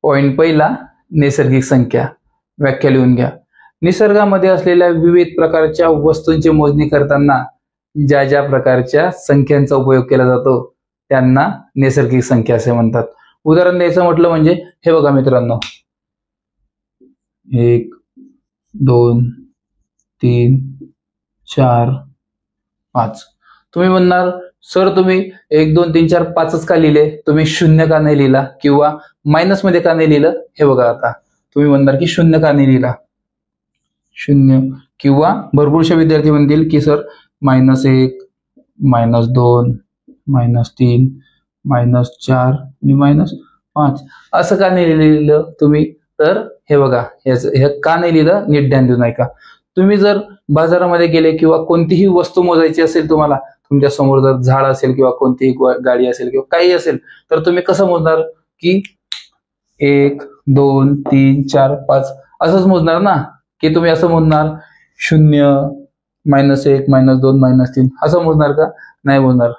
Point पहिला, नैसर्गिक संख्या. व्याख्या लिहून घ्या. निसर्गामध्ये असलेल्या विविध प्रकारच्या वस्तूंची मोजणी करताना ज्या ज्या प्रकारच्या संख्यांचा उपयोग केला जातो त्यांना नैसर्गिक संख्या असे म्हणतात. उदाहरण द्यायचं म्हटलं म्हणजे हे बघा मित्रांनो, 1 2 3 4 5. तुम्ही म्हणणार सर तुम्ही 1 2 3 4 5च का लिहिले, तुम्ही शून्य का नाही लिहिला किंवा मायनस मध्ये का नाही लिहिलं. हे बघा, आता तुम्ही म्हणणार की शून्य का नाही लिहिला, शून्य. किंवा भरपूरशे विद्यार्थी म्हणतील की सर -1 -2 -3 -4 आणि -5 असं का नाही लिहिलं तुम्ही. तर हे बघा, हे का नाही लिहिलं नीट ध्यान देऊन ऐका. तुम्ही जर बाजारामध्ये गेले किंवा कोणतीही वस्तू मोजायची असेल, तुम्हाला तुमच्या समोर जर झाड असेल किंवा कोणतीही गाडी असेल किंवा काही असेल, तर तुम्ही कसं मोजणार की 1 2 3 4 5 असंच मोजणार ना, की तुम्ही असं मोजणार 0 -1 -2 -3 असं मोजणार का, नाही मोजणार.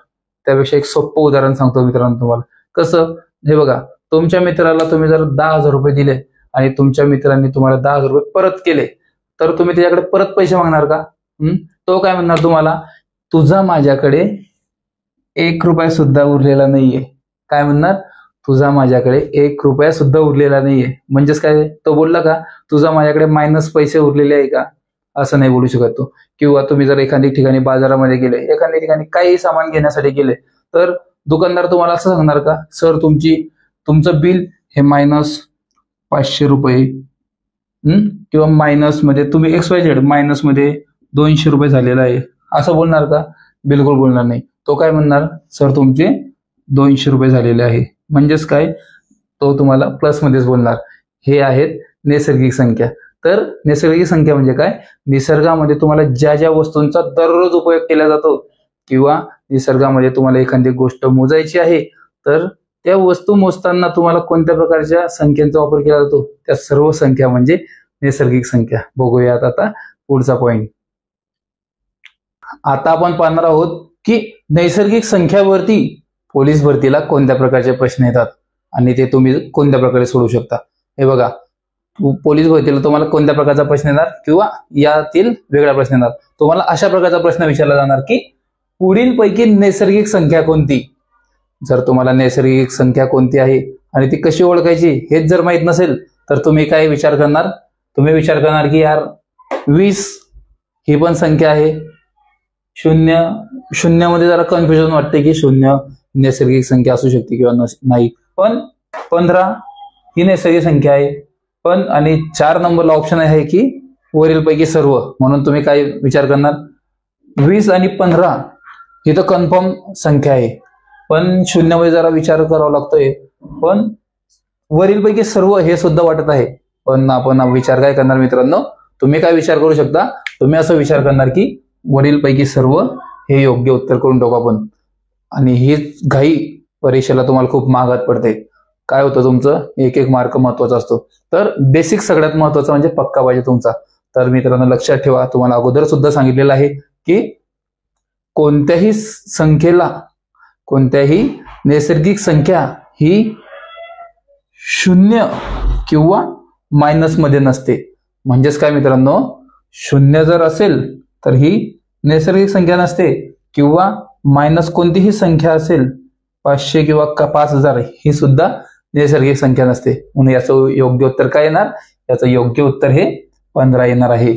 त्यापेक्षा एक सोपं उदाहरण सांगतो मित्रांनो तुम्हाला. कसं, हे बघा, तुमच्या मित्राला तुम्ही जर 10,000 रुपये दिले आणि तुमच्या मित्रांनी तुम्हाला 10,000 रुपये परत केले, तर तुम्ही त्याच्याकडे परत पैसे मागणार का. तो काय म्हणणार तुम्हाला, तुझा माझ्याकडे 1 रुपया सुद्धा उरलेला नाहीये. काय म्हणणार, तुझा माझ्याकडे 1 रुपया सुद्धा उरलेला नाहीये. म्हणजेच काय, तो बोलला का तुझा माझ्याकडे मायनस पैसे उरलेले आहे का, असं नाही बोलू शकत तो. किंवा तुम्ही जर एखाद्या ठिकाणी बाजारामध्ये गेले, एखाद्या ठिकाणी काही सामान घेण्यासाठी गेले, तर दुकानदार तुम्हाला असं सांगणार का, सर तुमचं बिल हे -500 रुपये किंवा मायनस मध्ये तुम्ही XYZ मायनस मध्ये 200 रुपये झालेला आहे, असं बोलणार का, बिलकुल बोलणार नाही. तो काय म्हणणार, सर तुमचे 200 रुपये झालेले आहे. म्हणजेच काय, तो तुम्हाला प्लस मध्येच बोलणार. हे आहेत नैसर्गिक संख्या. तर नैसर्गिक संख्या म्हणजे काय, निसर्गामध्ये तुम्हाला ज्या ज्या वस्तूंचा दररोज उपयोग केला जातो किंवा निसर्गामध्ये तुम्हाला एखादी गोष्ट मोजायची आहे, तर त्या वस्तू मोजताना तुम्हाला कोणत्या प्रकारच्या संख्यांचा वापर केला जातो, त्या सर्व संख्या म्हणजे नैसर्गिक संख्या. बघूयात आता पुढचा पॉइंट. आता आपण पाहणार आहोत की नैसर्गिक संख्यावरती पोलीस भरतीला कोणत्या प्रकारचे प्रश्न येतात आणि ते तुम्ही कोणत्या प्रकारे सोडवू शकता. हे बघा, पोलीस भरतीला तुम्हाला कोणत्या प्रकारचा प्रश्न येणार किंवा यातील वेगळा प्रश्न येणार. तुम्हाला अशा प्रकारचा प्रश्न विचारला जाणार की पुढील पैकी नैसर्गिक संख्या कोणती. जर तुम्हाला नैसर्गिक संख्या कोणती आहे आणि ती कशी ओळखायची हेच जर माहित नसेल, तर तुम्ही काय विचार करणार, तुम्ही विचार करणार की यार 20 ही पण संख्या आहे. शून्यामध्ये जरा कन्फ्युजन वाटते की 0 नैसर्गिक संख्या असू शकते किंवा नाही. पण 15 ही नैसर्गिक संख्या आहे. पण आणि 4 नंबरला ऑप्शन आहे की वरील पैकी सर्व. म्हणून तुम्ही काय विचार करणार, 20 आणि 15 ही तर कन्फर्म संख्या आहे, पण 0 मध्ये जरा विचार करावा लागतोय. पण वरील पैकी सर्व हे सुद्धा वाटत आहे. पण आपण विचार काय करणार मित्रांनो, तुम्ही काय विचार करू शकता, तुम्ही असं विचार करणार की वरील पैकी सर्व हे योग्य उत्तर करून टाकू आपण. आणि ही घाई परीक्षेला तुम्हाला खूप महागात पडते. काय होतं, तुमचं 1 मार्क महत्वाचा असतो. तर बेसिक सगळ्यात महत्वाचा म्हणजे पक्का पाहिजे तुमचा. तर मित्रांनो लक्षात ठेवा, तुम्हाला अगोदर सुद्धा सांगितलेलं आहे की कोणत्याही संख्येला, कोणत्याही नैसर्गिक संख्या ही 0 किंवा मायनस मध्ये नसते. म्हणजेच काय मित्रांनो, 0 जर असेल तर ही नैसर्गिक संख्या नसते, किंवा मायनस कोणतीही संख्या असेल 500 किंवा 5000 ही सुद्धा नैसर्गिक संख्या नसते. म्हणून याचं योग्य उत्तर काय येणार, याचं योग्य उत्तर हे 15 येणार आहे.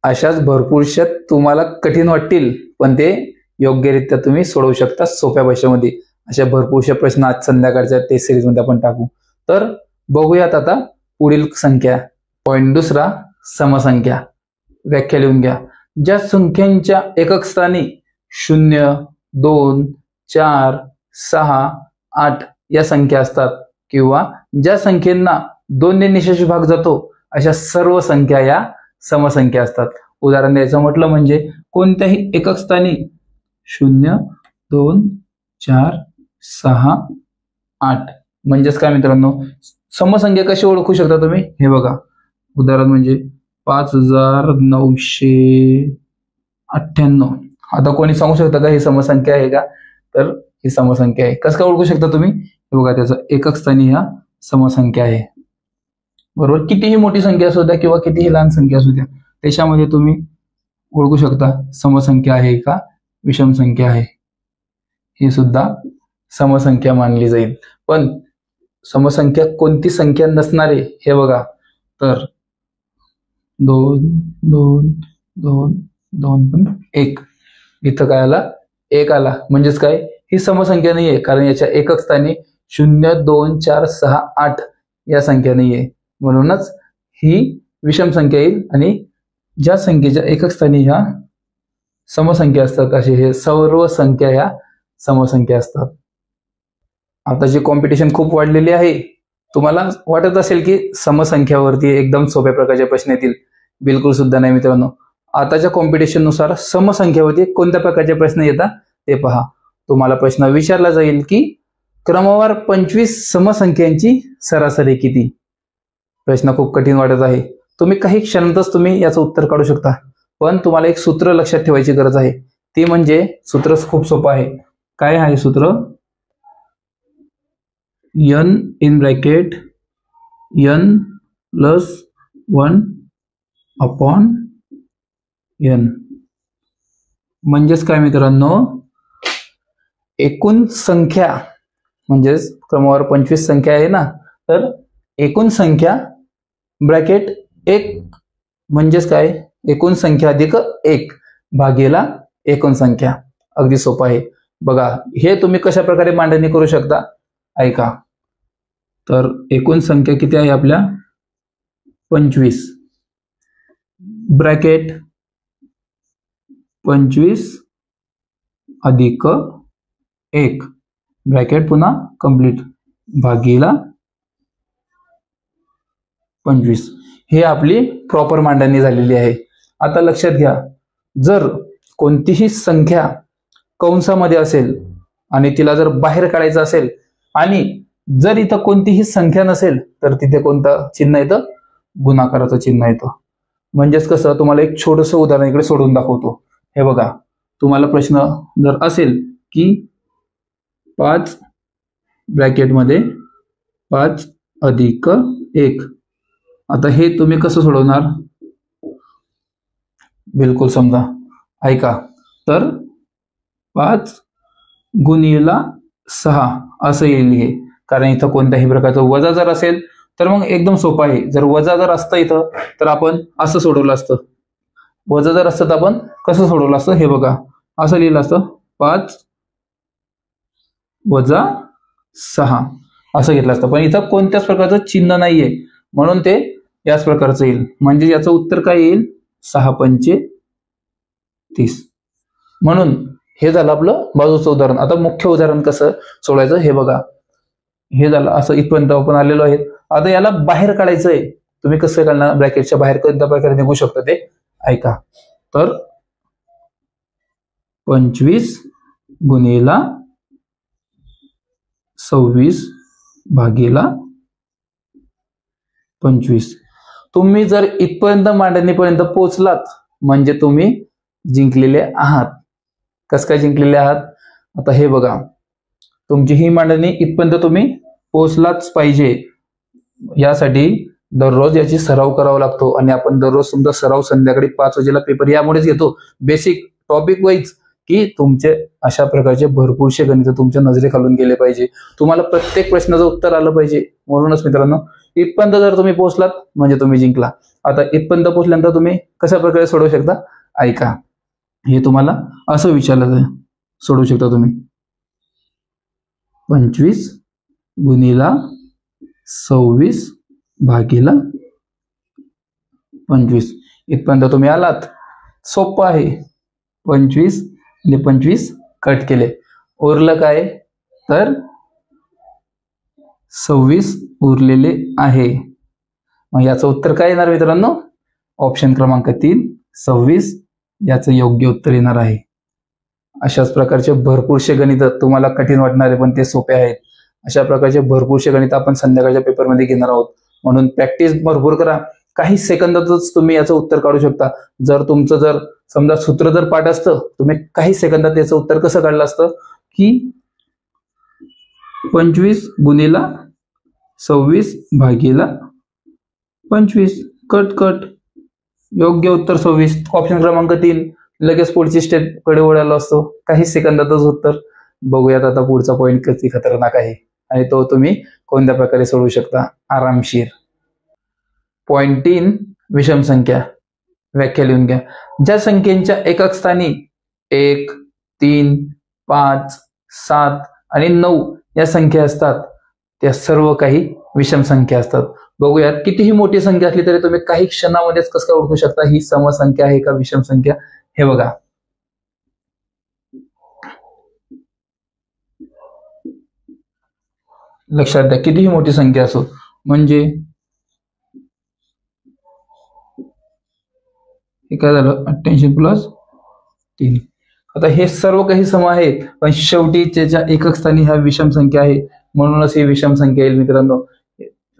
अशाच भरपूरशा तुम्हाला कठीण वाटतील, पण ते योग्यरित्या तुम्ही सोडवू शकता सोप्या भाषेमध्ये. अशा भरपूरशा प्रश्न आज संध्याकाळच्या टेस्ट सिरीज मध्ये आपण टाकू. तर बघूयात आता पुढील संख्या. पॉइंट दुसरा, समसंख्या. व्याख्या लिहून घ्या. ज्या संख्यांच्या एकक स्थानी 0 2 4 6 8 या संख्या असतात किंवा ज्या संख्येंना 2 ने निशेष भाग जातो, अशा सर्व संख्या या समसंख्या असतात. उदाहरण द्यायचं म्हटलं म्हणजे कोणत्याही एकक स्थानी 0 2 4 6 8. म्हणजेच काय मित्रांनो, समसंख्या कशी ओळखू शकता तुम्ही, हे बघा. उदाहरण म्हणजे 5998. आता कोणी सांगू शकता का ही समसंख्या आहे का, तर ही समसंख्या आहे. कसं काय ओळखू शकता तुम्ही, हे बघा, त्याचा एकक स्थानी ह्या समसंख्या आहे. बरोबर, कितीही मोठी संख्या असू द्या किंवा कितीही लहान संख्या असू द्या, त्याच्यामध्ये तुम्ही ओळखू शकता समसंख्या आहे का विषम संख्या आहे. ही सुद्धा समसंख्या मानली जाईल. पण समसंख्या कोणती संख्या नसणार आहे हे बघा, तर 2 2 2 2 पण 1, इथं काय आला 1 आला, म्हणजेच काय ही समसंख्या नाहीये, कारण याच्या एकक स्थानी 0 2 4 6 8 या संख्या नाहीये, म्हणूनच ही विषम संख्या येईल. आणि ज्या संख्येच्या एकक स्थानी ह्या समसंख्या असतात असे हे सर्व संख्या ह्या समसंख्या असतात. आता जी कॉम्पिटिशन खूप वाढलेली आहे, तुम्हाला वाटत असेल की समसंख्यावरती एकदम सोप्या प्रकारचे प्रश्न येतील. बिलकुल सुद्धा नाही मित्रांनो. आताच्या कॉम्पिटिशन नुसार समसंख्यावरती कोणत्या प्रकारचे प्रश्न येतात ते पहा. तुम्हाला प्रश्न विचारला जाईल की क्रमवार 25 समसंख्यांची सरासरी किती. प्रश्न खूप कठीण वाटत आहे. तुम्ही काही क्षणातच तुम्ही याचं उत्तर काढू शकता, पण तुम्हाला एक सूत्र लक्षात ठेवायची गरज आहे. ती म्हणजे सूत्र खूप सोपं आहे. काय आहे सूत्र? n in bracket n plus 1 upon n. म्हणजेच काय मित्रांनो, एकूण संख्या म्हणजेच क्रमवार 25 संख्या आहे ना, तर एकूण संख्या ब्रॅकेट 1 म्हणजेच काय एकूण संख्या अधिक 1 भागीला एकूण संख्या. अगदी सोपं आहे. बघा हे तुम्ही कशा प्रकारे मांडणी करू शकता ऐका. तर एकूण संख्या किती आहे आपल्या 25 ब्रॅकेट 25 अधिक 1 ब्रॅकेट पुन्हा कंप्लीट भागीला 25. हे आपली प्रॉपर मांडणी झालेली आहे. आता लक्षात घ्या, जर कोणतीही संख्या कंसामध्ये असेल आणि तिला जर बाहेर काढायचं असेल आणि जर इथं कोणतीही संख्या नसेल तर तिथे कोणतं चिन्ह येतं? गुणाकाराचं चिन्ह येतं. म्हणजेच कसं, तुम्हाला एक छोटंसं उदाहरण इकडे सोडून दाखवतो. हे बघा, तुम्हाला प्रश्न जर असेल की 5 ब्रॅकेटमध्ये 5 अधिक 1, आता हे तुम्ही कसं सोडवणार? बिलकुल समजा ऐका. तर 5 गुणिला 6 असं येईल हे, कारण इथं कोणत्याही प्रकारचं वजा जर असेल तर मग एकदम सोपं आहे. जर वजा जर असतं इथं तर आपण असं सोडवलं असतं. वजा जर असतं तर आपण कसं सोडवलं असतं? हे बघा, असं लिहिलं असतं 5 वजा 6 असं घेतलं असतं. पण इथं कोणत्याच प्रकारचं चिन्ह नाहीये, म्हणून ते याच प्रकारचं येईल. म्हणजे याचं उत्तर काय येईल? 6 पंचे 30. म्हणून हे झालं आपलं बाजूचं उदाहरण. आता मुख्य उदाहरण कसं सोडवायचं हे बघा. हे झालं असं, इथपर्यंत आपण आलेलो आहे. आता याला बाहेर काढायचंय. तुम्ही कसं काढणार? ब्रॅकेटच्या बाहेर कोणत्या प्रकारे निघू शकतं ते ऐका. तर 25 गुणिला 26 भागीला 25. तुम्ही जर इथपर्यंत मांडणीपर्यंत पोहोचलात म्हणजे तुम्ही जिंकलेले आहात. कसं काय जिंकलेले आहात? आता हे बघा, तुमची ही मांडणी इथपर्यंत तुम्ही पोहोचलाच पाहिजे. यासाठी दररोज याची सराव करावा लागतो आणि आपण दररोज समजा सराव संध्याकाळी 5 वाजेला पेपर यामुळेच घेतो, बेसिक टॉपिक वाईज, की तुमचे अशा प्रकारचे भरपूरसे गणित तुमच्या नजरेखालून गेले पाहिजे. तुम्हाला प्रत्येक प्रश्नाचं उत्तर आलं पाहिजे. म्हणूनच मित्रांनो, इथपर्यंत जर तुम्ही पोहोचलात म्हणजे तुम्ही जिंकला. आता इथपर्यंत पोहोचल्यानंतर तुम्ही कशा प्रकारे सोडवू शकता ऐका. हे तुम्हाला असं विचारलं सोडवू शकता तुम्ही. 25 गुणिला 26 भागीला 25. इथपर्यंत तुम्ही आलात. सोपं आहे. 25 आणि 25 कट केले, उरलं काय? तर 26 उरलेले आहे. मग याचं उत्तर काय येणार मित्रांनो? ऑप्शन क्रमांक 3 26 याचं योग्य उत्तर येणार आहे. अशाच प्रकारचे भरपूरसे गणित तुम्हाला कठीण वाटणारे पण ते सोपे आहेत. अशा प्रकारचे भरपूरसे गणित आपण संध्याकाळच्या पेपरमध्ये घेणार आहोत. म्हणून प्रॅक्टिस भरपूर करा. काही सेकंदातच तुम्ही याचं उत्तर काढू शकता. जर तुमचं जर समजा सूत्र जर पाठ असतं, तुम्ही काही सेकंदात याचं उत्तर कसं काढलं असतं की 25 गुणिला 26 भागीला 25 कट कट, योग्य उत्तर 26. ऑप्शन क्रमांक 3. लगेच पुढची स्टेप कडे वळायला असतो, काही सेकंदातच उत्तर. बघूयात आता पुढचा पॉइंट किती खतरनाक आहे आणि तो तुम्ही कोणत्या प्रकारे सोडवू शकता आरामशीर. पॉइंट 3. विषम संख्या. व्याख्या लिहून घ्या. ज्या संख्येच्या एकक स्थानी 1, 3, 5, 7 आणि 9 या संख्या असतात त्या सर्व काही विषम संख्या असतात. बघूयात कितीही मोठी संख्या असली तरी तुम्ही काही क्षणामध्येच कसं काय ओळखू शकता ही समसंख्या आहे का विषम संख्या. हे बघा, लक्षात द्या कितीही मोठी संख्या असो, म्हणजे हे काय झालं 88 प्लस 3. आता हे सर्व काही सम आहेत पण शेवटी त्याच्या एकक स्थानी हा विषम संख्या आहे म्हणूनच ही विषम संख्या येईल मित्रांनो.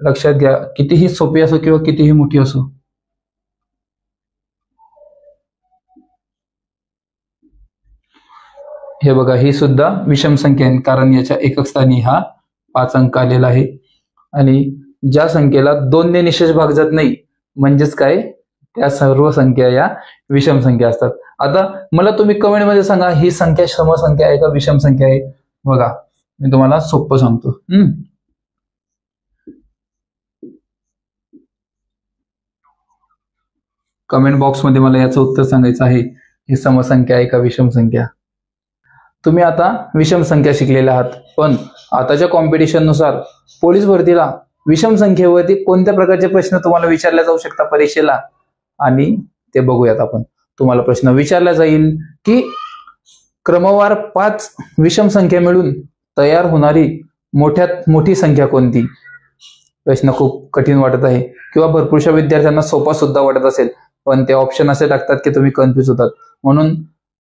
लक्षात घ्या कितीही सोपी असो किंवा कितीही मोठी असो. हे बघा ही सुद्धा विषम संख्या आहे कारण याच्या एकक स्थानी हा 5 अंक आलेला आहे आणि ज्या संख्येला 2 ने निशेष भाग जात नाही म्हणजेच काय त्या सर्व संख्या या विषम संख्या असतात. आता मला तुम्ही कमेंट मध्ये सांगा ही संख्या समसंख्या आहे का विषम संख्या आहे. बघा मी तुम्हाला सोपं सांगतो. कमेंट बॉक्स मध्ये मला याचं उत्तर सांगायचं आहे ही समसंख्या आहे का विषम संख्या. तुम्ही आता विषम संख्या शिकलेल्या आहात पण आताच्या कॉम्पिटिशन नुसार पोलीस भरतीला विषम संख्येवरती कोणत्या प्रकारचे प्रश्न तुम्हाला विचारले जाऊ शकतात परीक्षेला आणि ते बघूयात आपण. तुम्हाला प्रश्न विचारला जाईल की क्रमवार 5 विषम संख्या मिळून तयार होणारी मोठ्यात मोठी संख्या कोणती. प्रश्न खूप कठीण वाटत आहे किंवा भरपूरशा विद्यार्थ्यांना सोपा सुद्धा वाटत असेल पण ते ऑप्शन असे टाकतात की तुम्ही कन्फ्युज होतात. म्हणून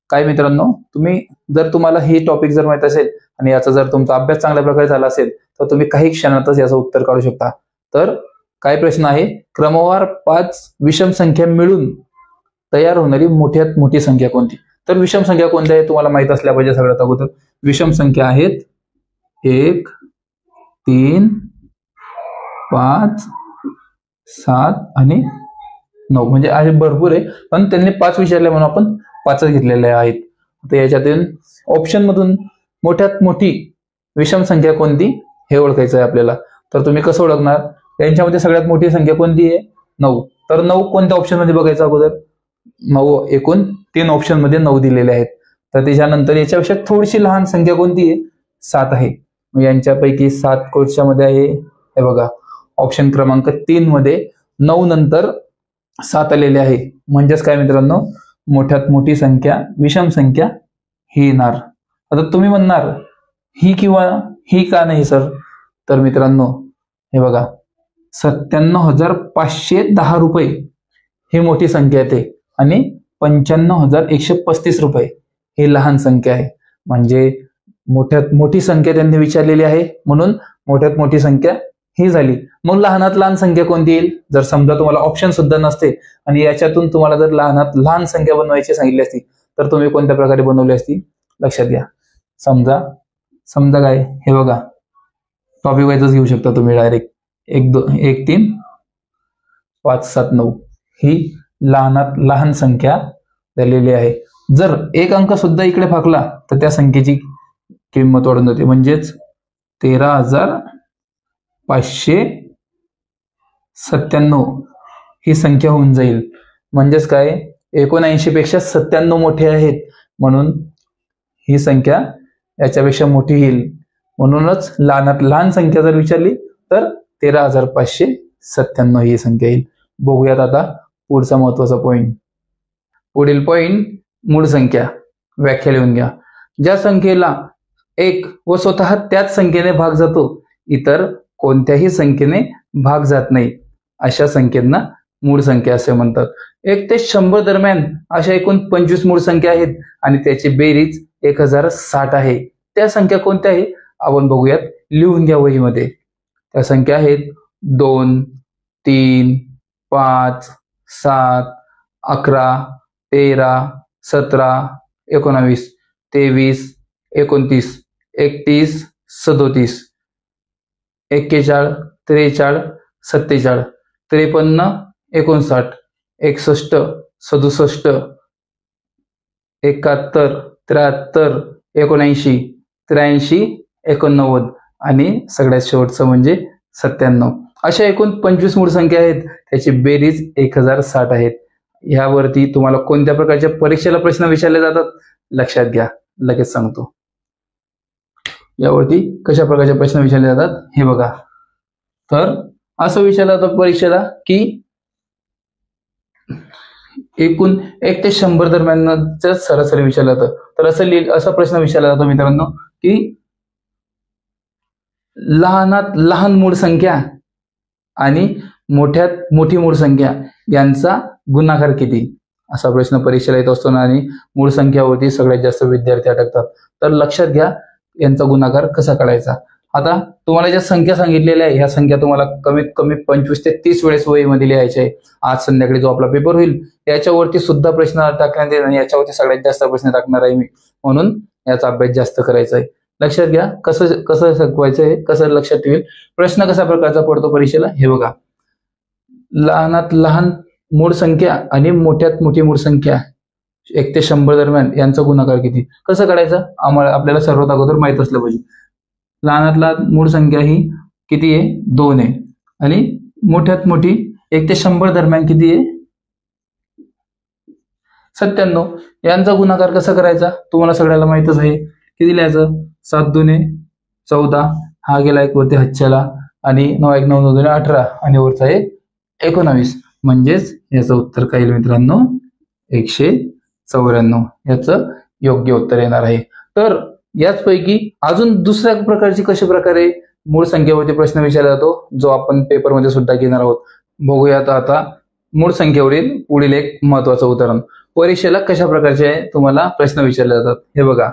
काय मित्रांनो तुम्ही जर तुम्हाला हे टॉपिक जर माहित असेल आणि याचा जर तुमचा अभ्यास चांगल्या प्रकारे झाला असेल तर तुम्ही काही क्षणातच याचं उत्तर काढू शकता. तर काय प्रश्न आहे क्रमवार 5 विषम संख्या मिळून तयार होणारी मोठ्यात मोठी संख्या कोणती. तर विषम संख्या कोणत्या आहे तुम्हाला माहित असल्या पाहिजे. सगळ्यात अगोदर विषम संख्या आहेत 1, 3, 5, 7 आणि 9 म्हणजे आहे भरपूर आहे पण त्यांनी 5 विचारले म्हणून आपण 5च घेतलेले आहेत. तर याच्यातून ऑप्शन मधून मोठ्यात मोठी विषम संख्या कोणती हे ओळखायचं आहे आपल्याला. तर तुम्ही कसं ओळखणार यांच्यामध्ये सगळ्यात मोठी संख्या कोणती आहे 9. तर 9 कोणत्या ऑप्शन मध्ये बघायचं अगोदर 9 एकूण 3 ऑप्शन मध्ये 9 दिलेले आहेत. तर त्याच्यानंतर याच्यापेक्षा थोडीशी लहान संख्या कोणती आहे 7 आहे. मग यांच्यापैकी 7 कोणत्या मध्ये आहे हे बघा ऑप्शन क्रमांक 3 मध्ये 9 नंतर 7 आलेले आहे म्हणजेच काय मित्रांनो मोठ्यात मोठी संख्या विषम संख्या ही येणार. आता तुम्ही म्हणणार ही किंवा ही का नाही सर. तर मित्रांनो हे बघा 97,510 रुपये ही मोठी संख्या येते आणि 95,135 रुपये ही लहान संख्या आहे. म्हणजे मोठ्यात मोठी संख्या त्यांनी विचारलेली आहे म्हणून मोठ्यात मोठी संख्या ही झाली. मग लहानात लहान संख्या कोणती येईल. जर समजा तुम्हाला ऑप्शन सुद्धा नसते आणि याच्यातून तुम्हाला जर लहानात लहान संख्या बनवायची सांगितली असती तर तुम्ही कोणत्या प्रकारे बनवली असती लक्षात घ्या. समजा काय हे बघा टॉपिक वाईजच घेऊ शकता तुम्ही डायरेक्ट 1, 2, 1, 3, 5, 7, 9 ही लहानात लहान संख्या दिलेली आहे. जर एक अंक सुद्धा इकडे फाकला तर त्या संख्येची किंमत वाढून जाते म्हणजेच 13,597 ही संख्या होऊन जाईल. म्हणजेच काय 79 पेक्षा 97 मोठे आहेत म्हणून ही संख्या याच्यापेक्षा मोठी येईल. म्हणूनच लहानात लहान संख्या जर विचारली तर 13,597 ही संख्या येईल. बघूयात आता पुढचा महत्वाचा पॉइंट. पुढील पॉइंट मूळ संख्या. व्याख्या लिहून घ्या. ज्या संख्येला 1 व स्वतः त्याच संख्येने भाग जातो इतर कोणत्याही संख्येने भाग जात नाही अशा संख्येंना मूळ संख्या असे म्हणतात. 1 ते 100 दरम्यान अशा एकूण 25 मूळ संख्या आहेत आणि त्याची बेरीज 1060 आहे. त्या संख्या कोणत्या आहे आपण बघूयात. लिहून घ्या वहीमध्ये. त्या संख्या आहेत 2, 3, 5, 7, 11, 13, 17, 19, 23, 29, 31, 37, 41, 43, 47. 53, 59, 61, 67, 71, 73, 79, 83, 89 आणि सगळ्यात शेवटचं म्हणजे 97. अशा एकूण 25 मूळ संख्या आहेत, त्याची बेरीज 1060 आहेत. यावरती तुम्हाला कोणत्या प्रकारच्या परीक्षेला प्रश्न विचारले जातात लक्षात घ्या, लगेच सांगतो. यावरती कशा प्रकारचे प्रश्न विचारले जातात हे बघा. तर असं विचारलं जातं परीक्षेला की एकूण 1 ते 100 दरम्यानच सरासरी विचारलं जातं. तर असा प्रश्न विचारला जातो मित्रांनो की लहानात लहान मूळ संख्या आणि मोठ्यात मोठी मूळ संख्या यांचा गुणाकार किती, असा प्रश्न परीक्षेला येत असतो ना. आणि मूळ संख्यावरती सगळ्यात जास्त विद्यार्थी अटकतात. तर लक्षात घ्या यांचा गुणाकार कसा काढायचा. आता तुम्हाला ज्या संख्या सांगितलेल्या आहे ह्या संख्या तुम्हाला कमीत कमी 25 ते 30 वेळेस वहीमध्ये लिहायचे आहे. आज संध्याकाळी जो आपला पेपर होईल याच्यावरती सुद्धा प्रश्न टाकण्यात येईल आणि याच्यावरती सगळ्यात जास्त प्रश्न टाकणार आहे मी, म्हणून याचा अभ्यास जास्त करायचा आहे. लक्षात घ्या कसं कसं शिकवायचं आहे, कसं लक्षात येईल. प्रश्न कशा प्रकारचा पडतो परीक्षेला हे बघा. लहानात लहान मूळ संख्या आणि मोठ्यात मोठी मूळ संख्या 1 ते 100 दरम्यान यांचा गुणाकार किती, कसं काढायचं आपल्याला सर्वात अगोदर माहित असलं पाहिजे. लहानात लहान मूळ संख्या ही किती आहे 2 आहे आणि मोठ्यात मोठी 1 ते 100 दरम्यान किती आहे 97. यांचा गुणाकार कसा करायचा तुम्हाला सगळ्याला माहितच आहे. किती लिहायचं 7 2 14, हा गेला एक वरती हातच्याला आणि 9 1 9 2 18 आणि वरचा एक 19. म्हणजेच याचं उत्तर काय येईल मित्रांनो 194. याचं योग्य उत्तर येणार आहे. तर याचपैकी अजून दुसऱ्या प्रकारची कशा प्रकारे मूळ संख्येवरती प्रश्न विचारला जातो जो आपण पेपरमध्ये सुद्धा घेणार आहोत. बघूयात आता मूळ संख्येवरील पुढील एक महत्वाचं उदाहरण. परीक्षेला कशा प्रकारचे तुम्हाला प्रश्न विचारले जातात हे बघा.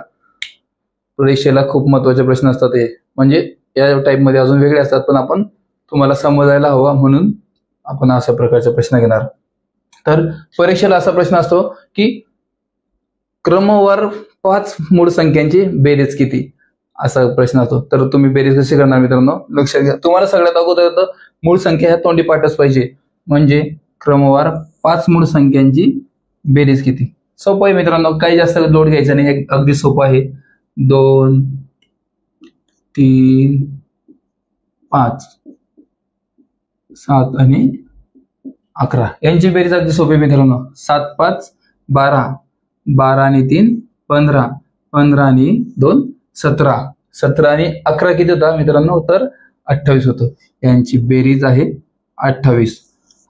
परीक्षेला खूप महत्वाचे प्रश्न असतात हे, म्हणजे या टाईपमध्ये अजून वेगळे असतात पण आपण तुम्हाला समजायला हवा म्हणून आपण अशा प्रकारचे प्रश्न घेणार. तर परीक्षेला असा प्रश्न असतो की क्रमवार 5 मूळ संख्यांची बेरीज किती, असा प्रश्न असतो. तर तुम्ही बेरीज कशी करणार मित्रांनो लक्षात घ्या. तुम्हाला सगळ्यात अगोदर येतं मूळ संख्या ह्या तोंडी पाठच पाहिजे. म्हणजे क्रमवार 5 मूळ संख्यांची बेरीज किती. सोपं आहे मित्रांनो, काही जास्त लोड घ्यायचा नाही, अगदी सोपं आहे. 2 3 5 7 आणि 11 यांची बेरीज अगदी सोपी मित्रांनो. 7 5 12, 12 आणि 3 15, 15 आणि 2 17, 17 आणि 11 किती होता मित्रांनो तर 28 होतं. यांची बेरीज आहे 28.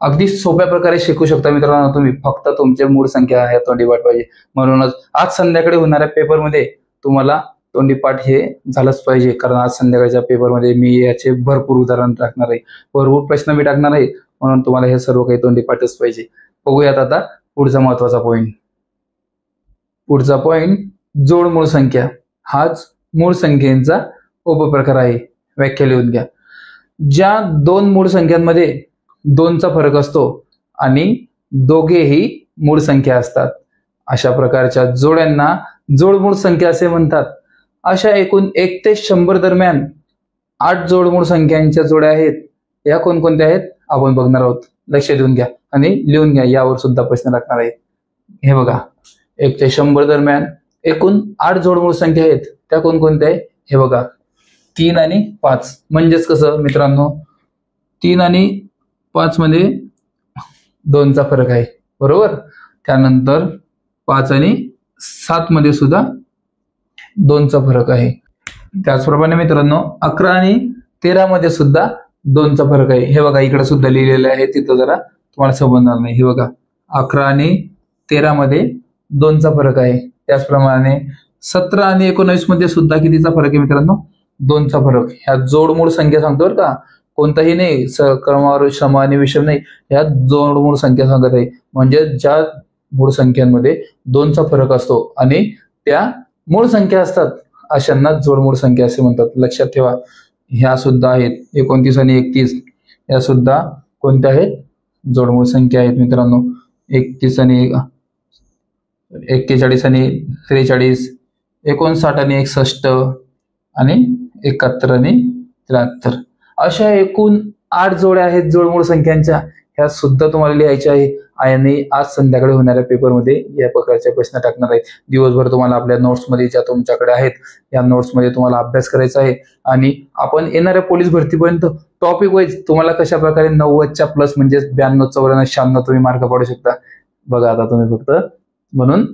अगदी सोप्या प्रकारे शिकू शकता मित्रांनो तुम्ही, फक्त तुमच्या मूळ संख्या ह्या तोंडी पाठ पाहिजे. म्हणूनच आज संध्याकाळी होणाऱ्या पेपरमध्ये तुम्हाला तोंडी पाठ हे झालंच पाहिजे, कारण आज संध्याकाळच्या पेपरमध्ये मी याचे भरपूर उदाहरण टाकणार आहे, भरपूर प्रश्न मी टाकणार आहे, म्हणून तुम्हाला हे सर्व काही तोंडी पाठच पाहिजे. बघूयात आता पुढचा महत्वाचा पॉइंट. पुढचा पॉइंट जोड मूळ संख्या. हाच मूळ संख्येचा उपप्रकार आहे. व्याख्या लिहून घ्या. ज्या 2 मूळ संख्यांमध्ये 2चा फरक असतो आणि दोघेही मूळ संख्या असतात अशा प्रकारच्या जोड्यांना जोड मूळ संख्या असे म्हणतात. अशा एकूण 1 ते 100 दरम्यान 8 जोड मूळ संख्यांच्या जोड्या आहेत. या कोणकोणत्या आहेत आपण बघणार आहोत. लक्ष देऊन घ्या आणि लिहून घ्या, यावर सुद्धा प्रश्न टाकणार आहेत. हे बघा 1 ते 100 दरम्यान एकूण 8 जोड मूळ संख्या आहेत. त्या कोणकोणत्या आहेत हे बघा. 3 आणि 5. म्हणजेच कसं मित्रांनो 3 आणि 5 मध्ये 2चा फरक आहे बरोबर. त्यानंतर 5 आणि 7 मध्ये सुद्धा 2चा फरक आहे. त्याचप्रमाणे मित्रांनो 11 आणि 13 मध्ये सुद्धा 2चा फरक आहे. हे बघा इकडे सुद्धा लिहिलेलं आहे, तिथं जरा तुम्हाला समजणार नाही. हे बघा 11 आणि 13 मध्ये 2चा फरक आहे. त्याचप्रमाणे 17 आणि 19 मध्ये सुद्धा कितीचा फरक आहे मित्रांनो 2चा फरक. ह्या जोड मूळ संख्या सांगतो बरं का, कोणताही नाही क्रमवार सम आणि विषम नाही, ह्या जोड मूळ संख्या सांगत आहे. म्हणजे ज्या मूळ संख्यांमध्ये 2चा फरक असतो आणि त्या मूळ संख्या असतात अशांना जोड मूळ संख्या असे म्हणतात. लक्षात ठेवा. ह्या सुद्धा आहेत 29 आणि 31, या सुद्धा कोणत्या आहेत जोड मूळ संख्या आहेत मित्रांनो. 31 आणि 41 आणि 43, 59 आणि 61 आणि 71 आणि 73. अशा एकूण 8 जोड्या आहेत जोड मूळ संख्यांच्या. ह्या सुद्धा तुम्हाला लिहायच्या आहे आणि आज संध्याकाळी होणाऱ्या पेपरमध्ये या प्रकारचे प्रश्न टाकणार आहे. दिवसभर तुम्हाला आपल्या नोट्समध्ये ज्या तुमच्याकडे आहेत या नोट्समध्ये तुम्हाला अभ्यास करायचा आहे आणि आपण येणाऱ्या पोलीस भरतीपर्यंत टॉपिक वाईज तुम्हाला कशा प्रकारे 90च्या प्लस म्हणजे 92, 94, 96 तुम्ही मार्क पाडू शकता. बघा आता तुम्ही फक्त म्हणून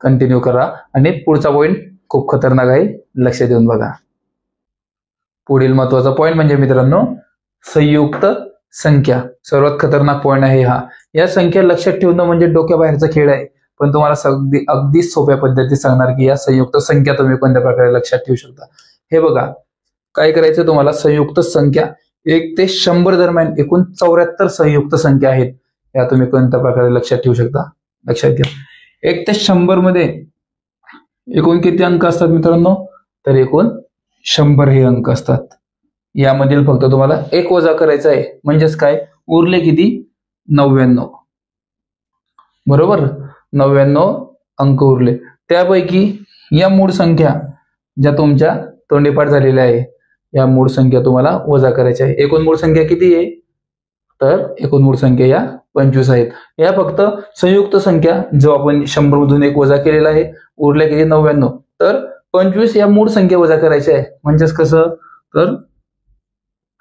कंटिन्यू करा आणि पुढचा पॉईंट खूप खतरनाक आहे, लक्ष देऊन बघा. पुढील महत्वाचा पॉईंट म्हणजे मित्रांनो संयुक्त संख्या. सर्वात खतरनाक पॉईंट आहे हा. या संख्या लक्षात ठेवणं म्हणजे डोक्याबाहेरचा खेळ आहे, पण तुम्हाला अगदी सोप्या पद्धतीत सांगणार की या संयुक्त संख्या तुम्ही कोणत्या प्रकारे लक्षात ठेवू शकता. हे बघा काय करायचं तुम्हाला, संयुक्त संख्या 1 ते 100 दरम्यान एकूण 74 संयुक्त संख्या आहेत. या तुम्ही कोणत्या प्रकारे लक्षात ठेवू शकता. लक्षात घ्या 1 ते 100 मध्ये एकूण किती अंक असतात मित्रांनो, तर एकूण 100 हे अंक असतात. यामधील फक्त तुम्हाला 1 वजा करायचा आहे, म्हणजेच काय उरले किती 99. बरोबर 99 अंक उरले. त्यापैकी या मूळ संख्या ज्या तुमच्या तोंडीपाठ झालेल्या आहे या मूळ संख्या तुम्हाला वजा करायच्या आहे. एकूण मूळ संख्या किती आहे, तर एकूण मूळ संख्या या 25 आहेत. या फक्त संयुक्त संख्या जो आपण 100 मधून 1 वजा केलेला आहे, उरले किती 99. तर 25 या मूळ संख्या वजा करायच्या आहे. म्हणजेच कसं, तर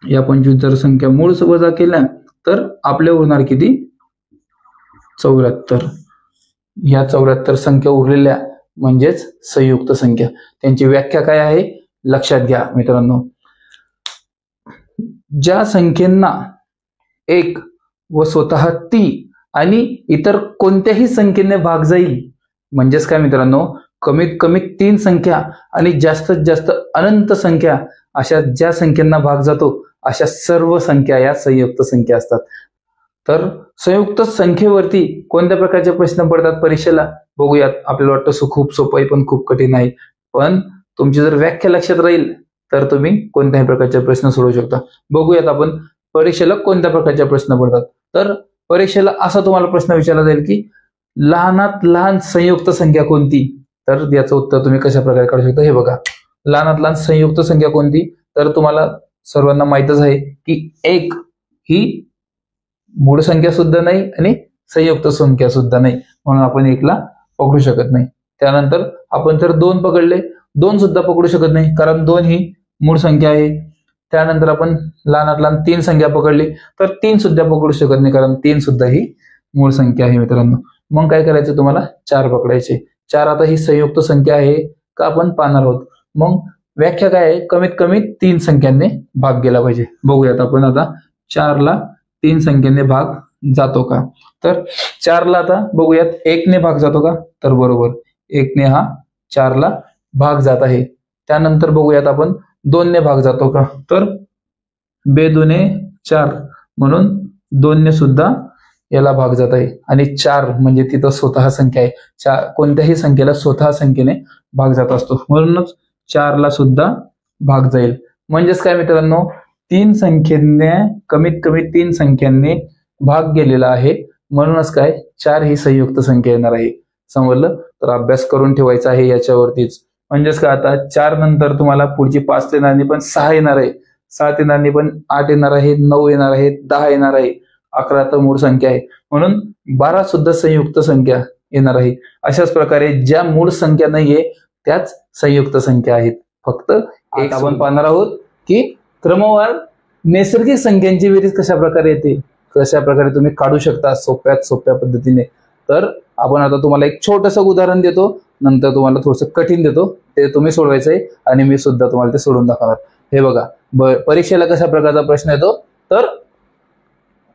या 25 जर संख्या मूळ वजा केल्या तर आपल्या उरणार किती 74. या 74 संख्या उरलेल्या म्हणजेच संयुक्त संख्या. त्यांची व्याख्या काय आहे लक्षात घ्या मित्रांनो. ज्या संख्येंना 1 व स्वतः ती आणि इतर कोणत्याही संख्येने भाग जाईल, म्हणजेच काय मित्रांनो कमीत कमी 3 संख्या आणि जास्तीत जास्त अनंत संख्या अशा ज्या संख्येना भाग जातो अशा सर्व संख्या या संयुक्त संख्या असतात. तर संयुक्त संख्येवरती कोणत्या प्रकारचे प्रश्न पडतात परीक्षेला बघूयात. आपल्याला वाटतं खूप सोपं आहे पण खूप कठीण आहे, पण तुमची जर व्याख्या लक्षात राहील तर तुम्ही कोणत्याही प्रकारचे प्रश्न सोडवू शकता. बघूयात आपण परीक्षेला कोणत्या प्रकारचे प्रश्न पडतात. तर परीक्षेला असा तुम्हाला प्रश्न विचारला जाईल की लहानात लहान संयुक्त संख्या कोणती, तर याचं उत्तर तुम्ही कशा प्रकारे काढू शकता. हे बघा लहानात लहान संयुक्त संख्या कोणती, तर तुम्हाला सर्वांना माहितच आहे की 1 ही मूळ संख्या सुद्धा नाही आणि संयुक्त संख्या सुद्धा नाही, म्हणून आपण 1 ला पकडू शकत नाही. त्यानंतर आपण जर 2 पकडले 2 सुद्धा पकडू शकत नाही, कारण 2 ही मूळ संख्या आहे. त्यानंतर आपण लहानात लहान 3 संख्या पकडली तर 3 सुद्धा पकडू शकत नाही, कारण 3 सुद्धा ही मूळ संख्या आहे मित्रांनो. मग काय करायचं तुम्हाला 4 पकडायचे. 4 आता ही संयुक्त संख्या आहे का आपण पाहणार आहोत. मग व्याख्या काय आहे, कमीत कमी 3 संख्यांनी भाग गेला पाहिजे. बघूयात आपण आता 4 ला 3 संख्येने भाग जातो का, तर 4 ला आता बघूयात 1 ने भाग जातो का, तर बरोबर 1 ने हा 4 ला भाग जात आहे. त्यानंतर बघूयात आपण 2 ने भाग जातो का, तर 2 दुने 4 म्हणून 2 ने सुद्धा याला भाग जात आहे. आणि 4 म्हणजे तिथं स्वतः संख्या आहे. कोणत्याही संख्येला स्वतः संख्येने भाग जात असतो, म्हणूनच 4 ला सुद्धा भाग जाईल. म्हणजेच काय मित्रांनो 3 संख्येने कमीत कमी 3 संख्यांनी भाग गेलेला आहे, म्हणूनच काय 4 ही संयुक्त संख्या येणार आहे. समजलं, तर अभ्यास करून ठेवायचा आहे याच्यावरतीच. म्हणजेच काय आता 4 नंतर तुम्हाला पुढची 5 येणार नाही पण 6 येणार आहे, 7 येणार नाही पण 8 येणार आहे, 9 येणार आहे, 10 येणार आहे, 11 तर मूळ संख्या आहे, म्हणून 12 सुद्धा संयुक्त संख्या येणार आहे. अशाच प्रकारे ज्या मूळ संख्या नाहीये त्याच संयुक्त संख्या आहेत. फक्त एक आपण पाहणार आहोत की क्रमवार नैसर्गिक संख्यांची बेरीज कशा प्रकारे येते, कशा प्रकारे तुम्ही काढू शकता सोप्यात सोप्या पद्धतीने. तर आपण आता तुम्हाला एक छोटंसं उदाहरण देतो, नंतर तुम्हाला थोडंसं कठीण देतो, ते तुम्ही सोडवायचं आहे आणि मी सुद्धा तुम्हाला ते सोडून दाखवणार. हे बघा परीक्षेला कशा प्रकारचा प्रश्न येतो, तर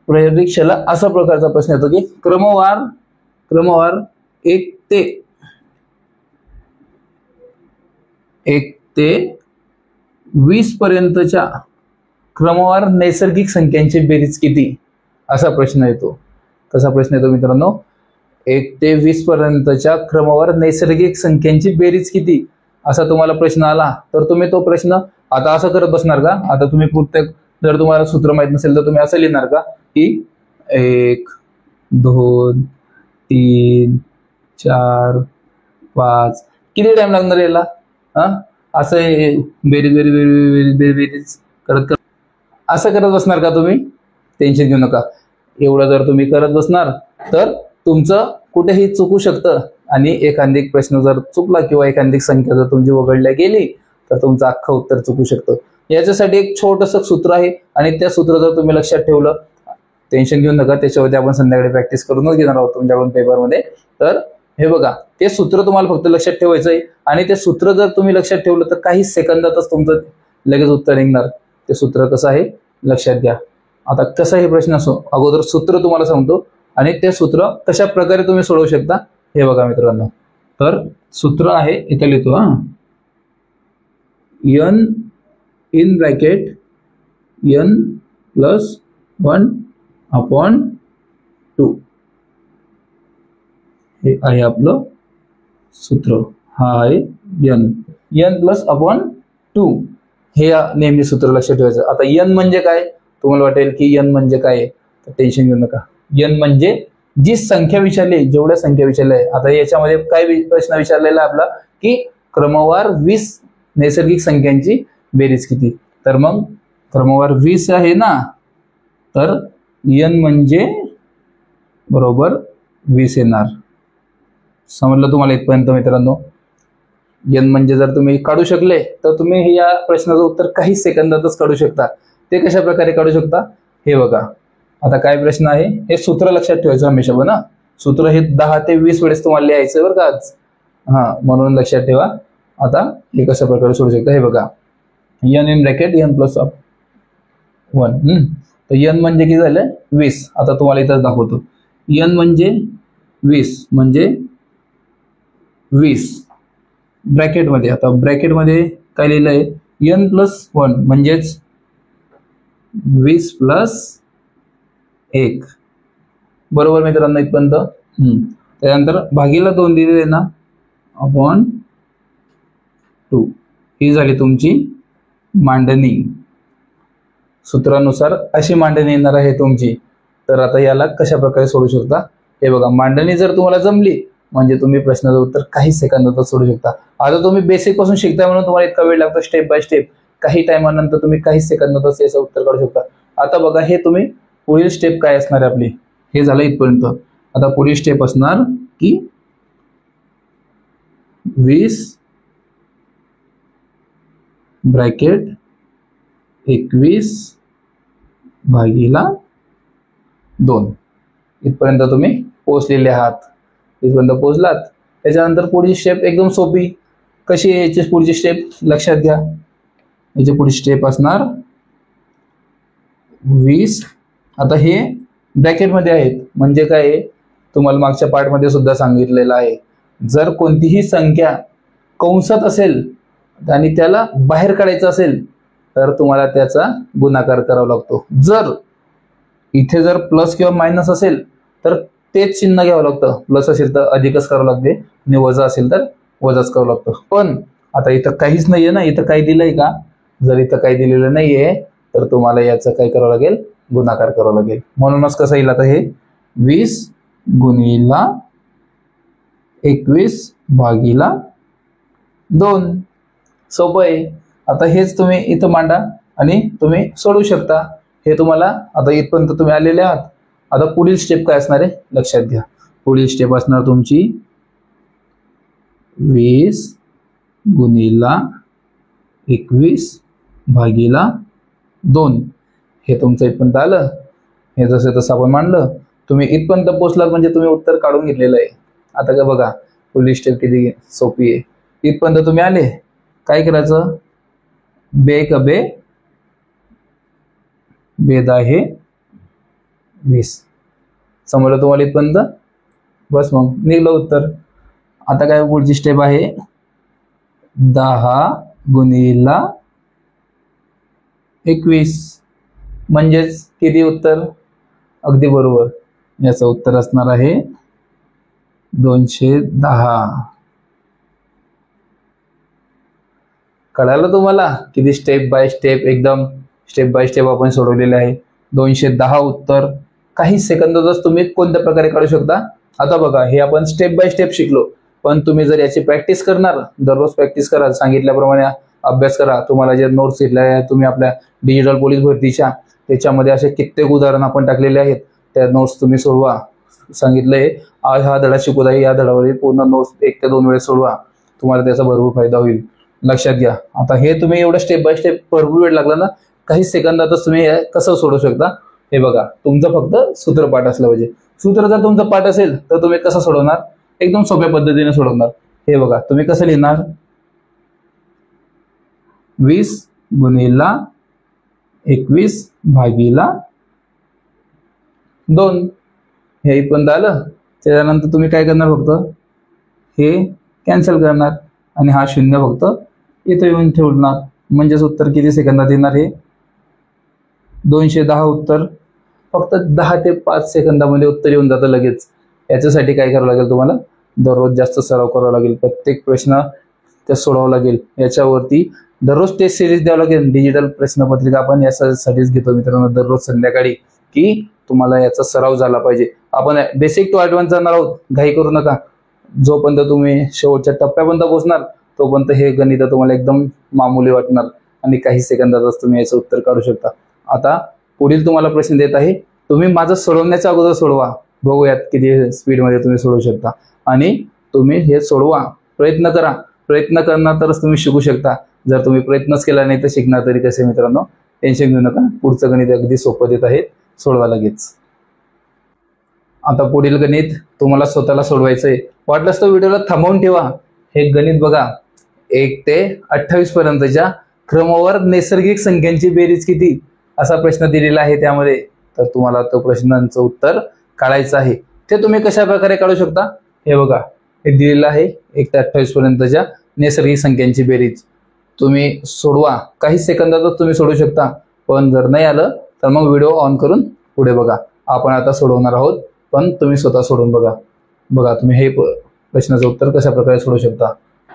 परीक्षेला असा प्रकारचा प्रश्न येतो की क्रमवार 1 ते 20 पर्यंतच्या क्रमवार नैसर्गिक संख्यांची बेरीज किती, असा प्रश्न येतो. कसा प्रश्न येतो मित्रांनो, 1 ते 20 पर्यंतच्या क्रमवार नैसर्गिक संख्यांची बेरीज किती, असा तुम्हाला प्रश्न आला तर तुम्ही तो प्रश्न आता असं करत बसणार का. आता तुम्ही प्रत्येक जर तुम्हाला सूत्र माहित नसेल तर तुम्ही असं लिहिणार का की 1 2 3 4 5, किती टाइम लागणार याला. असं बेरीज करत असं करत बसणार का तुम्ही, टेन्शन घेऊ नका. एवढं जर तुम्ही करत बसणार तर तुमचं कुठेही चुकू शकतं आणि एखादी प्रश्न जर चुकला किंवा एखादी संख्या जर तुमची वगळल्या गेली तर तुमचं अख्खं उत्तर चुकू शकतं. याच्यासाठी एक छोटंसं सूत्र आहे आणि त्या सूत्र जर तुम्ही लक्षात ठेवलं, टेन्शन घेऊ नका, त्याच्यावरती आपण संध्याकाळी प्रॅक्टिस करूनच घेणार आहोत तुमच्याकडून पेपरमध्ये. तर हे बघा, ते सूत्र तुम्हाला फक्त लक्षात ठेवायचं आहे आणि ते सूत्र जर तुम्ही लक्षात ठेवलं तर काही सेकंदातच तुमचं लगेच उत्तर निघणार. ते सूत्र कसं आहे लक्षात घ्या. आता कसाही प्रश्न असो, अगोदर सूत्र तुम्हाला सांगतो आणि ते सूत्र कशा प्रकारे तुम्ही सोडवू शकता हे बघा मित्रांनो. तर सूत्र आहे, इथं लिहितो n in bracket n plus 1/2 हे आहे आपलं सूत्र. हा आहे n प्लस 2 हे नेहमी सूत्र लक्षात ठेवायचं. आता n म्हणजे काय, तुम्हाला वाटेल की n म्हणजे काय, तर टेन्शन घेऊ नका. n म्हणजे जी संख्या विचारली, जेवढ्या संख्या विचारल्या आहे. आता याच्यामध्ये काय प्रश्न विचारलेला आपला की क्रमवार 20 नैसर्गिक संख्यांची बेरीज किती. तर मग क्रमवार 20 आहे ना, तर n म्हणजे बरोबर 20 येणार. समजलं तुम्हाला इथपर्यंत मित्रांनो. n म्हणजे जर तुम्ही काढू शकले तर तुम्ही या प्रश्नाचं उत्तर काही सेकंदातच काढू शकता. ते कशा प्रकारे काढू शकता हे बघा. आता काय प्रश्न आहे, हे सूत्र लक्षात ठेवायचं हमेशा. पण सूत्र हे 10 ते 20 वेळेस तुम्हाला लिहायचं बरं का आज. म्हणून लक्षात ठेवा. आता हे कशा प्रकारे सोडू शकता हे बघा. n in bracket n plus 1. तर n म्हणजे किती झालं 20. आता तुम्हाला इथंच दाखवतो. n म्हणजे 20 म्हणजे 20 ब्रॅकेटमध्ये. आता ब्रॅकेटमध्ये काय लिहिलं आहे, n प्लस 1 म्हणजेच 20 प्लस 1. बरोबर मित्रांनो इथपर्यंत. त्यानंतर भागीला 2 दिलेले ना, अपॉन 2. ही झाली तुमची मांडणी. सूत्रानुसार अशी मांडणी येणार आहे तुमची. तर आता याला कशा प्रकारे सोडू शकता हे बघा. मांडणी जर तुम्हाला जमली म्हणजे तुम्ही प्रश्नाचं उत्तर काही सेकंदातच सोडू शकता. आता तुम्ही बेसिक पासून शिकताय म्हणून तुम्हाला इतका वेळ लागतो. स्टेप बाय स्टेप काही टायमानंतर तुम्ही काही सेकंदातच याचं उत्तर काढू शकता. आता बघा, हे तुम्ही पुढील स्टेप काय असणार आहे आपली, हे झालं इथपर्यंत. आता पुढील स्टेप असणार की 20 ब्रॅकेट 21 भागीला 2. इथपर्यंत तुम्ही पोहोचलेले आहात. इथपर्यंत पोहोचलात. त्याच्यानंतर पुढची स्टेप एकदम सोपी. कशी आहे याची पुढची स्टेप लक्षात घ्या. याची पुढची स्टेप असणार 20. आता हे ब्रॅकेटमध्ये आहेत म्हणजे काय, तुम्हाला मागच्या पार्टमध्ये सुद्धा सांगितलेलं आहे. जर कोणतीही संख्या कंसात असेल आणि त्याला बाहेर काढायचं असेल तर तुम्हाला त्याचा गुणाकार करावा लागतो. जर इथे जर प्लस किंवा मायनस असेल तर तेच चिन्ह घ्यावं लागतं. प्लस असेल तर अधिकच करावं लागते आणि वजा असेल तर वजाच करावं लागतं. पण आता इथं काहीच नाहीये ना, इथं काही दिलंय का, जर इथं काही दिलेलं नाहीये तर तुम्हाला याचं काय करावं लागेल, गुणाकार करावा लागेल. म्हणूनच कसं येईल आता हे 20 गुणिला 21 भागीला 2. सोपं आहे. आता हेच तुम्ही इथं मांडा आणि तुम्ही सोडू शकता. हे तुम्हाला आता इथपर्यंत तुम्ही आलेले आहात. आता पुढील स्टेप काय असणार आहे लक्षात घ्या. पुढील स्टेप असणार तुमची 20 गुणिला 21 भागीला 2. हे तुमचं इथपर्यंत आलं. हे जसं तसं आपण मांडलं. तुम्ही इथपर्यंत पोहोचलात म्हणजे तुम्ही उत्तर काढून घेतलेलं आहे. आता का बघा पुढील स्टेप किती सोपी आहे. इथपर्यंत तुम्ही आले, काय करायचं, बे कबे बेदा हे 20. समजलं तुम्हाला इथपर्यंत. बस मग निघलं उत्तर. आता काय पुढची स्टेप आहे 10 गुणिला 21 म्हणजेच किती उत्तर, अगदी बरोबर. याचं उत्तर असणार आहे 210. कळालं तुम्हाला किती स्टेप बाय स्टेप, एकदम स्टेप बाय स्टेप आपण सोडवलेले आहे. 210 उत्तर काही सेकंदातच तुम्ही कोणत्या प्रकारे काढू शकता. आता बघा, हे आपण स्टेप बाय स्टेप शिकलो. पण तुम्ही जर याची प्रॅक्टिस करणार, दररोज प्रॅक्टिस करा, सांगितल्याप्रमाणे अभ्यास करा. तुम्हाला जे नोट्स घेतल्या आहेत तुम्ही आपल्या डिजिटल पोलीस भरतीच्या, त्याच्यामध्ये असे कित्येक उदाहरण आपण टाकलेले आहेत. त्या नोट्स तुम्ही सोडवा. सांगितलंय आज हा धडा शिकवत आहे, या धडावरील पूर्ण नोट्स 1 ते 2 वेळेस सोडवा, तुम्हाला त्याचा भरपूर फायदा होईल. लक्षात घ्या. आता हे तुम्ही एवढं स्टेप बाय स्टेप भरपूर वेळ लागला ना, काही सेकंदातच तुम्ही हे कसं सोडवू शकता. हे बघा, तुमचं फक्त सूत्र पाठ असलं पाहिजे. सूत्र जर तुमचं पाठ असेल तर तुम्ही कसं सोडवणार, एकदम सोप्या पद्धतीने सोडवणार. हे बघा, तुम्ही कसं लिहिणार, 20 गुणिला 21 भागीला 2. हे इथपर्यंत आलं. त्याच्यानंतर तुम्ही काय करणार, फक्त हे कॅन्सल करणार आणि हा 0 फक्त इथं येऊन ठेवणार. म्हणजेच उत्तर किती सेकंदात येणार, हे 210 उत्तर फक्त 10 ते 5 सेकंदामध्ये उत्तर येऊन जातं लगेच. याच्यासाठी काय करावं लागेल, तुम्हाला दररोज जास्त सराव करावा लागेल. प्रत्येक प्रश्न ते सोडवावं लागेल. याच्यावरती दररोज टेस्ट सिरीज द्यावं लागेल. डिजिटल प्रश्नपत्रिका आपण यासाठीच घेतो मित्रांनो, दररोज संध्याकाळी, की तुम्हाला याचा सराव झाला पाहिजे. आपण बेसिक टू ॲडव्हान्स जाणार आहोत, घाई करू नका. जोपर्यंत तुम्ही शेवटच्या टप्प्यापर्यंत पोहोचणार तोपर्यंत हे गणित तुम्हाला एकदम मामूली वाटणार आणि काही सेकंदातच तुम्ही याचं उत्तर काढू शकता. आता पुढील तुम्हाला प्रश्न देत आहे, तुम्ही माझं सोडवण्याच्या अगोदर सोडवा, बघूयात किती स्पीडमध्ये तुम्ही सोडवू शकता. आणि तुम्ही हे सोडवा, प्रयत्न करा. प्रयत्न करणार तरच तुम्ही शिकू शकता. जर तुम्ही प्रयत्नच केला नाही तर शिकणार तरी कसे मित्रांनो. टेन्शन घेऊ नका, पुढचं गणित अगदी सोपं देत आहे, सोडवा लगेच. आता पुढील गणित तुम्हाला स्वतःला सोडवायचं आहे. वाटलंच तर व्हिडिओला थांबवून ठेवा. हे गणित बघा, 1 ते 28 पर्यंतच्या क्रमवार नैसर्गिक संख्यांची बेरीज किती, असा प्रश्न दिलेला आहे त्यामध्ये. तर तुम्हाला तो प्रश्नांचं उत्तर काढायचं आहे. ते तुम्ही कशा प्रकारे काढू शकता, हे बघा, हे दिलेलं आहे 1 ते 28 पर्यंतच्या नैसर्गिक संख्यांची बेरीज. तुम्ही सोडवा, काही सेकंदातच तुम्ही सोडू शकता. पण जर नाही आलं तर मग व्हिडिओ ऑन करून पुढे बघा. आपण आता सोडवणार आहोत, पण तुम्ही स्वतः सोडून बघा. बघा तुम्ही हे प्रश्नाचं उत्तर कशा प्रकारे सोडवू शकता.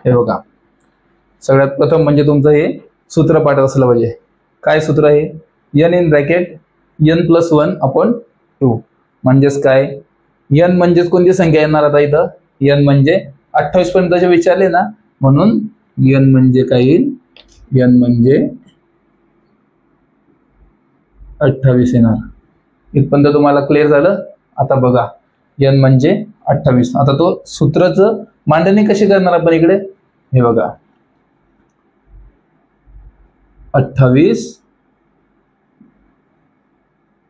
हे बघा, सगळ्यात प्रथम म्हणजे तुमचं हे सूत्र पाठ असलं पाहिजे. काय सूत्र आहे, n इन ब्रॅकेट n+1/2. म्हणजेच काय, n म्हणजेच कोणती संख्या येणार आता इथं, n म्हणजे 28 पर्यंतचे विचारले ना, म्हणून n म्हणजे काय येईल, n म्हणजे 28 येणार. इथपर्यंत तुम्हाला क्लिअर झालं. आता बघा, n म्हणजे 28. आता तो सूत्राचं मांडणी कशी करणार आपण इकडे, हे बघा, 28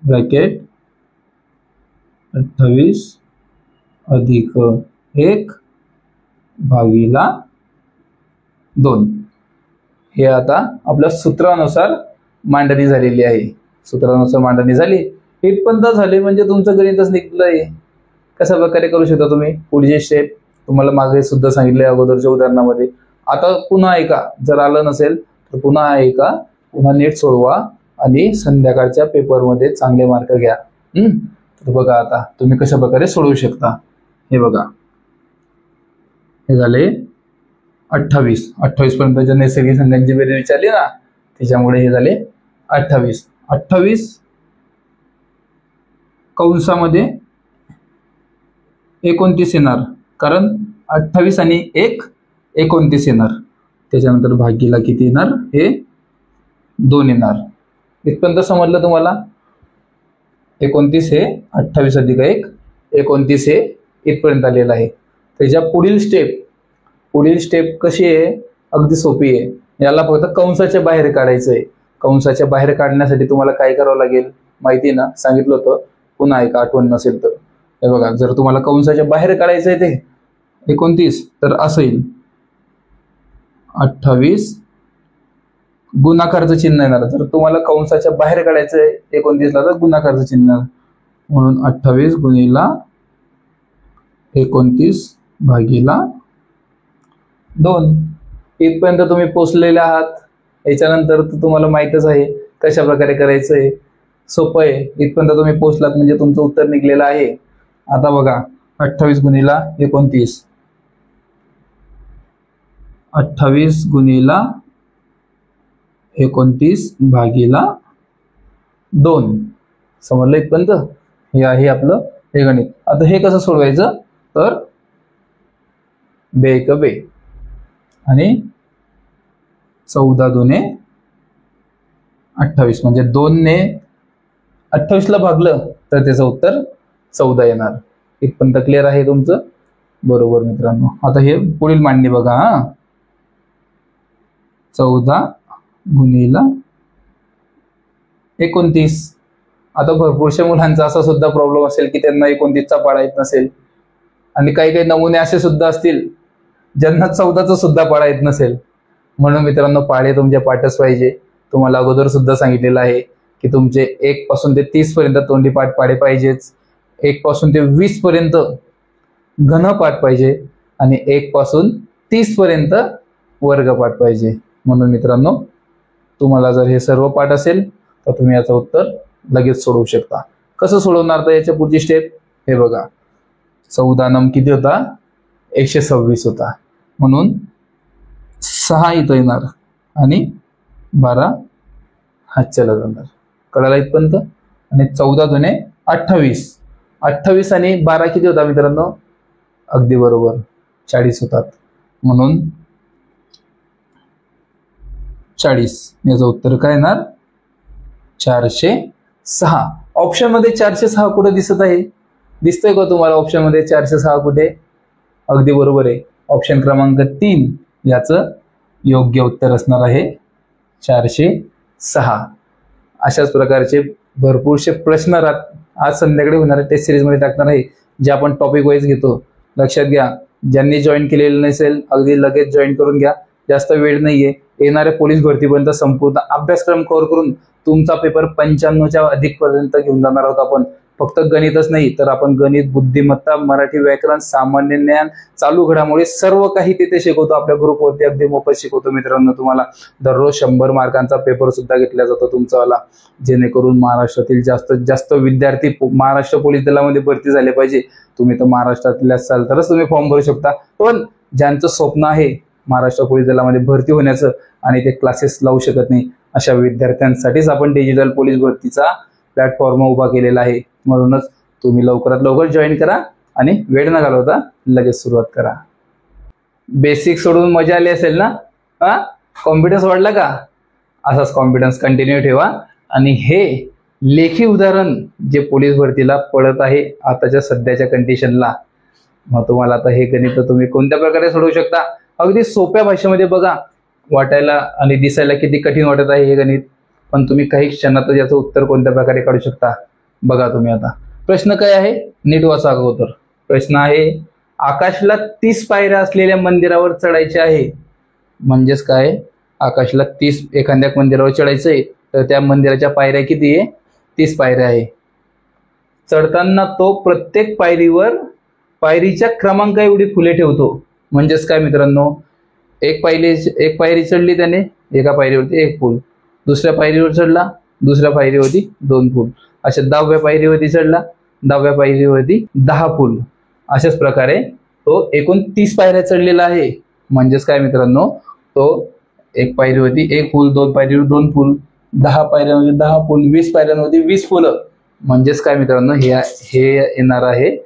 ब्रॅकेट 28 अधिक 1 भागीला 2. हे आता आपल्या सूत्रानुसार मांडणी झालेली आहे. सूत्रानुसार मांडणी झाली, इथपर्यंत झाले म्हणजे तुमचं गणितच निघलंय. कशा प्रकारे करू शकता तुम्ही, पुढचे स्टेप तुम्हाला मागे सुद्धा सांगितले अगोदरच्या उदाहरणामध्ये. आता पुन्हा ऐका, जर आलं नसेल तर पुन्हा ऐका, पुन्हा नीट सोडवा आणि संध्याकाळच्या पेपरमध्ये चांगले मार्क घ्या. तर बघा आता तुम्ही कशा प्रकारे सोडवू शकता. हे बघा, हे झाले 28 पर्यंतच्या नैसर्गिक संख्यांची बेरीज विचारली ना, त्याच्यामुळे हे झाले 28 कंसामध्ये 29 येणार, कारण 28 आणि 1 29 येणार. त्याच्यानंतर भागीला किती येणार, हे 2 येणार. इथपर्यंत समजलं तुम्हाला. 29 हे 28 अधिक 1 29 हे इथपर्यंत आलेलं आहे. त्याच्या पुढील स्टेप कशी आहे, अगदी सोपी आहे. याला फक्त कंसाच्या बाहेर काढायचं आहे. कंसाच्या बाहेर काढण्यासाठी तुम्हाला काय करावं लागेल माहिती ना, सांगितलं होतं, पुन्हा ऐका आठवण नसेल तर. हे बघा, जर तुम्हाला कंसाच्या बाहेर काढायचं आहे ते 29, तर असं येईल, 28 गुणाकारचं चिन्ह येणार. जर तुम्हाला कंसाच्या बाहेर काढायचं आहे 29ला तर गुणाकारचं चिन्ह येणार. म्हणून 28 गुणिला 29 भागीला 2. इथपर्यंत तुम्ही पोचलेले आहात. याच्यानंतर तुम्हाला माहीतच आहे कशा प्रकारे करायचं आहे, सोपं आहे. इथपर्यंत तुम्ही पोचलात म्हणजे तुमचं उत्तर निघलेलं आहे. आता बघा, 28 गुणिला 29, 28 गुणिला 29 भागीला 2. समजलं इथपर्यंत. हे आहे आपलं हे गणित. आता हे कसं सोडवायचं, तर 2 1 2 आणि 14 2 28, म्हणजे 2 ने 28ला भागलं तर त्याचं उत्तर 14 येणार. इथपर्यंत क्लिअर आहे तुमचं? बरोबर मित्रांनो. आता हे पुढील मांडणी बघा. 14 गुणिले 29. आता भरपूरशा मुलांचा असा सुद्धा प्रॉब्लेम असेल की त्यांना 29चा पाडा येत नसेल, आणि काही काही नमुने असे सुद्धा असतील ज्यांना 14चा सुद्धा पाडा येत नसेल. म्हणून मित्रांनो, पाढे तुमच्या पाठच पाहिजे. तुम्हाला अगोदर सुद्धा सांगितलेलं आहे की तुमचे 1 पासून ते 30 पर्यंत तोंडी पाठ पाढे पाहिजेच, 1 पासून ते 20 पर्यंत घन पाठ पाहिजे, आणि 1 पासून 30 पर्यंत वर्ग पाठ पाहिजे. म्हणून मित्रांनो, तुम्हाला जर हे सर्व पाठ असेल तर तुम्ही याचं उत्तर लगेच सोडवू शकता. कसं सोडवणार तर याच्या पुढची स्टेप हे बघा. 14 नम किती होता? 126 होता. म्हणून 6 इथं येणार आणि 12 हातच्याला जाणार. कळाला इथपर्यंत? आणि 14 दुने 28. 28 आणि 12 किती होता मित्रांनो? अगदी बरोबर 40 होतात. म्हणून 40 याचं उत्तर काय येणार? 406. ऑप्शन मध्ये 406 कुठे दिसत आहे? दिसतोय का तुम्हाला ऑप्शन मध्ये 406 कुठे? अगदी बरोबर आहे. ऑप्शन क्रमांक 3 याचं योग्य उत्तर असणार आहे 406. अशाच प्रकारचे भरपूरसे प्रश्न आज संध्याकाळी होणाऱ्या टेस्ट सिरीज मध्ये टाकणार आहे, जे आपण टॉपिक वाईज घेतो. लक्षात घ्या, ज्यांनी जॉईन केलेलं नसेल अगदी लगेच जॉईन करून घ्या. जास्त वेळ नाहीये. येणाऱ्या पोलीस भरतीपर्यंत संपूर्ण अभ्यासक्रम कव्हर करून तुमचा पेपर 95च्या अधिक पर्यंत घेऊन जाणार आहोत आपण. फक्त गणितच नाही तर आपण गणित, बुद्धिमत्ता, मराठी व्याकरण, सामान्य ज्ञान, चालू घडामोडी सर्व काही तिथे शिकवतो. आपल्या ग्रुपवरती अगदी मोफत शिकवतो मित्रांनो. तुम्हाला दररोज 100 मार्कांचा पेपर सुद्धा घेतला जातो तुमचावाला, जेणेकरून महाराष्ट्रातील जास्तीत जास्त विद्यार्थी महाराष्ट्र पोलीस दलामध्ये भरती झाले पाहिजे. तुम्ही तर महाराष्ट्रातले असाल तरच तुम्ही फॉर्म भरू शकता. पण ज्यांचं स्वप्न आहे महाराष्ट्र पोलीस दलामध्ये भरती होण्याचं आणि ते क्लासेस लावू शकत नाही, अशा विद्यार्थ्यांसाठीच आपण डिजिटल पोलीस भरतीचा प्लॅटफॉर्म उभा केलेला आहे. म्हणूनच तुम्ही लवकरात लवकर जॉईन करा आणि वेळ न घालवता लगेच सुरुवात करा. बेसिक सोडून मजा आली असेल ना? कॉन्फिडन्स वाढला का? असाच कॉन्फिडन्स कंटिन्यू ठेवा. आणि हे लेखी उदाहरण जे पोलीस भरतीला पडत आहे आताच्या सध्याच्या कंडिशनला, मग तुम्हाला आता हे गणित तुम्ही कोणत्या प्रकारे सोडवू शकता? अगदी सोप्या भाषेमध्ये बघा. वाटायला आणि दिसायला किती कठीण वाटत आहे हे गणित, पण तुम्ही काही क्षणात याचं उत्तर कोणत्या प्रकारे काढू शकता बघा तुम्ही. आता प्रश्न काय आहे नीट वाचा अगोदर. प्रश्न आहे, आकाशला 30 पायऱ्या असलेल्या मंदिरावर चढायचे आहे. म्हणजेच काय? आकाशला 30 एखाद्या मंदिरावर चढायचं आहे तर त्या मंदिराच्या पायऱ्या किती आहे? 30 पायऱ्या आहे. चढताना तो प्रत्येक पायरीवर पायरीच्या क्रमांक एवढी फुले ठेवतो. म्हणजेच काय मित्रांनो, एक पायरी चढली त्याने, एका पायरीवरती 1 फूल, दुसऱ्या पायरीवर चढला, दुसऱ्या पायरीवरती 2 फूल, अशा 10व्या पायरीवरती चढला, 10व्या पायरीवरती 10 फूल. अशाच प्रकारे तो एकूण 30 पायऱ्या चढलेला आहे. म्हणजेच काय मित्रांनो, तो एक पायरीवरती 1 फूल, 2 पायरीवर 2 फूल, 10 पायऱ्यांवरती 10 फूल, 20 पायऱ्यांवरती 20 फुलं. म्हणजेच काय मित्रांनो, हे येणार आहे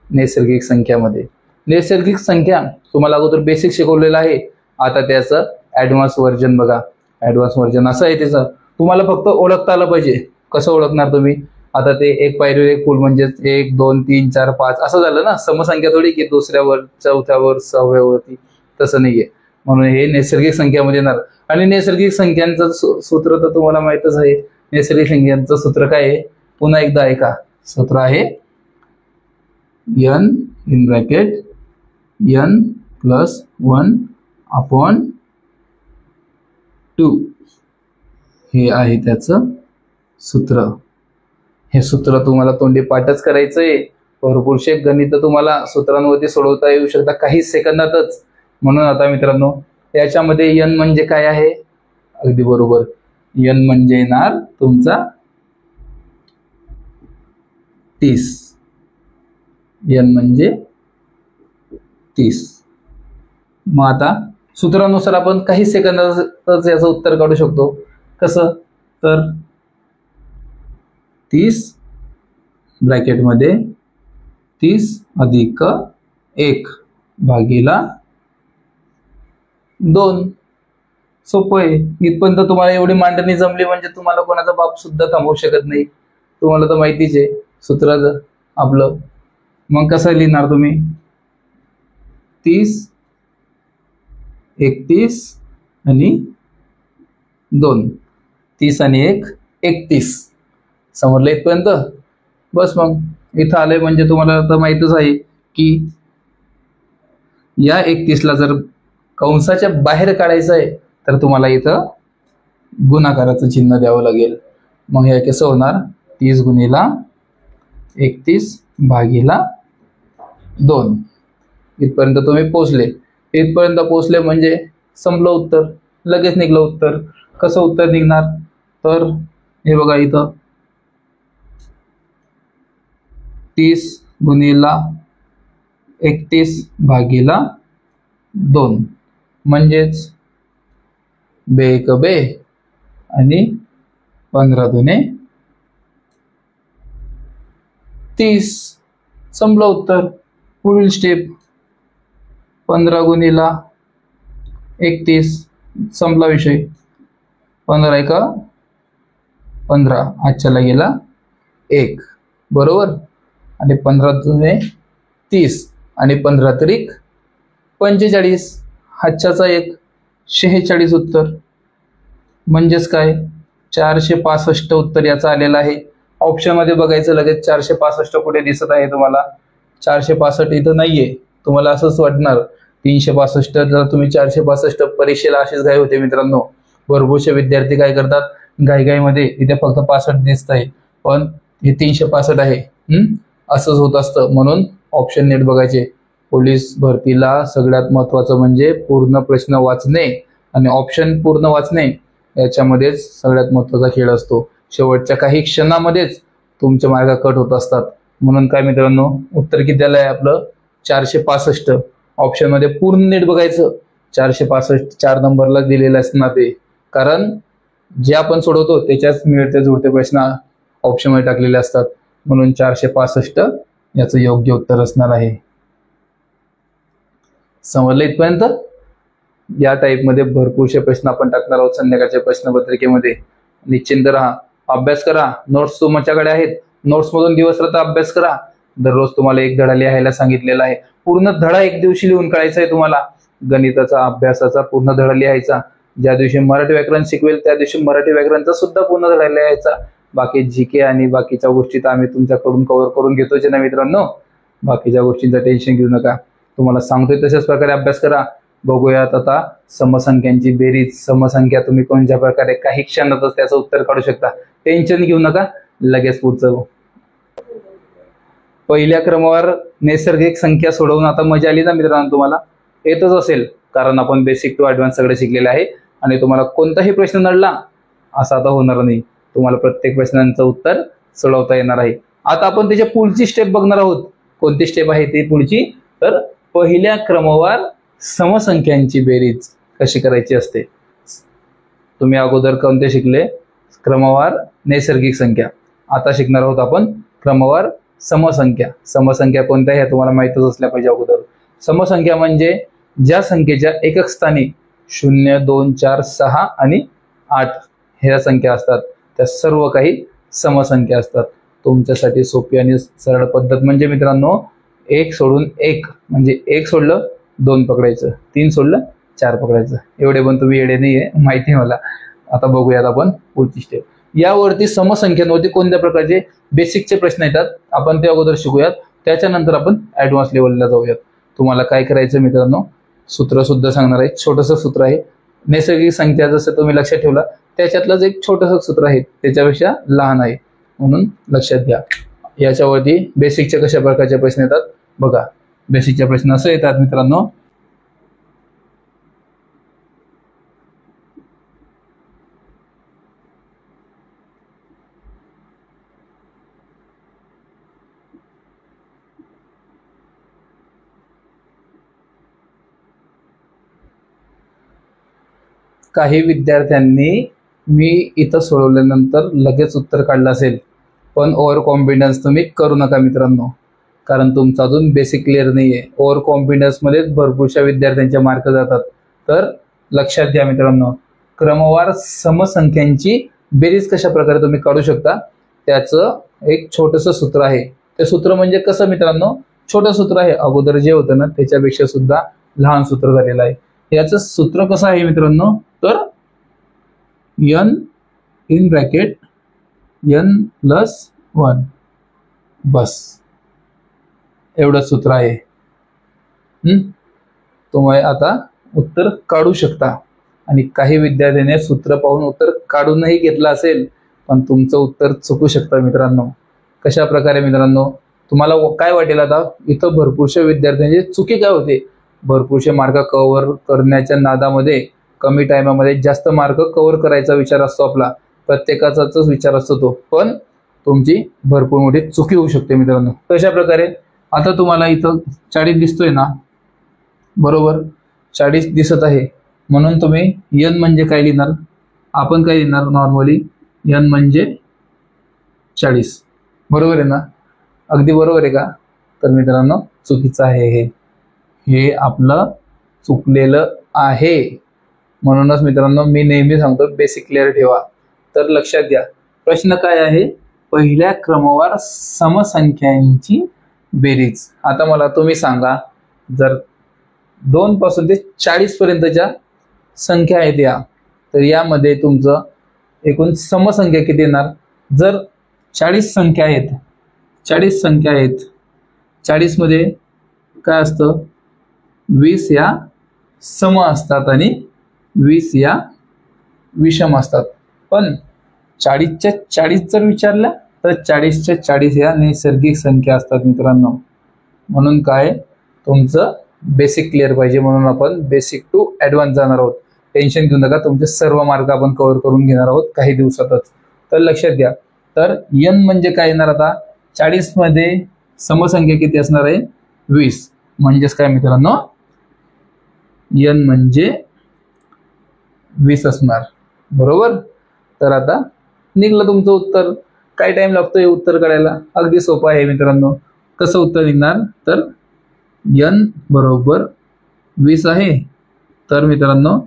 नैसर्गिक संख्यामध्ये. नैसर्गिक संख्या तुम्हाला अगोदर बेसिक शिकवलेलं आहे. आता त्याचं ऍडव्हान्स व्हर्जन बघा. ऍडव्हान्स व्हर्जन असं आहे त्याचं, तुम्हाला फक्त ओळखता आलं पाहिजे. कसं ओळखणार तुम्ही? आता ते एक पायरीवर 1 फूल म्हणजेच 1 2 3 4 5 असं झालं ना. समसंख्या थोडी की दुसऱ्यावर, चौथ्यावर, 6व्यावरती, तसं नाहीये. म्हणून हे नैसर्गिक संख्यामध्ये येणार. आणि नैसर्गिक संख्यांचं सूत्र तर तुम्हाला माहितच आहे. नैसर्गिक संख्यांचं सूत्र काय आहे? पुन्हा एकदा ऐका. सूत्र आहे n इन ब्रॅकेट n + 1/2. हे आहे त्याचं सूत्र. हे सूत्र तुम्हाला तोंडी पाठच करायचंय. भरपूरशे गणित तुम्हाला सूत्रांवरती सोडवता येऊ शकता काही सेकंदातच. म्हणून आता मित्रांनो, याच्यामध्ये n म्हणजे काय आहे? अगदी बरोबर, n म्हणजे येणार तुमचा 30. n म्हणजे 30. मग आता सूत्रानुसार आपण काही सेकंदातच याचं उत्तर काढू शकतो. कसं? तर 30 ब्रॅकेटमध्ये 30 अधिक 1 भागीला 2. सोपं आहे. इथपर्यंत तुम्हाला एवढी मांडणी जमली म्हणजे तुम्हाला कोणाचा बाप सुद्धा थांबवू शकत नाही. तुम्हाला तर माहितीच आहे. सूत्र आपलं मग कसं लिहिणार तुम्ही 30, 31 आणि 2, 30 आणि 1 31. समजलं इथपर्यंत? बस मग इथं आलंय म्हणजे तुम्हाला आता माहितच आहे की या 31ला जर कंसाच्या बाहेर काढायचं आहे तर तुम्हाला इथं गुणाकाराचं चिन्ह द्यावं लागेल. मग हे कसं होणार 30 गुणिला 31 भागीला 2. इथपर्यंत तुम्ही पोहोचले. इथपर्यंत पोहोचले म्हणजे संपलं उत्तर, लगेच निघलं उत्तर. कसं उत्तर निघणार तर हे बघा इथं 30 गुणिला 31 भागीला 2 म्हणजेच 2 एक 2 आणि 15 दुने 30. संपलं उत्तर. पुढील स्टेप 15 गुणिला 31 संपला विषय. 15 एक 15 आजच्याला गेला 1 बरोबर आणि 15 दुने 30 आणि 15 त्रिक 45 हातच्याचा 1 46 उत्तर. म्हणजेच काय 465 उत्तर याचं आलेलं आहे. ऑप्शन मध्ये बघायचं लगेच 465 कुठे दिसत आहे तुम्हाला? 465 इथं नाहीये. तुम्हाला असंच वाटणार 365. जर तुम्ही 465 परीक्षेला अशीच घाई होते मित्रांनो. भरपूरसे विद्यार्थी काय करतात घाईघाईमध्ये इथे फक्त 65 दिसत आहे पण हे 365 आहे. असंच होत असतं. म्हणून ऑप्शन नीट बघायचे. पोलीस भरतीला सगळ्यात महत्वाचं म्हणजे पूर्ण प्रश्न वाचणे आणि ऑप्शन पूर्ण वाचणे याच्यामध्येच सगळ्यात महत्वाचा खेळ असतो. शेवटच्या काही क्षणामध्येच तुमचे मार्क कट होत असतात. म्हणून काय मित्रांनो उत्तर किती आलं आहे आपलं 465. ऑप्शन मध्ये पूर्ण नीट बघायचं. 465 4 नंबरला दिलेलं असणार ते, कारण जे आपण सोडवतो त्याच्याच मिळते जुळते प्रश्न ऑप्शन मध्ये टाकलेले असतात. म्हणून 465 याचं योग्य उत्तर असणार आहे. समजलं इथपर्यंत? या टाईप मध्ये भरपूरसे प्रश्न आपण टाकणार आहोत संध्याकाळच्या प्रश्नपत्रिकेमध्ये. निश्चिंत राहा, अभ्यास करा. नोट्स तुमच्याकडे आहेत. नोट्स मधून दिवसरात्र अभ्यास करा. दररोज तुम्हाला एक धडा लिहायला सांगितलेला आहे. पूर्ण धडा एक दिवशी लिहून काढायचा आहे तुम्हाला. गणिताचा अभ्यासाचा पूर्ण धडा लिहायचा. ज्या दिवशी मराठी व्याकरण शिकवेल त्या दिवशी मराठी व्याकरणचा सुद्धा पूर्ण धडा लिहायचा. बाकी जीके आणि बाकीच्या गोष्टी तर आम्ही तुमच्याकडून कव्हर करून घेतोच ना मित्रांनो. बाकीच्या गोष्टींचं टेन्शन घेऊ नका. तुम्हाला सांगतोय तशाच प्रकारे अभ्यास करा. बघूयात आता समसंख्यांची बेरीज. समसंख्या तुम्ही कोणत्या प्रकारे काही क्षणातच त्याचं उत्तर काढू शकता. टेन्शन घेऊ नका. लगेच पुढचं. पहिल्या क्रमावर नैसर्गिक संख्या सोडवून आता मजा आली ना मित्रांनो? तुम्हाला येतच असेल कारण आपण बेसिक टू ॲडव्हान्स सगळं शिकलेलं आहे आणि तुम्हाला कोणताही प्रश्न नडला असं आता होणार नाही. तुम्हाला प्रत्येक प्रश्नांचं उत्तर सोडवता येणार आहे. आता आपण त्याच्या पुढची स्टेप बघणार आहोत. कोणती स्टेप आहे ती पुढची? तर पहिल्या क्रमावर समसंख्यांची बेरीज कशी करायची असते. तुम्ही अगोदर कोणते शिकले? क्रमवार नैसर्गिक संख्या. आता शिकणार आहोत आपण क्रमवार समसंख्या. समसंख्या कोणत्या हे तुम्हाला माहितच असल्या पाहिजे अगोदर. समसंख्या म्हणजे ज्या संख्येच्या एकक स्थानी 0, 2, 4, 6 आणि 8 ह्या संख्या असतात त्या सर्व काही समसंख्या असतात. तुमच्यासाठी सोपी आणि सरळ पद्धत म्हणजे मित्रांनो 1 सोडून 1 म्हणजे 1 सोडलं 2 पकडायचं, 3 सोडलं 4 पकडायचं. एवढे पण तुम्ही येडे नाहीये माहिती मला. आता बघूयात आपण पुढची स्टेप. यावरती समसंख्यांवरती कोणत्या प्रकारचे बेसिकचे प्रश्न येतात आपण ते अगोदर शिकूयात. त्याच्यानंतर आपण ऍडव्हान्स लेवलला जाऊयात. तुम्हाला काय करायचं मित्रांनो सूत्र सुद्धा सांगणार आहे. छोटंसं सूत्र आहे. नैसर्गिक संख्या जसं तुम्ही लक्षात ठेवला त्याच्यातलंच एक छोटंसं सूत्र आहे, त्याच्यापेक्षा लहान आहे म्हणून लक्षात घ्या. याच्यावरती बेसिकच्या कशा प्रकारचे प्रश्न येतात बघा. बेसिकचे प्रश्न असं येतात मित्रांनो. काही विद्यार्थ्यांनी मी इथं सोडवल्यानंतर लगेच उत्तर काढलं असेल, पण ओव्हर कॉन्फिडन्स तुम्ही करू नका मित्रांनो, कारण तुमचा अजून बेसिक क्लिअर नाहीये. ओव्हर कॉन्फिडन्स मध्ये भरपूरशा विद्यार्थ्यांचे मार्क जातात. तर लक्षात घ्या मित्रांनो, क्रमवार समसंख्यांची बेरीज कशा प्रकारे तुम्ही काढू शकता त्याचं एक छोटंसं सूत्र आहे. ते सूत्र म्हणजे कसं मित्रांनो, छोटं सूत्र आहे. अगोदर जे होतं ना त्याच्यापेक्षा सुद्धा लहान सूत्र झालेलं आहे. याचं सूत्र कसं आहे मित्रांनो, तर n इन ब्रॅकेट n+1 बस, एवढं सूत्र आहे. तुम्ही आता उत्तर काढू शकता. आणि काही विद्यार्थ्यांनी सूत्र पाहून उत्तर काढूनही घेतलं असेल, पण तुमचं उत्तर चुकू शकतं मित्रांनो. कशा प्रकारे मित्रांनो, तुम्हाला काय वाटेल आता, इथं भरपूरशा विद्यार्थ्यांची चुकी काय होते, भरपूरशे मार्क कव्हर करण्याच्या नादामध्ये कमी टायमामध्ये जास्त मार्क कव्हर करायचा विचार असतो आपला, प्रत्येकाचाच विचार असतो तो, पण तुमची भरपूर मोठी चुकी होऊ शकते मित्रांनो. कशा प्रकारे, आता तुम्हाला इथं 40 दिसतोय ना, बरोबर 40 दिसत आहे, म्हणून तुम्ही n म्हणजे काय लिहिणार, आपण काय लिहिणार नॉर्मली, n म्हणजे 40, बरोबर आहे ना, अगदी बरोबर आहे का. तर मित्रांनो चुकीचं आहे, हे आपलं चुकलेलं आहे. म्हणूनच मित्रांनो मी नेहमी सांगतो बेसिक क्लिअर ठेवा. तर लक्षात घ्या, प्रश्न काय आहे, पहिल्या क्रमवार समसंख्यांची बेरीज. आता मला तुम्ही सांगा, जर 2 पासून ते 40 पर्यंतच्या संख्या आहेत या, तर यामध्ये तुमचं एकूण समसंख्या किती येणार. जर 40 संख्या आहेत, 40 संख्या आहेत, 40 मध्ये काय असतं, 20 या सम असतात आणि 20 या विषम असतात. पण 40च्या 40 जर विचारल्या तर 40च्या 40 या नैसर्गिक संख्या असतात मित्रांनो. म्हणून काय, तुमचं बेसिक क्लिअर पाहिजे, म्हणून आपण बेसिक टू ॲडव्हान्स जाणार आहोत. टेन्शन घेऊ नका, तुमचे सर्व मार्क आपण कव्हर करून घेणार आहोत काही दिवसातच. तर लक्षात घ्या, तर n म्हणजे काय येणार, आता 40 मध्ये समसंख्या किती असणार आहे, 20. म्हणजेच काय मित्रांनो, n म्हणजे 20 असणार, बरोबर. तर आता निघलं तुमचं उत्तर. काय टाइम लागतोय उत्तर काढायला, अगदी सोपं आहे मित्रांनो. कसं उत्तर निघणार, तर n बरोबर 20 आहे, तर मित्रांनो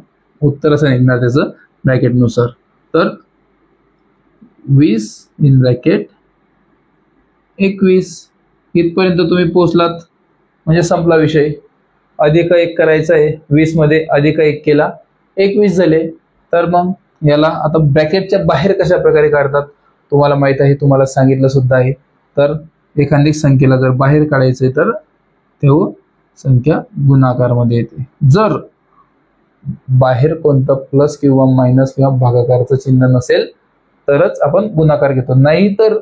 उत्तर असं निघणार त्याचं ब्रॅकेटनुसार. तर 20 इन ब्रॅकेट 21, इथपर्यंत तुम्ही पोहोचलात म्हणजे संपला विषय. अधिक 1 करायचा आहे, 20 मध्ये अधिक 1 केला, 21 झाले. तर मग याला आता ब्रॅकेटच्या बाहेर कशा प्रकारे काढतात तुम्हाला माहित आहे, तुम्हाला सांगितलं सुद्धा आहे. तर एखादी संख्येला जर बाहेर काढायचंय तर तेव्हा संख्या गुणाकारमध्ये येते. जर बाहेर कोणतं प्लस किंवा मायनस किंवा भागाकारचं चिन्ह नसेल तरच आपण गुणाकार घेतो, नाही तर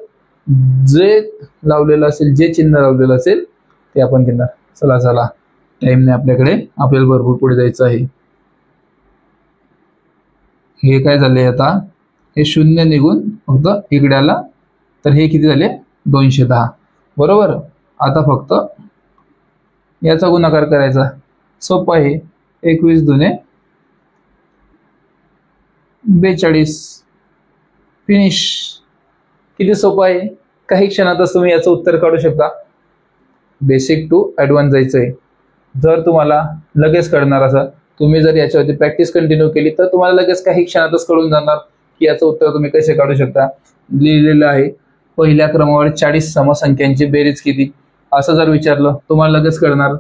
जे लावलेलं असेल, जे चिन्ह लावलेलं असेल ते आपण घेणार. चला चला, टाइम नाही आपल्याकडे, आपल्याला भरपूर पुढे जायचं आहे. हे काय झाले, आता हे 0 निघून फक्त इकडे आला, तर हे किती झाले, 210, बरोबर. आता फक्त याचा गुणाकार करायचा, सोपं आहे. 21 दुने 42, फिनिश. किती सोपं आहे, काही क्षणातच तुम्ही याचं उत्तर काढू शकता. बेसिक टू ॲडव्हान्स जायचं आहे. जर तुम्हाला लगेच कळणार असं, तुम्ही जर याच्यावरती प्रॅक्टिस कंटिन्यू केली तर तुम्हाला लगेच काही क्षणातच कळून जाणार की याचं उत्तर तुम्ही कसे काढू शकता. लिहिलेलं आहे, पहिल्या क्रमावर 40 समसंख्यांची बेरीज किती, असं जर विचारलं तुम्हाला लगेच कळणार.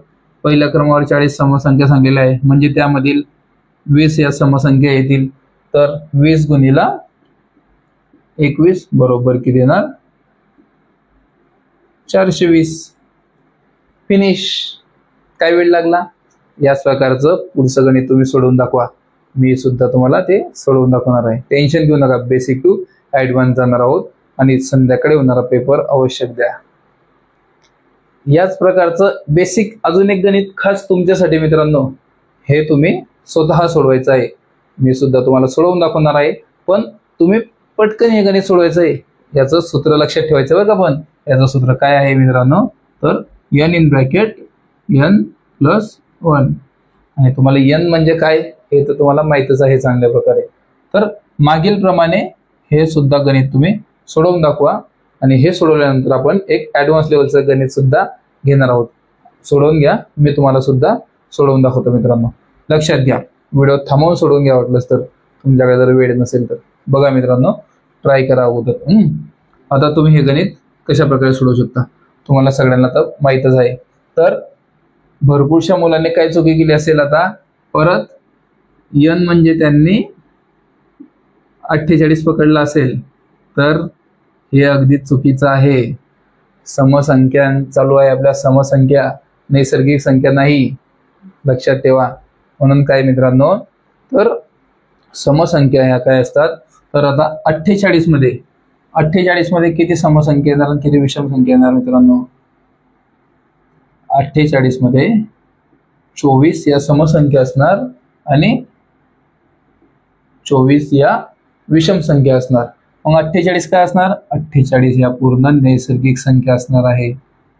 पहिल्या क्रमावर 40 समसंख्या सांगलेल्या आहे, म्हणजे त्यामधील 20 या समसंख्या येतील. तर 20 गुणिला 21 बरोबर किती येणार, 420. फिनिश. काय वेळ लागला, याच प्रकारचं पुढचं गणित तुम्ही सोडवून दाखवा. मी सुद्धा तुम्हाला ते सोडवून दाखवणार आहे, टेन्शन घेऊ नका. बेसिक टू ॲडव्हान्स जाणार आहोत आणि संध्याकाळी होणारा पेपर आवश्यक द्या. याच प्रकारचं बेसिक अजून एक गणित खास तुमच्यासाठी मित्रांनो, हे तुम्ही स्वतः सोडवायचं आहे. मी सुद्धा तुम्हाला सोडवून दाखवणार आहे, पण तुम्ही पटकन हे गणित सोडवायचं आहे. याचं सूत्र लक्षात ठेवायचं बघा. पण याचं सूत्र काय आहे मित्रांनो, तर n इन ब्रॅकेट n+1. आणि तुम्हाला n म्हणजे काय हे तर तुम्हाला माहीतच आहे चांगल्या प्रकारे. तर मागील प्रमाणे हे सुद्धा गणित तुम्ही सोडवून दाखवा आणि हे सोडवल्यानंतर आपण एक ॲडव्हान्स लेवलचं गणित सुद्धा घेणार आहोत. सोडवून घ्या, मी तुम्हाला सुद्धा सोडवून दाखवतो मित्रांनो. लक्षात घ्या, व्हिडिओ थांबवून सोडवून घ्या वाटलंच तर, तुमच्याकडे जर वेळ नसेल तर. बघा मित्रांनो, ट्राय करा अगोदर. आता तुम्ही हे गणित कशा प्रकारे सोडवू शकता तुम्हाला सगळ्यांना तर माहीतच आहे. तर भरपूरशा मुलांनी काय चुकी केली असेल आता परत n म्हणजे त्यांनी 48 पकडला असेल तर हे अगदी चुकीचं आहे. समसंख्या चालू आहे आपल्या, समसंख्या नैसर्गिक संख्या नाही, लक्षात ठेवा. म्हणून काय मित्रांनो, तर समसंख्या ह्या काय असतात, तर आता 48 मध्ये किती समसंख्या येणार आणि किती विषम संख्या येणार मित्रांनो. 48 मध्ये 24 या समसंख्या असणार आणि 24 या विषम संख्या असणार. मग 48 काय असणार, 48 या पूर्ण नैसर्गिक संख्या असणार आहे.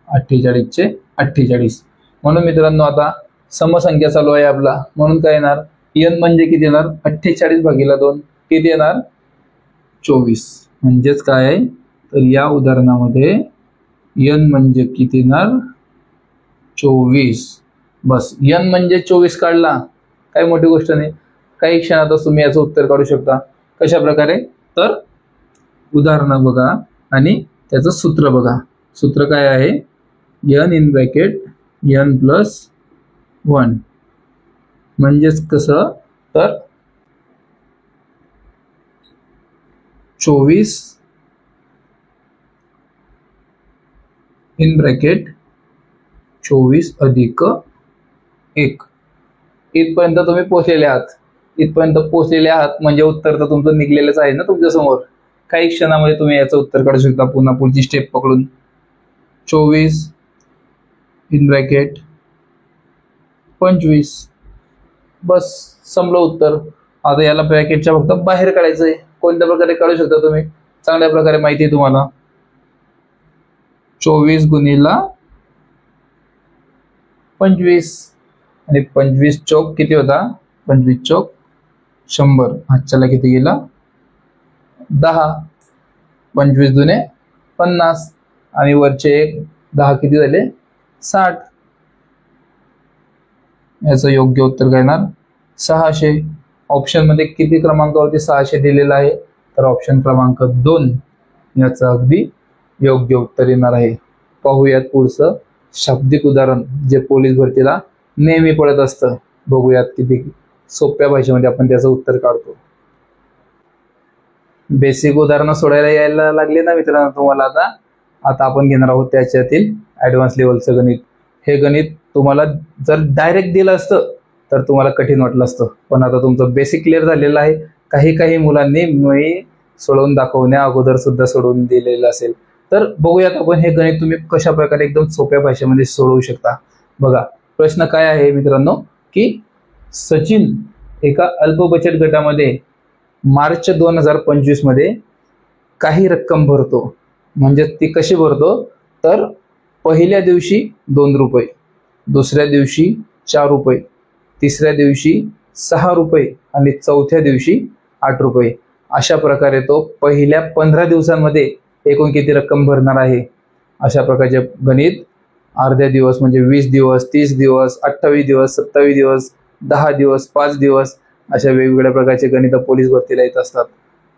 48 चे 48. म्हणून मित्रांनो आता समसंख्या चालू आहे आपला, म्हणून काय येणार, n म्हणजे किती येणार, 48 भागिले 2 किती येणार, 24. म्हणजेच काय आहे, तर या उदाहरणामध्ये n म्हणजे किती येणार, 24. बस n म्हणजे 24 काढला, काही मोठी गोष्ट नाही. काही क्षणातच तुम्ही याचं उत्तर काढू शकता. कशा प्रकारे, तर उदाहरण बघा आणि त्याचं सूत्र बघा. सूत्र काय आहे, n in bracket n plus 1. म्हणजेच कसं, तर 24 इन ब्रॅकेट 24 अधिक 1. इथपर्यंत तुम्ही पोहोचलेले आहात म्हणजे उत्तर तर तुमचं निघलेलंच आहे ना तुमच्या समोर. काही क्षणामध्ये तुम्ही याचं उत्तर काढू शकता पुन्हा पुढची स्टेप पकडून. 24 इन ब्रॅकेट 25. बस संपलं उत्तर. आता याला ब्रॅकेटच्या फक्त बाहेर काढायचंय. कोणत्या प्रकारे काढू शकता तुम्ही, चांगल्या प्रकारे माहिती आहे तुम्हाला. 24 गुणिला 25 आणि 25 चौक किती होता, 25 चौक 100. हातच्याला किती गेला, 10. 25 दुने 50 आणि वरचे 10 किती झाले, 60. याचं योग्य उत्तर काय येणार, 600. ऑप्शन मध्ये किती क्रमांकावरती 600 दिलेला आहे, तर ऑप्शन क्रमांक 2 याचं अगदी योग्य उत्तर येणार आहे. पाहूयात पुढचं शाब्दिक उदाहरण जे पोलीस भरतीला नेहमी पडत असतं. बघूयात किती सोप्या भाषेमध्ये आपण त्याचं उत्तर काढतो. बेसिक उदाहरणं सोडायला यायला लागले ना मित्रांनो तुम्हाला. आता आपण घेणार आहोत त्याच्यातील ऍडव्हान्स लेवलचं गणित. हे गणित तुम्हाला जर डायरेक्ट दिलं असतं तर तुम्हाला कठीण वाटलं असतं, पण आता तुमचं बेसिक क्लिअर झालेलं आहे. काही मुलांनी मी सोडवून दाखवण्या अगोदर सुद्धा सोडवून दिलेलं असेल. तर बघूयात आपण हे गणित तुम्ही कशा प्रकारे एकदम सोप्या भाषेमध्ये सोडवू शकता. बघा प्रश्न काय आहे मित्रांनो, की सचिन एका अल्प बचत गटामध्ये मार्च 2025 मध्ये काही रक्कम भरतो. म्हणजे ती कशी भरतो, तर पहिल्या दिवशी 2 रुपये, दुसऱ्या दिवशी 4 रुपये, तिसऱ्या दिवशी 6 रुपये आणि चौथ्या दिवशी 8 रुपये. अशा प्रकारे तो पहिल्या 15 दिवसांमध्ये एकूण किती रक्कम भरणार आहे. अशा प्रकारचे गणित अर्ध्या दिवस म्हणजे 20 दिवस, 30 दिवस, 28 दिवस, 27 दिवस, 10 दिवस, 5 दिवस अशा वेगवेगळ्या प्रकारचे गणित पोलीस भरतीला येत असतात.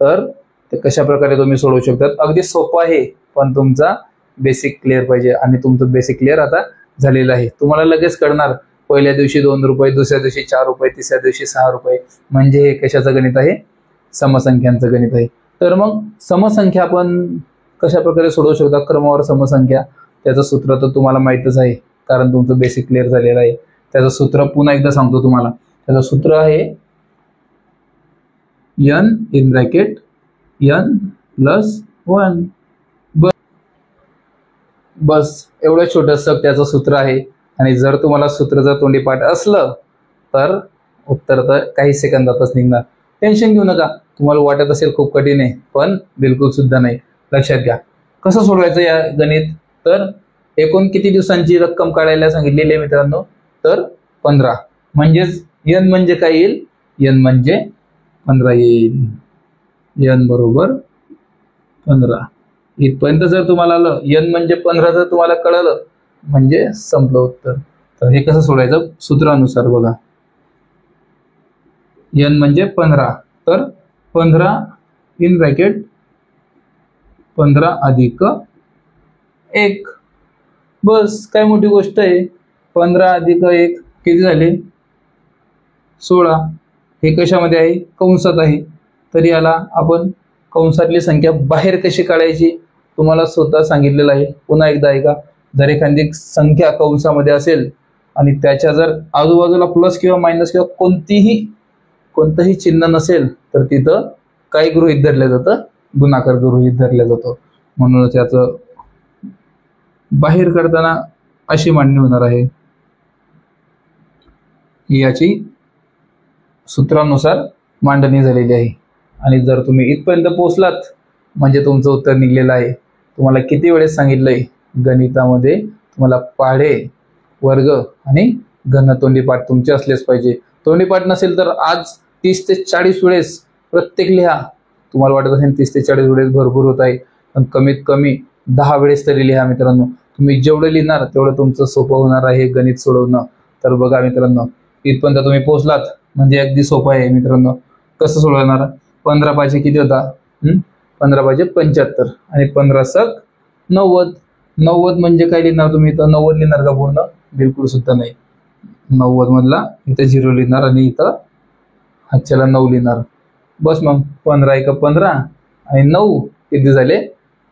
तर ते कशा प्रकारे तुम्ही सोडवू शकतात. अगदी सोपं आहे, पण तुमचा बेसिक क्लिअर पाहिजे आणि तुमचं बेसिक क्लिअर आता झालेलं आहे. तुम्हाला लगेच कळणार पहिल्या दिवशी 2 रुपये, दुसऱ्या दिवशी 4 रुपये, तिसऱ्या दिवशी 6 रुपये. म्हणजे हे कशाचं गणित आहे, समसंख्यांचं गणित आहे. तर मग समसंख्या आपण कशा प्रकारे सोडवू शकता, क्रमवार समसंख्या. त्याचं सूत्र तर तुम्हाला माहीतच आहे, कारण तुमचं बेसिक क्लिअर झालेलं आहे. त्याचं सूत्र पुन्हा एकदा सांगतो तुम्हाला. त्याचं सूत्र आहे n in bracket n plus 1. बस एवढं छोटंसं त्याचं सूत्र आहे. आणि जर तुम्हाला सूत्र जर तोंडी पाठ असलं तर उत्तर तर काही सेकंदातच निघणार. टेन्शन घेऊ नका. तुम्हाला वाटत असेल खूप कठीण आहे, पण बिलकुल सुद्धा नाही. लक्षात घ्या कसं सोडवायचं या गणित. तर एकूण किती दिवसांची रक्कम काढायला सांगितलेली आहे मित्रांनो, तर 15. म्हणजेच n म्हणजे काय येईल, n म्हणजे 15 येईल. n बरोबर 15. इथपर्यंत जर तुम्हाला आलं, n म्हणजे 15 जर तुम्हाला कळलं म्हणजे संपलं उत्तर. तर हे कसं सोडायचं सूत्रानुसार बघा. n म्हणजे 15, तर 15 इन ब्रॅकेट 15 अधिक 1, बस काय मोठी गोष्ट आहे. 15 अधिक 1 किती झाले? 16. हे कशामध्ये आहे? कंसात आहे. तर याला आपण कंसातली संख्या बाहेर कशी काढायची तुम्हाला स्वतः सांगितलेलं आहे. पुन्हा एकदा ऐका. जर एखादी संख्या कंसामध्ये असेल आणि त्याच्या जर आजूबाजूला प्लस किंवा मायनस किंवा कोणतंही चिन्ह नसेल तर तिथं काय गृहीत धरलं जातं? गुणाकार गृहीत धरला जातो. म्हणूनच याचं बाहेर काढताना अशी मांडणी होणार आहे. याची सूत्रानुसार मांडणी झालेली आहे. आणि जर तुम्ही इथपर्यंत पोहोचलात म्हणजे तुमचं उत्तर निघलेलं आहे. तुम्हाला किती वेळेस सांगितलंय गणितामध्ये तुम्हाला पाढे, वर्ग आणि घन तोंडीपाठ तुमचे असलेच पाहिजे. तोंडीपाठ नसेल तर आज 30 ते 40 वेळेस प्रत्येक लिहा. तुम्हाला वाटत असेल 30 ते 40 वेळेस भरपूर होत आहे, पण कमीत कमी 10 वेळेस तरी लिहा मित्रांनो. तुम्ही जेवढं लिहिणार तेवढं तुमचं सोपं होणार आहे गणित सोडवणं. तर बघा मित्रांनो, इथपर्यंत तुम्ही पोहोचलात म्हणजे अगदी सोपं आहे मित्रांनो. कसं सोडवणार? 15 पाहिजे किती होता? 15 पाहिजे 75 आणि 15 सक 90. 90 म्हणजे काय लिहिणार तुम्ही? इथं 90 लिहिणार का पूर्ण? बिलकुल सुद्धा नाही. 90 मधला इथं 0 लिहिणार आणि इथं हातच्याला 9 लिहिणार. बस मग 15 एक 15 आणि 9 किती झाले?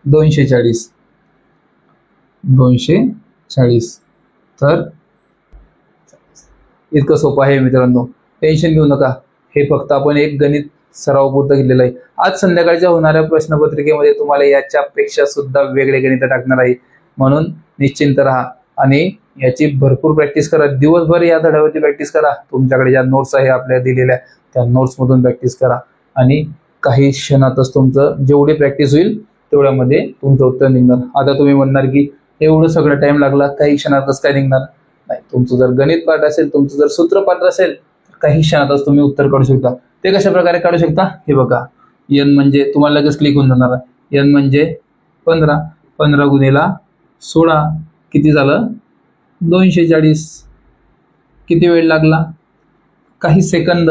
240. 240. तर इतकं सोपं आहे मित्रांनो. टेन्शन घेऊ नका. हे फक्त आपण एक गणित सरावपुरतं घेतलेलं आहे. आज संध्याकाळच्या होणाऱ्या प्रश्नपत्रिकेमध्ये तुम्हाला याच्यापेक्षा सुद्धा वेगळे गणित टाकणार आहे. म्हणून निश्चिंत राहा आणि याची भरपूर प्रॅक्टिस करा. दिवसभर या धड्यावरती प्रॅक्टिस करा. तुमच्याकडे ज्या नोट्स आहे आपल्या दिलेल्या त्या नोट्समधून प्रॅक्टिस करा आणि काही क्षणातच तुमचं जेवढी प्रॅक्टिस होईल तेवढ्यामध्ये तुमचं उत्तर निघणार. आता तुम्ही म्हणणार की एवढं सगळं टाइम लागला, काही क्षणातच काय निघणार? नाही. तुमचं जर गणित पाठ असेल, तुमचं जर सूत्रपाठ असेल तर काही क्षणातच तुम्ही उत्तर काढू शकता. ते कशा प्रकारे काढू शकता? हे बघा. n म्हणजे तुम्हाला लगेच क्लिक होऊन जाणार. n म्हणजे 15. 15 गुणिला 16 किती झालं? 240. किती वेळ लागला? काही सेकंद.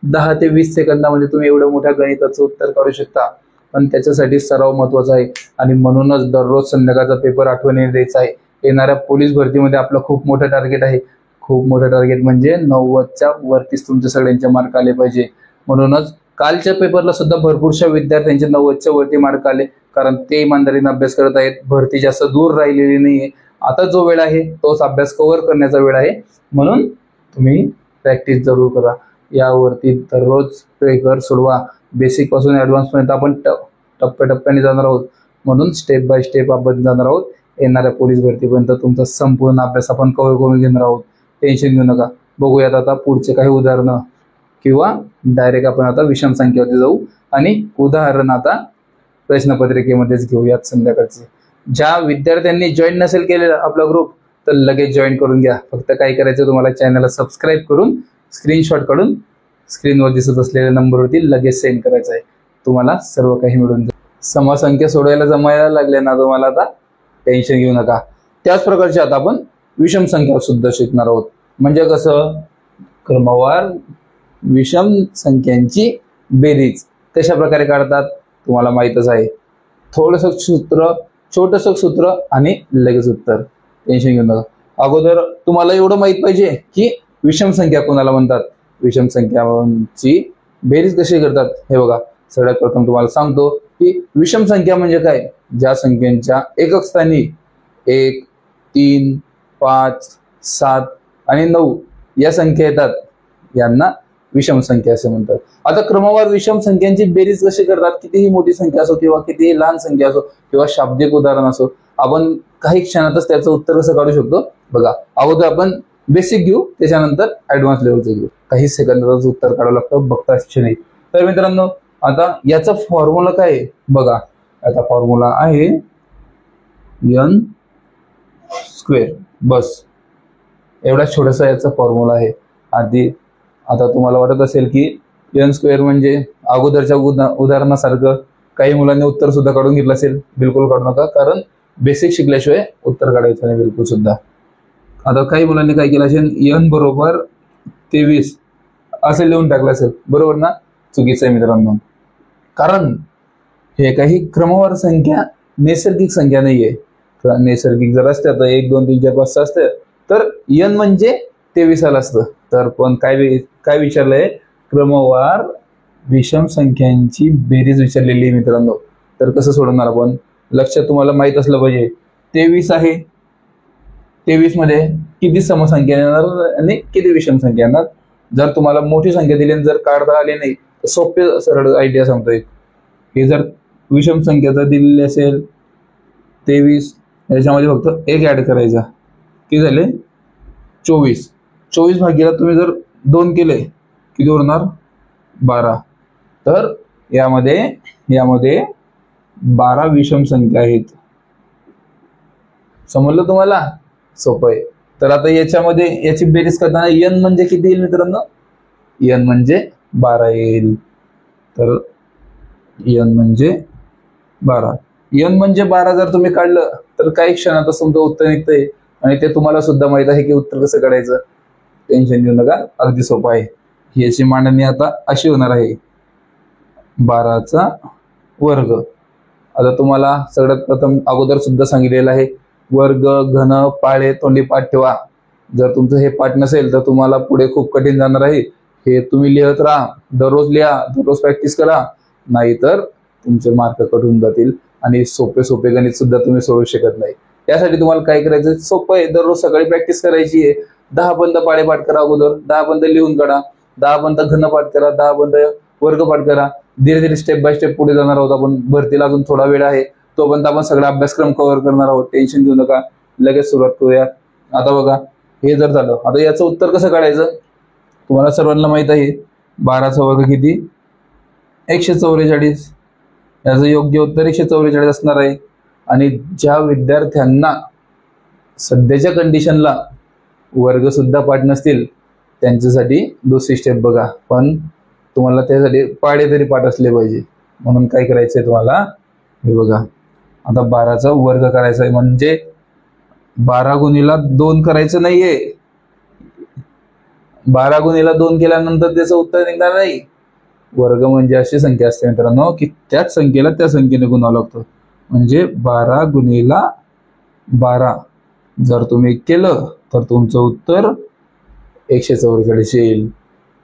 10 ते 20 सेकंदामध्ये तुम्ही एवढं मोठ्या गणिताचं उत्तर काढू शकता. पण त्याच्यासाठी सराव महत्वाचा आहे आणि म्हणूनच दररोज संध्याकाळचा पेपर आठवणीने द्यायचा आहे. येणाऱ्या पोलीस भरतीमध्ये आपलं खूप मोठं टार्गेट आहे. खूप मोठं टार्गेट म्हणजे 90च्या वरतीच तुमचे सगळ्यांचे मार्क आले पाहिजे. म्हणूनच कालच्या पेपरला सुद्धा भरपूरशा विद्यार्थ्यांचे 90च्या वरती मार्क आले, कारण ते इमानदारीने अभ्यास करत आहेत. भरती जास्त दूर राहिलेली नाहीये. आता जो वेळ आहे तोच अभ्यास कव्हर करण्याचा वेळ आहे. म्हणून तुम्ही प्रॅक्टिस जरूर करा. यावरती दररोज पेपर सोडवा. बेसिक पासून ॲडव्हान्स पर्यंत आपण टप्प्याटप्प्याने जाणार आहोत. म्हणून स्टेप बाय स्टेप आपण जाणार आहोत. येणाऱ्या पोलीस भरतीपर्यंत तुमचा संपूर्ण अभ्यास आपण कव्हर करून घेणार आहोत. टेन्शन घेऊ नका. बघूयात आता पुढचे काही उदाहरणं किंवा डायरेक्ट आपण आता विषम संख्येवरती जाऊ आणि उदाहरण आता प्रश्नपत्रिकेमध्येच घेऊयात संध्याकाळचे. ज्या विद्यार्थ्यांनी जॉईन नसेल केलेला आपला ग्रुप तर लगेच जॉईन करून घ्या. फक्त काय करायचं, तुम्हाला चॅनलला सबस्क्राईब करून स्क्रीनशॉट काढून स्क्रीनवर दिसत असलेल्या नंबरवरती लगेच सेंड करायचं आहे. तुम्हाला सर्व काही मिळून जाईल. समसंख्या सोडवायला जमायला लागले ना तुम्हाला, आता टेन्शन घेऊ नका. त्याच प्रकारचे आता आपण विषम संख्या सुद्धा शिकणार आहोत. म्हणजे कसं? क्रमवार विषम संख्यांची बेरीज कशा प्रकारे काढतात तुम्हाला माहीतच आहे. थोडंसं सूत्र, छोटंसं सूत्र आणि लगेच उत्तर. टेन्शन घेऊ नका. अगोदर तुम्हाला एवढं माहित पाहिजे की विषम संख्या कोणाला म्हणतात. विषम संख्यांची बेरीज कशी करतात हे बघा. सगळ्यात प्रथम तुम्हाला सांगतो की विषम संख्या म्हणजे काय? ज्या संख्यांच्या एकक स्थानी 1, 3, 5, 7 आणि 9 या संख्या येतात यांना विषम संख्या असे म्हणतात. आता क्रमवार विषम संख्यांची बेरीज कशी करतात? कितीही मोठी संख्या असो किंवा कितीही लहान संख्या असो किंवा शाब्दिक उदाहरण असो, आपण काही क्षणातच त्याचं उत्तर कसं काढू शकतो बघा. अगोदर आपण बेसिक घेऊ, त्याच्यानंतर ऍडव्हान्स लेवलचं घेऊ. काही सेकंदातच उत्तर काढावं लागतं, बघता नाही. तर मित्रांनो, आता याचा फॉर्म्युला काय आहे बघा. याचा फॉर्म्युला आहे n स्क्वेअर. बस एवढा छोटासा याचा फॉर्म्युला आहे. आधी आता तुम्हाला वाटत असेल की n स्क्वेअर म्हणजे अगोदरच्या उदाहरणासारखं काही मुलांनी उत्तर सुद्धा काढून घेतलं असेल. बिलकुल काढू नका, कारण बेसिक शिकल्याशिवाय उत्तर काढायचं नाही बिलकुल सुद्धा. आता काही मुलांनी काय केलं असेल, n बरोबर 23 असं लिहून टाकलं असेल. बरोबर ना? चुकीचं आहे मित्रांनो, कारण हे काही क्रमवार संख्या नैसर्गिक संख्या नाहीये. तर नैसर्गिक जर असत्या तर 1 2 3 4 5 6 असत्या, तर n म्हणजे 23 आलं असतं. तर पण काय विचारलंय, क्रमवार विषम संख्यांची बेरीज विचारलेली आहे मित्रांनो. तर कसं सोडवणार आपण, लक्षात तुम्हाला माहित असलं पाहिजे 23 आहे, 23 मध्ये किती समसंख्या येणार आणि किती विषम संख्या येणार. जर तुम्हाला मोठी संख्या दिली आणि जर काढता आली नाही तर सोपे सरळ आयडिया सांगतोय. हे जर विषम संख्या जर दिलेली असेल 23, याच्यामध्ये फक्त 1 ऍड करायचा, किती झाले 24. 24 भागीला तुम्ही जर 2 केले किती उरणार 12. तर यामध्ये 12 विषम संख्या आहेत. समजलं तुम्हाला, सोपं आहे. तर आता याच्यामध्ये याची बेरीज करताना n म्हणजे किती येईल मित्रांनो, n म्हणजे 12 येईल. तर n म्हणजे 12, n म्हणजे 12 जर तुम्ही काढलं तर काही क्षणात तुमचं उत्तर निघतंय. आणि ते तुम्हाला सुद्धा माहित आहे की उत्तर कसं काढायचं, टेन्शन घेऊ नका, अगदी सोपं आहे. याची मांडणी आता अशी होणार आहे, 12चा वर्ग. आता तुम्हाला सगळ्यात प्रथम अगोदर सुद्धा सांगितलेलं आहे, वर्ग घन पाढे तोंडी पाठ ठेवा. जर तुमचं हे पाठ नसेल तर तुम्हाला पुढे खूप कठीण जाणार आहे. हे तुम्ही लिहत राहा, दररोज लिहा, दररोज प्रॅक्टिस करा, नाहीतर तुमचे मार्क कट होऊन जातील आणि सोपे गणित सुद्धा तुम्ही सोडवू शकत नाही. त्यासाठी तुम्हाला काय करायचं, सोपं आहे, दररोज सकाळी प्रॅक्टिस करायची आहे. 10 पर्यंत पाढे पाठ करा अगोदर, 10 पर्यंत लिहून काढा, 10 पर्यंत घन पाठ करा, 10 पर्यंत वर्ग पाठ करा. धीरे धीरे स्टेप बाय स्टेप पुढे जाणार आहोत आपण. भरतीला अजून थोडा वेळ आहे, तोपर्यंत आपण सगळा अभ्यासक्रम कव्हर करणार आहोत. टेन्शन घेऊ नका, लगेच सुरुवात करूया. आता बघा, हे जर झालं, आता याचं उत्तर कसं काढायचं, तुम्हाला सर्वांना माहित आहे 12चा वर्ग किती 144. याचं योग्य उत्तर 144 असणार आहे. आणि ज्या विद्यार्थ्यांना सध्याच्या कंडिशनला वर्ग सुद्धा पाठ नसतील त्यांच्यासाठी दुसरी स्टेप बघा, पण तुम्हाला त्यासाठी पाढे तरी पाठ असले पाहिजे. म्हणून काय करायचंय तुम्हाला, हे बघा, आता 12चा वर्ग करायचा आहे, म्हणजे 12 गुणीला 2 करायचं नाहीये. 12 गुणीला 2 केल्यानंतर त्याचं उत्तर निघणार नाही. वर्ग म्हणजे अशी संख्या असते मित्रांनो की त्याच संख्येला त्या संख्येने गुणावं लागतं. म्हणजे 12 गुणीला 12 जर तुम्ही केलं तर तुमचं उत्तर 144 येईल.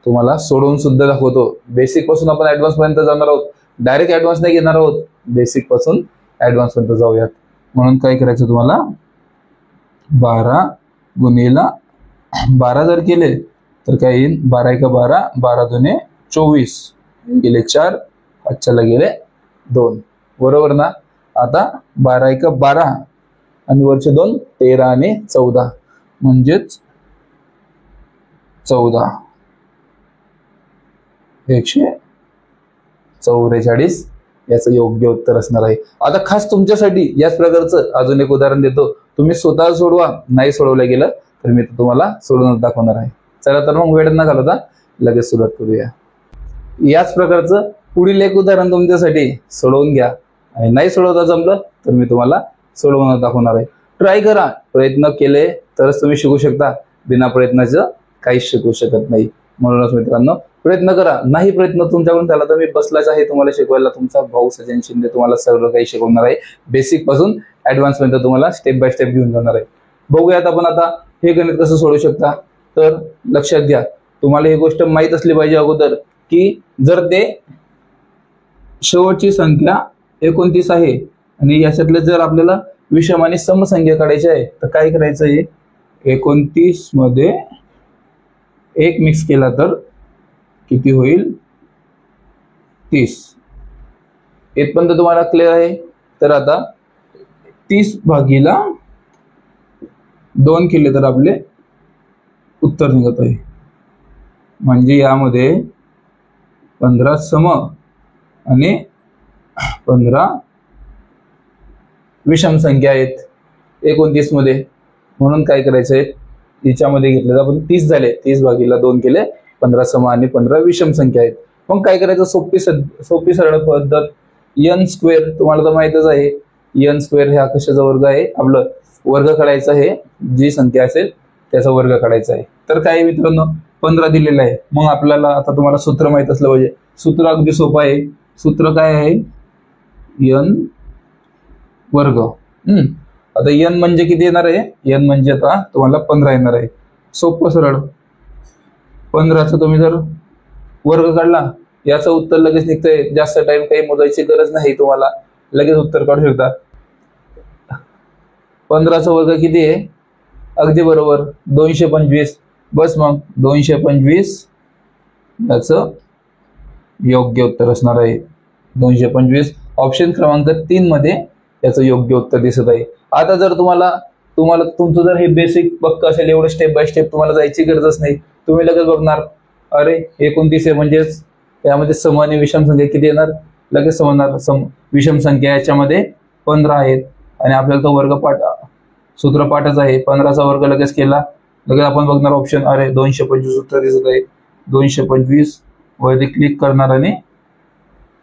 तुम्हाला सोडवून सुद्धा दाखवतो. बेसिक पासून आपण ऍडव्हान्स पर्यंत जाणार आहोत, डायरेक्ट ऍडव्हान्स नाही घेणार आहोत, बेसिक पासून ऍडव्हान्स पर्यंत जाऊयात. म्हणून काय करायचं तुम्हाला, 12 गुणीला 12 जर केले तर काय येईल, 12 1 12, 12 2 24, गेले 4, 5ला गेले 2, बरोबर ना. आता 12 1 12 आणि वरचे 2 13 आणि 14, म्हणजेच 14, 144 याचं योग्य उत्तर असणार आहे. आता खास तुमच्यासाठी याच प्रकारचं अजून एक उदाहरण देतो. तुम्ही स्वतः सोडवा, नाही सोडवलं गेलं तर मी तुम्हाला सोडवून दाखवणार आहे. चला तर मग वेळ न घालवता लगेच सुरुवात करूया. याच प्रकारचं पुढील एक उदाहरण तुमच्यासाठी सोडवून घ्या, आणि नाही सोडवता जमलं तर मी तुम्हाला सोडवून दाखवणार आहे. ट्राय करा, प्रयत्न केले तरच तुम्ही शिकू शकता, बिना प्रयत्नाचं काहीच शिकू शकत नाही. म्हणूनच मित्रांनो, प्रयत्न करा. नाही प्रयत्न तुमच्याकडून झाला तर मी बसलाच आहे तुम्हाला शिकवायला. तुमचा भाऊ सचिन शिंदे तुम्हाला सर्व काही शिकवणार आहे. बेसिक पासून ऍडव्हान्स पर्यंत तुम्हाला स्टेप बाय स्टेप घेऊन जाणार आहे. बघूयात आपण आता हे गणित कसं सोडवू शकता. तर लक्षात घ्या, तुम्हाला ही गोष्ट माहीत असली पाहिजे अगोदर की जर ते शेवटची संख्या 29 आहे आणि याच्यातले जर आपल्याला विषम आणि समसंख्या काढायची आहे तर काय करायचं आहे, 29 मध्ये 1 मिक्स केला तर किती होईल 30. इथपर्यंत तुम्हाला क्लिअर आहे. तर आता 30 भागीला 2 केले तर आपले उत्तर निघत आहे. म्हणजे यामध्ये 15 सम आणि 15 विषम संख्या आहेत 29 मध्ये. म्हणून काय करायचं आहे, याच्यामध्ये घेतलं तर आपण 30 झाले, 30 भागीला 2 केले, 15 सम आणि 15 विषम संख्या आहेत. मग काय करायचं, सोपी सरळ पद्धत, n स्क्वेअर तुम्हाला तर माहितच आहे. n स्क्वेअर हा कशाचा वर्ग आहे, आपलं वर्ग काढायचा आहे, जी संख्या असेल त्याचा वर्ग काढायचा आहे. तर काय मित्रांनो, 15 दिलेलं आहे. मग आपल्याला आता तुम्हाला सूत्र माहित असलं पाहिजे. सूत्र अगदी सोपं आहे. सूत्र काय आहे, n वर्ग. आता n म्हणजे किती येणार आहे? n म्हणजे आता तुम्हाला 15 येणार आहे. सोपं सरळ. 15चा तुम्ही जर वर्ग काढला, याचं उत्तर लगेच निघतंय. जास्त टाइम काही मोजायची गरज नाही, तुम्हाला लगेच उत्तर काढू शकता. 15चा वर्ग किती आहे? अगदी बरोबर 225. बस मग 225 याचं योग्य उत्तर असणार आहे. 225 ऑप्शन क्रमांक 3 मध्ये याचं योग्य उत्तर दिसत आहे. आता जर तुम्हाला तुमचं जर हे बेसिक पक्क असेल, एवढं स्टेप बाय स्टेप तुम्हाला जायची गरजच नाही. तुम्ही लगेच बघणार, अरे 29 आहे म्हणजेच यामध्ये सम आणि विषम संख्या किती येणार, लगेच समजणार. विषम संख्या याच्यामध्ये 15 आहेत आणि आपल्याला तो वर्गपाठ सूत्रपाठच आहे. 15चा वर्ग लगेच केला, लगेच आपण बघणार ऑप्शन, अरे 225 उत्तर दिसत आहे. 225 वरती क्लिक करणार आणि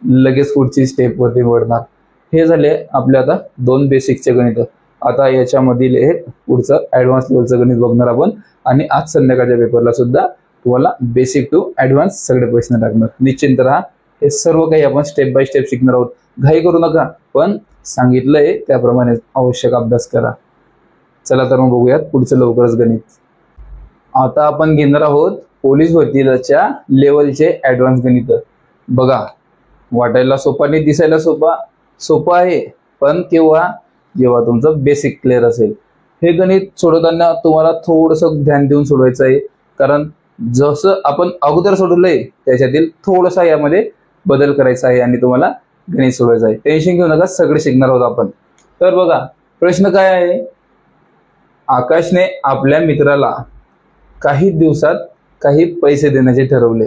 लगेच पुढची स्टेप वरती वळणार. हे झाले आपले आता 2 बेसिकचे गणित. आता याच्यामधील एक पुढचं ऍडव्हान्स लेवलचं गणित बघणार आपण. आणि आज संध्याकाळच्या पेपरला सुद्धा तुम्हाला बेसिक टू ऍडव्हान्स सगळे प्रश्न टाकणार. निश्चिंत राहा, हे सर्व काही आपण स्टेप बाय स्टेप शिकणार आहोत. घाई करू नका, पण सांगितलंय त्याप्रमाणे आवश्यक अभ्यास करा. चला तर मग बघूयात पुढचं लवकरच गणित. आता आपण घेणार आहोत पोलीस भरतीच्या लेवलचे ऍडव्हान्स गणित. बघा, वाटायला सोपा नाही, दिसायला सोपा आहे, पण जेव्हा तुमचं बेसिक क्लिअर असेल. हे गणित सोडवताना तुम्हाला थोडंसं ध्यान देऊन सोडवायचं आहे, कारण जसं आपण अगोदर सोडवलंय त्याच्यातील थोडंसं यामध्ये बदल करायचा आहे आणि तुम्हाला गणित सोडवायचं आहे. टेन्शन घेऊ नका, सगळे शिकणार आहोत आपण. तर बघा, प्रश्न काय आहे? आकाशने आपल्या मित्राला काही दिवसात काही पैसे देण्याचे ठरवले.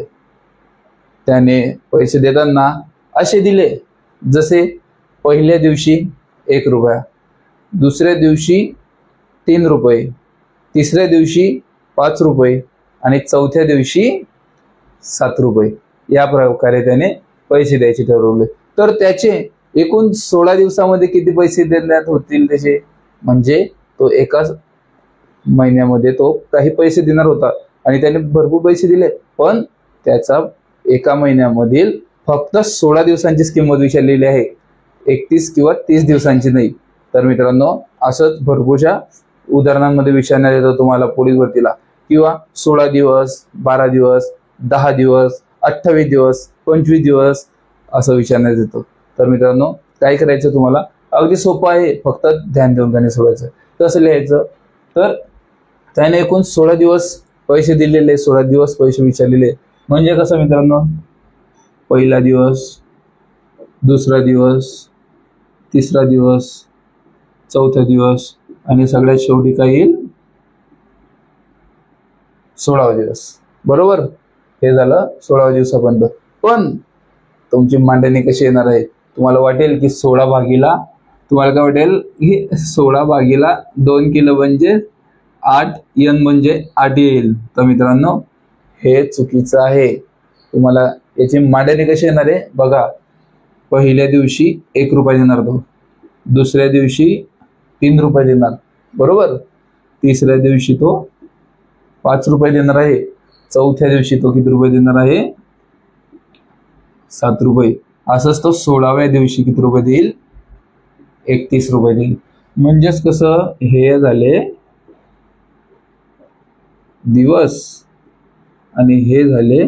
त्याने पैसे देताना असे दिले, जसे पहिल्या दिवशी 1 रुपया, दुसऱ्या दिवशी 3 रुपये, तिसऱ्या दिवशी 5 रुपये आणि चौथ्या दिवशी 7 रुपये. या प्रकारे त्याने पैसे द्यायचे ठरवले. तर त्याचे एकूण 16 दिवसामध्ये किती पैसे देण्यात होतील त्याचे? म्हणजे तो एकाच महिन्यामध्ये तो काही पैसे देणार होता आणि त्याने भरपूर पैसे दिले, पण त्याचा एका महिन्यामधील फक्त 16 दिवसांचीच किंमत विचारलेली आहे, 31 किंवा 30 दिवसांची नाही. तर मित्रांनो, असंच भरपूरशा उदाहरणांमध्ये विचारण्यात येतं तुम्हाला पोलीस भरतीला, किंवा 16 दिवस, 12 दिवस, 10 दिवस, 28 दिवस, 25 दिवस असं विचारण्यात येतं. तर मित्रांनो, काय करायचं तुम्हाला? अगदी सोपं आहे, फक्त ध्यान देऊन गणित सोडवायचं. कसं लिहायचं? तर त्याने एकूण 16 दिवस पैसे दिलेले, 16 दिवस पैसे विचारलेले. म्हणजे कसं मित्रांनो? पहिला दिवस, दुसरा दिवस, तिसरा दिवस, चौथा दिवस आणि सगळ्यात शेवटी काय येईल? 16वा दिवस. बरोबर? हे झालं 16व्या दिवसापर्यंत. पण तुमची मांडणी कशी येणार आहे? तुम्हाला वाटेल की 16 भागीला, तुम्हाला काय वाटेल की 16 भागीला 2 केलं म्हणजे 8, n म्हणजे 8 येईल. तर मित्रांनो, हे चुकीचं आहे. तुम्हाला याची मांडणी कशी येणार आहे बघा. पहिल्या दिवशी 1 रुपया देणार तो, दुसऱ्या दिवशी 3 रुपये देणार, बरोबर. तिसऱ्या दिवशी तो 5 रुपये देणार आहे. चौथ्या दिवशी तो किती रुपये देणार आहे? 7 रुपये. असंच तो 16व्या दिवशी किती रुपये देईल? 31 रुपये देईल. म्हणजेच कसं, हे झाले दिवस आणि हे झाले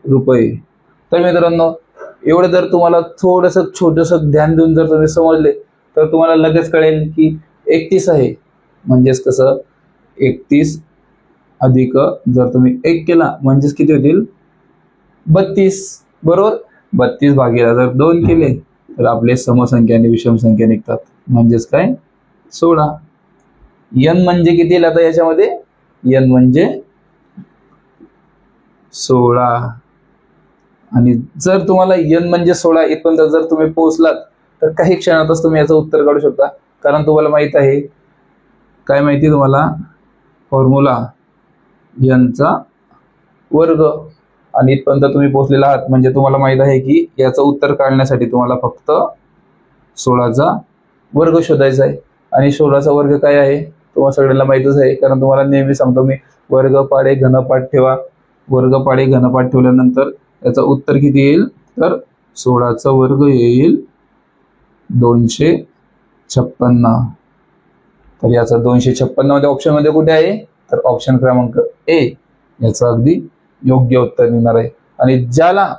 रुपये. तर मित्रांनो, एवढं जर तुम्हाला थोडंसं छोटंसं ध्यान देऊन जर तुम्ही समजले, तर तुम्हाला लगेच कळेल की 31 आहे. म्हणजेच कसं, 31 अधिक जर तुम्ही 1 केला म्हणजेच किती होतील? 32. बरोबर. 32 भागीला जर 2 केले तर आपले समसंख्या आणि विषम संख्या निघतात. म्हणजेच काय? 16. n म्हणजे किती येईल आता याच्यामध्ये? n म्हणजे 16. आणि जर तुम्हाला n म्हणजे 16 इथपर्यंत जर तुम्ही पोहोचलात, तर काही क्षणातच तुम्ही याचं उत्तर काढू शकता. कारण तुम्हाला माहित आहे, काय माहिती तुम्हाला? फॉर्म्युला n चा वर्ग. आणि इथपर्यंत तुम्ही पोहोचलेला आहात म्हणजे तुम्हाला माहित आहे की याचं उत्तर काढण्यासाठी तुम्हाला फक्त 16चा वर्ग शोधायचा आहे. आणि 16चा वर्ग काय आहे तुम्हाला सगळ्यांना माहितच आहे, कारण तुम्हाला नेहमी सांगतो मी, वर्गपाडे घनपाठ ठेवा. वर्गपाडे घनपाठ ठेवल्यानंतर याचं उत्तर किती येईल? तर 16चा वर्ग येईल 256. तर याचा 256 मध्ये ऑप्शन मध्ये कुठे आहे, तर ऑप्शन क्रमांक ए याचं अगदी योग्य उत्तर निघणार आहे. आणि ज्याला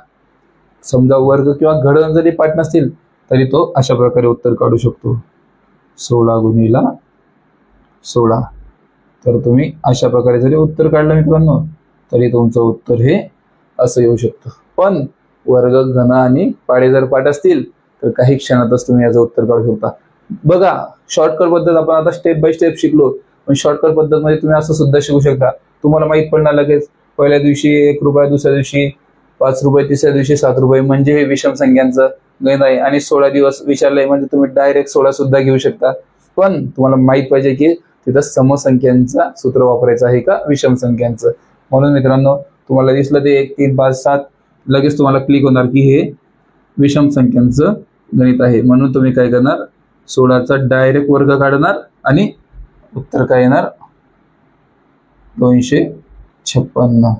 समजा वर्ग किंवा घडण जरी पाठ नसतील तरी तो अशा प्रकारे उत्तर काढू शकतो. 16 गुणिला 16. तर तुम्ही अशा प्रकारे जरी उत्तर काढलं मित्रांनो तरी तुमचं उत्तर हे असं येऊ शकतं. पण वर्ग, घन आणि पाढे जर पाठ असतील तर काही क्षणातच तुम्ही याचं उत्तर काढू शकता. बघा, शॉर्टकट पद्धत आपण आता स्टेप बाय स्टेप शिकलो, पण शॉर्टकट पद्धतमध्ये तुम्ही असं सुद्धा शिकू शकता. तुम्हाला माहित पडणार लगेच पहिल्या दिवशी 1 रुपया, दुसऱ्या दिवशी 5 रुपये, तिसऱ्या दिवशी 7 रुपये, म्हणजे हे विषम संख्यांचं गणित आहे. आणि 16 दिवस विचारलंय म्हणजे तुम्ही डायरेक्ट 16 सुद्धा घेऊ शकता. पण तुम्हाला माहित पाहिजे की तिथं समसंख्यांचा सूत्र वापरायचं आहे का विषम संख्यांचं. म्हणून मित्रांनो तुम्हाला दिसलं ते 1, 3, 5, 7 लगेच तुम्हाला क्लिक होणार की हे विषम संख्यांचं गणित आहे. म्हणून तुम्ही काय करणार, 16चा डायरेक्ट वर्ग काढणार आणि उत्तर काय येणार 256.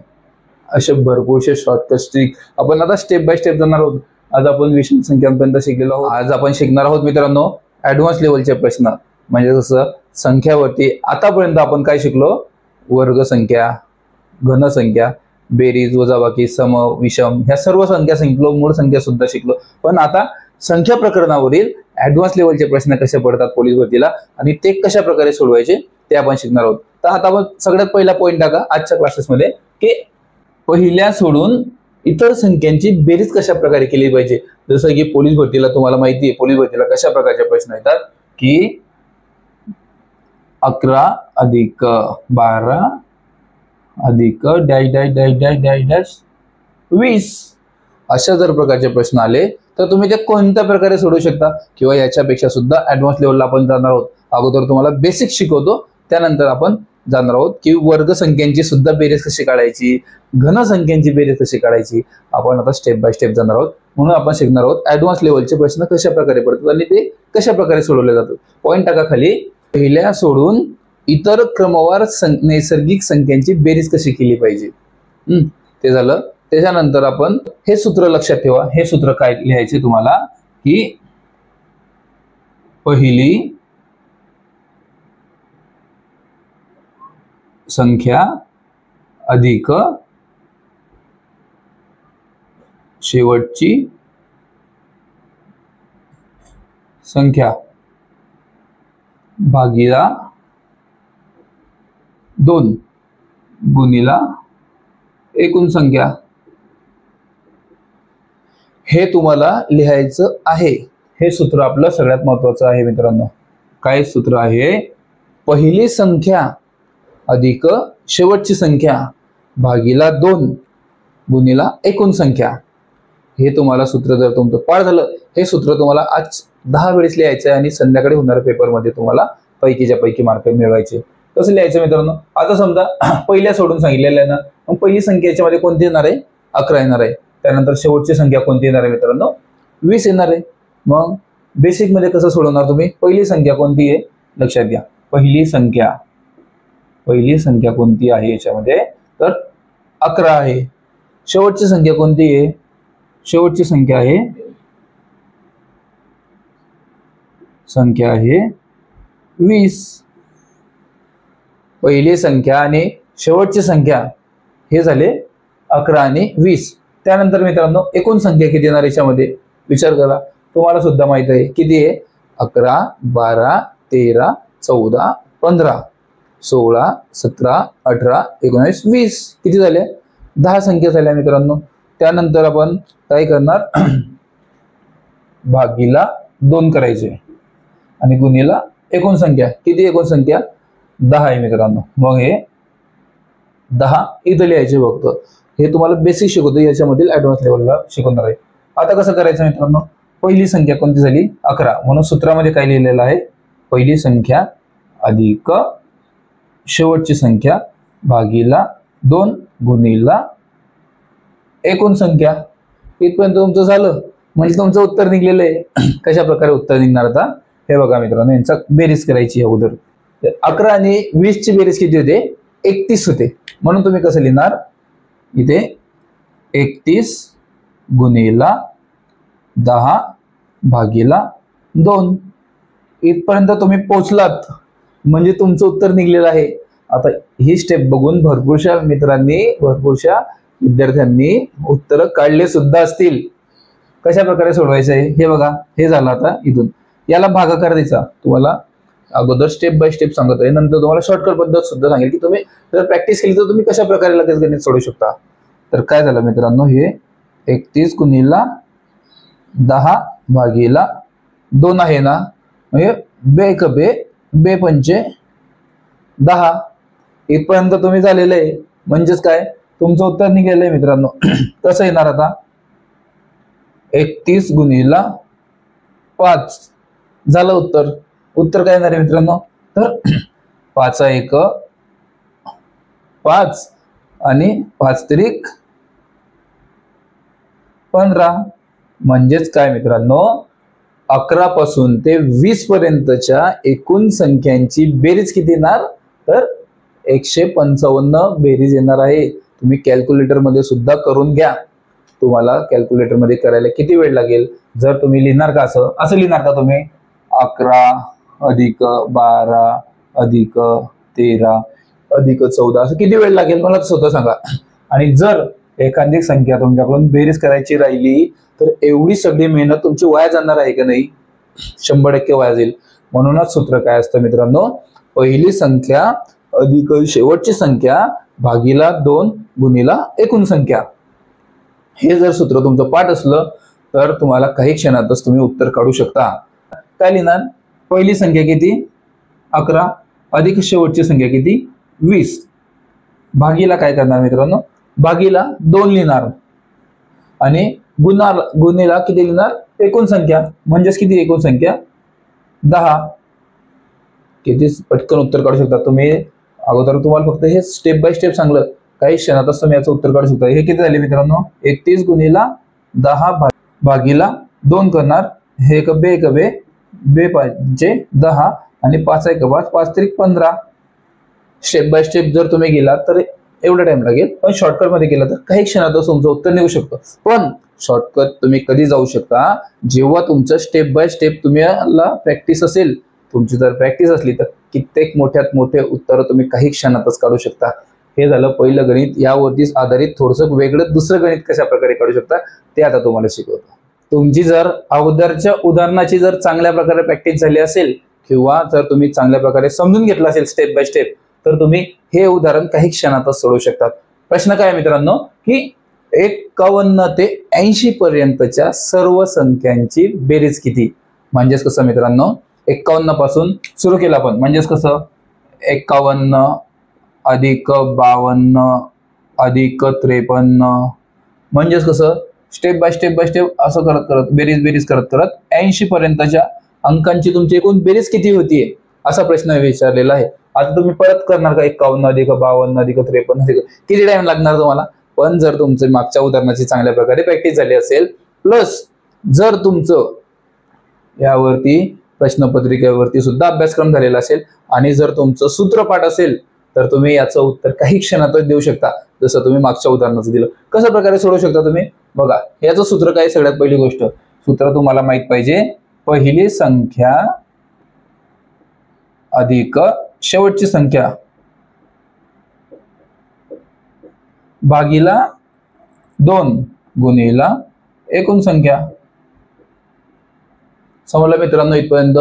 असे भरपूरसे शॉर्टकट ट्रिक आपण आता स्टेप बाय स्टेप जाणार आहोत. आज आपण विषम संख्यांपर्यंत शिकलेलो आहोत. आज आपण शिकणार आहोत मित्रांनो ऍडव्हान्स लेवलचे प्रश्न. म्हणजे जसं संख्यावरती आतापर्यंत आपण काय शिकलो, वर्ग संख्या, घन संख्या, बेरीज, वजाबाकी, सम, विषम ह्या सर्व संख्या शिकलो, मूळ संख्या सुद्धा शिकलो. पण आता संख्या प्रकरणावरील ऍडव्हान्स लेवलचे प्रश्न कसे पडतात पोलीस भरतीला आणि ते कशा प्रकारे सोडवायचे ते आपण शिकणार आहोत. तर आता आपण सगळ्यात पहिला पॉईंट टाका आजच्या क्लासेसमध्ये की पहिल्या सोडून इतर संख्यांची बेरीज कशा प्रकारे केली पाहिजे. जसं की पोलीस भरतीला तुम्हाला माहिती आहे पोलीस भरतीला कशा प्रकारचे प्रश्न येतात की 11 अधिक 12 अधिक dash dash dash dash dash dash 20 अशा जर प्रकारचे प्रश्न आले तर तुम्ही ते कोणत्या प्रकारे सोडवू शकता. किंवा याच्यापेक्षा सुद्धा ऍडव्हान्स लेवलला आपण जाणार आहोत. अगोदर तुम्हाला बेसिक शिकवतो, त्यानंतर आपण जाणार आहोत की वर्ग संख्यांची सुद्धा बेरीज कशी काढायची, घन संख्यांची बेरीज कशी काढायची. आपण आता स्टेप बाय स्टेप जाणार आहोत. म्हणून आपण शिकणार आहोत ऍडव्हान्स लेवलचे प्रश्न कशा प्रकारे पडतात आणि ते कशा प्रकारे सोडवले जातात. पॉईंट टाका खाली, पहिल्या सोडून इतर क्रमवार नैसर्गिक संख्यांची बेरीज कशी केली पाहिजे. ते झालं. त्याच्यानंतर आपण हे सूत्र लक्षात ठेवा. हे सूत्र काय लिहायचे तुम्हाला की पहिली संख्या अधिक शेवटची संख्या भागीला 2 गुणिला एकूण संख्या. हे तुम्हाला लिहायचं आहे. हे सूत्र आपलं सगळ्यात महत्वाचं आहे मित्रांनो. काय सूत्र आहे, पहिली संख्या अधिक शेवटची संख्या भागीला 2 गुणिला एकूण संख्या. हे तुम्हाला सूत्र जर तुमचं पाठ झालं, हे सूत्र तुम्हाला आज 10 वेळेस लिहायचं आहे आणि संध्याकाळी होणाऱ्या पेपरमध्ये तुम्हाला पैकीच्या पैकी मार्क मिळवायचे. कसं लिहायचं मित्रांनो, आता समजा पहिल्या सोडून सांगितलेलं आहे ना, मग पहिली संख्या याच्यामध्ये कोणती येणार आहे, 11 येणार आहे. त्यानंतर शेवटची संख्या कोणती येणार आहे मित्रांनो, 20 येणार आहे. मग बेसिक मध्ये कसं सोडवणार तुम्ही, पहिली संख्या कोणती आहे लक्षात घ्या. पहिली संख्या कोणती आहे याच्यामध्ये, तर 11 आहे. शेवटची संख्या कोणती आहे, शेवटची संख्या आहे 20. पहिली संख्या आणि शेवटची संख्या हे झाले 11 आणि 20. त्यानंतर मित्रांनो एकूण संख्या किती येणार याच्यामध्ये विचार करा. तुम्हाला सुद्धा माहित आहे किती आहे, 11, 12, 13, 14, 15, 16, 17, 18, 19, 20 किती झाले, 10 संख्या झाल्या मित्रांनो. त्यानंतर आपण काय करणार, भागीला 2 करायचे आणि गुणिला एकूण संख्या. किती एकूण संख्या, 10 आहे मित्रांनो. मग हे 10 इथं लिहायचे फक्त. हे तुम्हाला बेसिक शिकवतो, याच्यामधील ऍडव्हान्स लेवलला शिकवणार आहे. आता कसं करायचं मित्रांनो, पहिली संख्या कोणती झाली 11. म्हणून सूत्रामध्ये काय लिहिलेलं आहे, पहिली संख्या अधिक शेवटची संख्या भागीला 2 गुणिला एकूण संख्या. इथपर्यंत तुमचं झालं म्हणजे तुमचं उत्तर निघलेलं आहे. कशा प्रकारे उत्तर निघणार आता हे बघा मित्रांनो, यांचा बेरीज करायची अगोदर. 11 आणि 20 ची बेरीज किती होते, 31 होते. म्हणून तुम्ही कसं लिहिणार, इथे 31 गुणिला 10/2. इथपर्यंत तुम्ही पोहोचलात म्हणजे तुमचं उत्तर निघलेलं आहे. आता ही स्टेप बघून भरपूरशा मित्रांनी, भरपूरशा विद्यार्थ्यांनी उत्तर काढले सुद्धा असतील. कशा प्रकारे सोडवायचं आहे हे बघा. हे झालं. आता इथून याला भागाकार द्यायचा. तुम्हाला अगोदर स्टेप बाय स्टेप सांगत आहे, नंतर तुम्हाला शॉर्टकट पद्धत सुद्धा सांगेल की तुम्ही जर प्रॅक्टिस केली तर तुम्ही कशा प्रकारे लगेच गणित सोडवू शकता. तर काय झालं मित्रांनो, हे 31 गुणिला 10/2 आहे ना, म्हणजे बे क बे, बे पंचे 10. इथपर्यंत तुम्ही झालेलं आहे. म्हणजेच काय, तुमचं उत्तर निघालं आहे मित्रांनो. कसं येणार आता, 31 गुणिला 5 झालं उत्तर. उत्तर काय येणार आहे मित्रांनो, तर 5 5 आणि 5 15. म्हणजेच काय मित्रांनो, 11 पासून ते 20 पर्यंतच्या एकूण संख्यांची बेरीज किती येणार, तर 155 बेरीज येणार आहे. तुम्ही कॅल्क्युलेटर मध्ये सुद्धा करून घ्या. तुम्हाला कॅल्क्युलेटर मध्ये करायला किती वेळ लागेल, जर तुम्ही लिहिणार का असं लिहिणार का तुम्ही, 11 + 12 + 13 + 14 असं किती वेळ लागेल मला स्वतः सांगा. आणि जर एखादी संख्या तुमच्याकडून बेरीज करायची राहिली तर एवढी सगळी मेहनत तुमची वाया जाणार आहे का नाही, 100% वाया जाईल. म्हणूनच सूत्र काय असतं मित्रांनो, पहिली संख्या अधिक शेवटची संख्या भागीला 2 गुणिला एकूण संख्या. हे जर सूत्र तुमचं पाठ असलं तर तुम्हाला काही क्षणातच तुम्ही उत्तर काढू शकता. काय लिहिणार, पहिली संख्या किती 11 अधिक शेवटची संख्या किती 20. भागीला काय करणार मित्रांनो, भागीला 2 लिहिणार आणि गुणिला किती लिहिणार, एकूण संख्या. म्हणजेच किती एकूण संख्या 10. किती पटकन उत्तर काढू शकता तुम्ही. अगोदर तुम्हाला फक्त हे स्टेप बाय स्टेप सांगलं, काही क्षणातच तुम्ही याचं उत्तर काढू शकता. हे किती झाले मित्रांनो, 31 गुणिला 10 भागीला 2 करणार. हे क बे क बे, बे पंचे 10 आणि 5 × 5 5 15. स्टेप बाय स्टेप जर तुम्ही गेला तर एवढा टाइम लागेल, पण शॉर्टकट मध्ये गेला तर काही क्षणातच तुमचं उत्तर निघू शकतं. पण शॉर्टकट तुम्ही कधी जाऊ शकता, जेव्हा तुमचं स्टेप बाय स्टेप तुम्हाला प्रॅक्टिस असेल. तुमची जर प्रॅक्टिस असली तर कित्येक मोठ्यात मोठे उत्तर तुम्ही काही क्षणातच काढू शकता. हे झालं पहिलं गणित. यावरतीच आधारित थोडंसं वेगळं दुसरं गणित कशा प्रकारे काढू शकता ते आता तुम्हाला शिकवतो. तुमची जर अगोदरच्या उदाहरणाची जर चांगल्या प्रकारे प्रॅक्टिस झाली असेल किंवा जर तुम्ही चांगल्या प्रकारे समजून घेतलं असेल स्टेप बाय स्टेप, तर तुम्ही हे उदाहरण काही क्षणातच सोडवू शकतात. प्रश्न काय मित्रांनो, की 51 ते 80 पर्यंतच्या सर्व संख्यांची बेरीज किती. म्हणजेच कसं मित्रांनो, 51 पासून सुरू केलं आपण. म्हणजेच कसं, 51 अधिक 52 अधिक 53. म्हणजेच कसं, स्टेप बाय स्टेप असं करत करत बेरीज करत 80 पर्यंतच्या अंकांची तुमची एकूण बेरीज किती होतीये असा प्रश्न विचारलेला आहे. आता तुम्ही परत करणार का, 51 अधिक 52 अधिक 53 किती टाइम लागणार तुम्हाला. पण जर तुमचं मागच्या उदाहरणाची चांगल्या प्रकारे प्रॅक्टिस झाली असेल, प्लस जर तुमचं यावरती प्रश्नपत्रिकेवरती सुद्धा अभ्यासक्रम झालेला असेल आणि जर तुमचं सूत्रपाठ असेल, तर तुम्ही याचं उत्तर काही क्षणातच देऊ शकता. जसं तुम्ही मागच्या उदाहरणाचं दिलं. कशा प्रकारे सोडवू शकता तुम्ही बघा. याचं सूत्र काय, सगळ्यात पहिली गोष्ट सूत्र तुम्हाला माहित पाहिजे, पहिली संख्या अधिक शेवटची संख्या भागीला 2 गुणिला एकूण संख्या. समजलं मित्रांनो इथपर्यंत.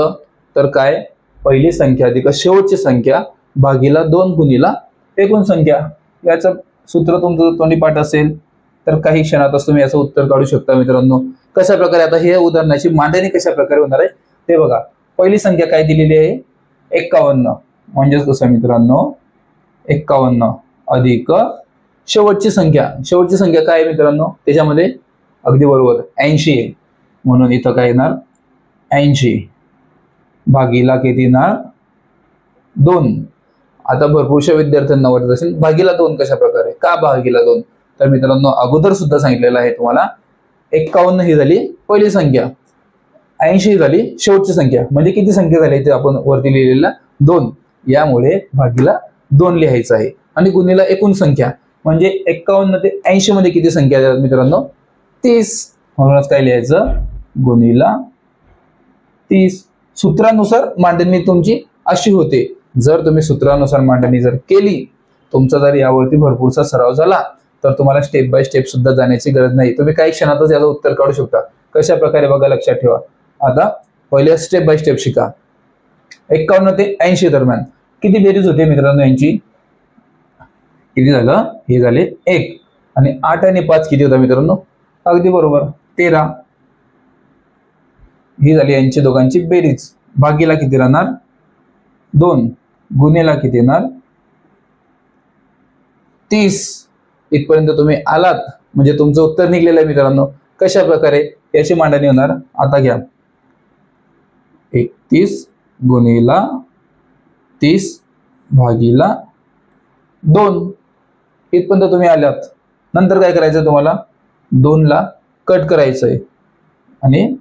तर काय, पहिली संख्या अधिक शेवटची संख्या भागीला 2 गुणिला एकूण संख्या. याचं सूत्र तुमचं तोंडी पाठ असेल तर काही क्षणातच तुम्ही याचं उत्तर काढू शकता मित्रांनो. कशा प्रकारे, आता हे उदाहरणाची मांडणी कशा प्रकारे होणार आहे ते बघा. पहिली संख्या काय दिलेली आहे 51. म्हणजेच कसं मित्रांनो, 51 अधिक शेवटची संख्या काय आहे मित्रांनो, त्याच्यामध्ये अगदी बरोबर 80 आहे. म्हणून इथं काय येणार 80 भागीला किती येणार 2. आता भरपूरशा विद्यार्थ्यांना वाटत असेल भागीला 2 कशा प्रकारे, का भागीला 2. तर मित्रांनो अगोदर सुद्धा सांगितलेलं आहे तुम्हाला, 51 ही झाली पहिली संख्या, 80 ही झाली शेवटची संख्या. म्हणजे किती संख्या झाली ते आपण वरती लिहिलेला 2. यामुळे भागीला 2 लिहायचं आहे. आणि गुणिला एकूण संख्या म्हणजे 51 ते 80 मध्ये किती संख्या आहेत मित्रांनो 30. म्हणूनच काय लिहायचं गुणिला 30. सूत्रानुसार मांडणी तुमची अशी होते. जर तुम्ही सूत्रानुसार मांडणी जर केली, तुमचा जर यावरती भरपूरसा सराव झाला, तर तुम्हाला स्टेप बाय स्टेप सुद्धा जाण्याची गरज नाही. तुम्ही काही क्षणातच याचं उत्तर काढू शकता. कशा प्रकारे बघा, लक्षात ठेवा. आता पहिले स्टेप बाय स्टेप शिका. 51 ते 80 दरम्यान किती बेरीज होते मित्रांनो यांची? किती झालं? हे झाले 1. आणि 8 आणि 5 किती होता मित्रांनो? अगदी बरोबर 13. ही झाली यांची दोघांची बेरीज. भागीला किती राहणार? 2. गुणेला किती येणार? 30. इथपर्यंत तुम्ही आलात म्हणजे तुमचं उत्तर निघलेलं आहे मित्रांनो. कशा प्रकारे याची मांडणी होणार? आता घ्या, 31 गुणिला 30 भागीला 2. इथपर्यंत तुम्ही आलात. नंतर काय करायचं तुम्हाला? 2 ला कट करायचंय आणि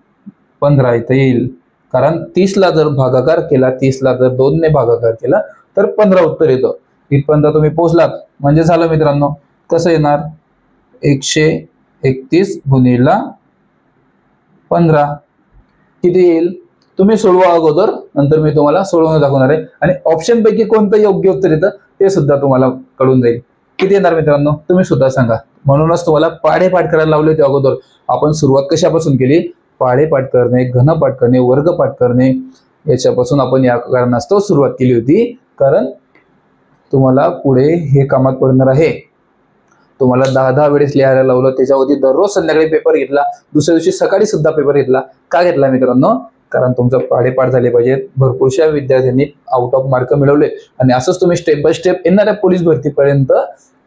15 इथं येईल. कारण 30 ला जर भागाकार केला, 30 ला जर 2 ने भागाकार केला तर 15 उत्तर येतं. इथपर्यंत तुम्ही पोहोचलात म्हणजे झालं मित्रांनो. कसं येणार? 131 गुणिला 15 किती येईल? तुम्ही सोडवा अगोदर, नंतर मी तुम्हाला सोडवून दाखवणार आहे. आणि ऑप्शन पैकी कोणतं योग्य उत्तर येतं ते सुद्धा तुम्हाला कळून जाईल. किती येणार मित्रांनो? तुम्ही सुद्धा सांगा. म्हणूनच तुम्हाला पाढे पाठ करायला लावले होते अगोदर. आपण सुरुवात कशापासून केली? पाढे पाठ करणे, घनपाठ करणे, वर्ग पाठ करणे, याच्यापासून आपण या कारणास्तव सुरुवात केली होती. कारण तुम्हाला पुढे हे कामात पडणार आहे. तुम्हाला 10 वेळेस लिहायला लावलं, त्याच्यावरती दररोज संध्याकाळी पेपर घेतला, दुसऱ्या दिवशी सकाळी सुद्धा पेपर घेतला. का घेतला मित्रांनो? कारण तुमचं पाढेपाठ झाले पाहिजेत. भरपूरशा विद्यार्थ्यांनी आउट ऑफ मार्क मिळवले आणि असंच तुम्ही स्टेप बाय स्टेप येणाऱ्या पोलीस भरतीपर्यंत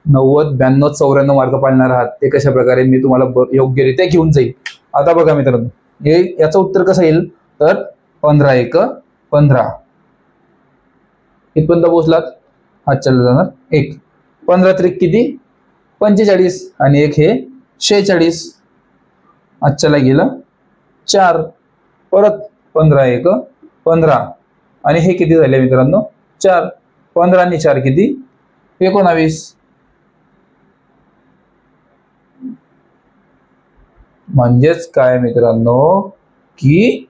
90, 92, 94 मार्क पाळणार आहात. ते कशा प्रकारे मी तुम्हाला योग्यरित्या घेऊन जाईल. आता बघा मित्रांनो, हे याचं उत्तर कसं येईल? तर 15 1 15. इथपर्यंत पोहोचलात, हात चालला जाणार 1. 15 त्रिक किती? 45 आणि 1 हे 46. आजच्याला गेलं 4. परत 15 1 15 आणि हे किती झाले मित्रांनो? 4. 15 आणि 4 किती? 19. म्हणजेच काय मित्रांनो, की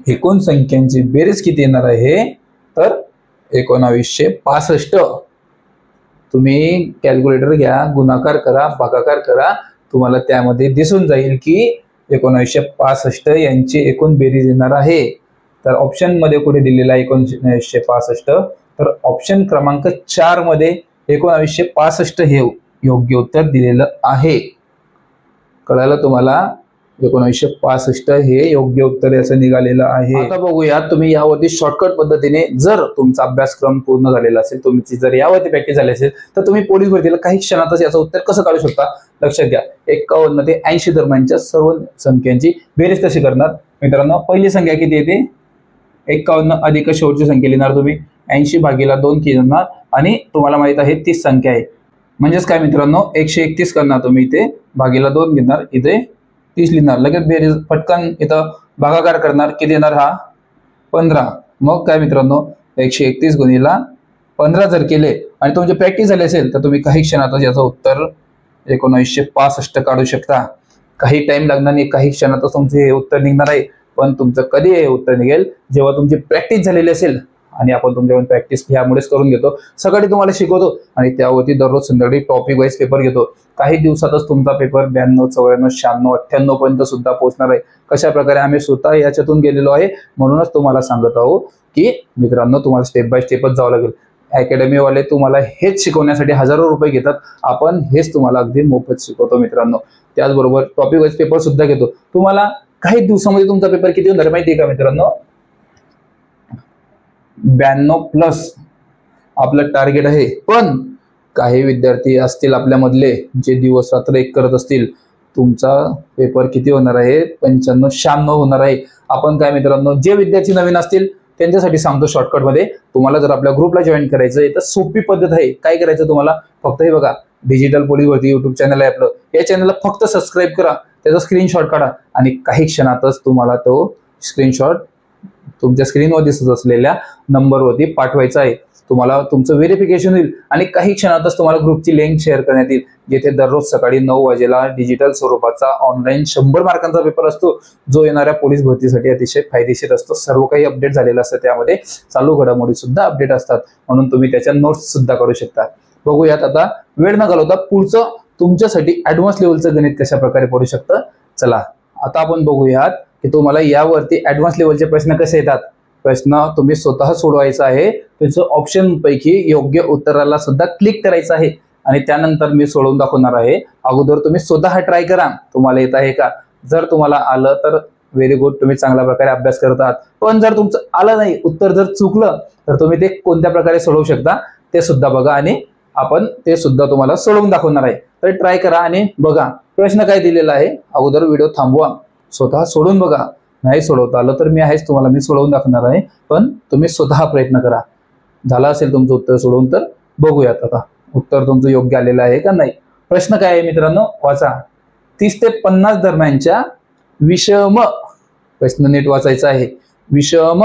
एकूण संख्यांची बेरीज किती येणार आहे? तर 1965. तुम्ही कॅल्क्युलेटर घ्या, गुणाकार करा, भागाकार करा, तुम्हाला त्यामध्ये दिसून जाईल की 1965 यांची एकूण बेरीज येणार आहे. तर ऑप्शन मध्ये कुठे दिलेला आहे 1965? तर ऑप्शन क्रमांक 4 मध्ये 1965 हे योग्य उत्तर दिलेलं आहे. कळालं तुम्हाला? 1965 हे योग्य उत्तर याचं निघालेलं आहे. आता बघूया, तुम्ही यावरती शॉर्टकट पद्धतीने जर तुमचा अभ्यासक्रम पूर्ण झालेला असेल, तुमची जर यावरती प्रॅक्टिस झाली असेल, तर तुम्ही पोलीस भरतीला काही क्षणातच याचं उत्तर कसं काढू शकता? लक्षात घ्या. 51 ते 80 दरम्यानच्या सर्व संख्यांची बेरीज कशी करणार मित्रांनो? पहिली संख्या किती येते? 51 अधिक शेवटची संख्या लिहिणार तुम्ही, 80 भागीला 2 लिहिणार आणि तुम्हाला माहित आहे 30 संख्या आहे. म्हणजेच काय मित्रांनो, 131 करणार तुम्ही, इथे भागीला 2 घेणार, इथे 30 लिहिणार. लगेच बेरीज पटकन इथं भागाकार करणार. किती येणार? हा 15. मग काय मित्रांनो, 131 गुणिला 15 जर केले आणि तुमची प्रॅक्टिस झाली असेल तर तुम्ही काही क्षणातच याचं उत्तर 1965 काढू शकता. काही टाइम लागणार नाही, काही क्षणातच तुमचे हे उत्तर निघणार आहे. पण तुमचं कधी हे उत्तर निघेल? जेव्हा तुमची प्रॅक्टिस झालेली असेल. आणि आपण तुमच्यावर प्रॅक्टिस ह्यामुळेच करून घेतो. सकाळी तुम्हाला शिकवतो आणि त्यावरती दररोज संध्याकाळी टॉपिक वाईज पेपर घेतो. काही दिवसातच तुमचा पेपर 92, 94, 96, 98 पर्यंत सुद्धा पोहोचणार आहे. कशा प्रकारे आम्ही स्वतः याच्यातून गेलेलो आहे. म्हणूनच तुम्हाला सांगत आहोत की मित्रांनो, तुम्हाला स्टेप बाय स्टेपच जावं लागेल. अकॅडमी वाले तुम्हाला हेच शिकवण्यासाठी हजारो रुपये घेतात. आपण हेच तुम्हाला अगदी मोफत शिकवतो मित्रांनो. त्याचबरोबर टॉपिक वाईज पेपर सुद्धा घेतो. तुम्हाला काही दिवसामध्ये तुमचा पेपर किती होणार माहिती आहे का मित्रांनो? 92+ आपलं टार्गेट आहे. पण काही विद्यार्थी असतील आपल्यामधले जे दिवस रात्र एक करत असतील. तुमचा पेपर किती होणार आहे? 95, 96 होणार आहे. आपण काय मित्रांनो, जे विद्यार्थी नवीन असतील त्यांच्यासाठी सांगतो शॉर्टकट मध्ये. तुम्हाला जर आपल्या ग्रुपला जॉईन करायचं आहे तर सोपी पद्धत आहे. काय करायचं तुम्हाला? फक्त हे बघा, डिजिटल पोलीस भरती युट्यूब चॅनल आहे आपलं. या चॅनलला फक्त सबस्क्राईब करा, त्याचा स्क्रीनशॉट काढा आणि काही क्षणातच तुम्हाला तो स्क्रीनशॉट तुमच्या स्क्रीनवर दिसत असलेल्या नंबरवरती पाठवायचा आहे. तुम्हाला तुमचं व्हेरिफिकेशन होईल आणि काही क्षणातच तुम्हाला ग्रुपची लिंक शेअर करण्यात येईल, जिथे दररोज सकाळी 9 वाजेला डिजिटल स्वरूपाचा ऑनलाईन 100 मार्कांचा पेपर असतो, जो येणाऱ्या पोलीस भरतीसाठी अतिशय फायदेशीर असतो. सर्व काही अपडेट झालेलं असतं, त्यामध्ये चालू घडामोडी सुद्धा अपडेट असतात, म्हणून तुम्ही त्याच्या नोट्स सुद्धा करू शकता. बघूयात आता वेळ न घालवता पुढचं तुमच्यासाठी ऍडव्हान्स लेवलचं गणित कशा प्रकारे पडू शकतं. चला आता आपण बघूयात की तुम्हाला यावरती ऍडव्हान्स लेवलचे प्रश्न कसे येतात. प्रश्न तुम्ही स्वतः सोडवायचा आहे. त्याचं ऑप्शन पैकी योग्य उत्तराला सुद्धा क्लिक करायचं आहे आणि त्यानंतर मी सोडवून दाखवणार आहे. अगोदर तुम्ही स्वतः ट्राय करा, तुम्हाला येत आहे का. जर तुम्हाला आलं तर व्हेरी गुड, तुम्ही चांगल्या प्रकारे अभ्यास करत आहात. पण जर तुमचं आलं नाही, उत्तर जर चुकलं, तर तुम्ही ते कोणत्या प्रकारे सोडवू शकता ते सुद्धा बघा आणि आपण ते सुद्धा तुम्हाला सोडवून दाखवणार आहे. तर ट्राय करा आणि बघा प्रश्न काय दिलेला आहे. अगोदर व्हिडिओ थांबवा, स्वतः सोडून बघा. नाही सोडवता आलं तर मी आहेच, तुम्हाला मी सोडवून दाखवणार आहे, पण तुम्ही स्वतः प्रयत्न करा. झालं असेल तुमचं उत्तर सोडवून तर बघूयात आता उत्तर तुमचं योग्य आलेलं आहे का नाही. प्रश्न काय आहे मित्रांनो, वाचा. 30 ते 50 दरम्यानच्या विषम, प्रश्न नीट वाचायचा आहे. विषम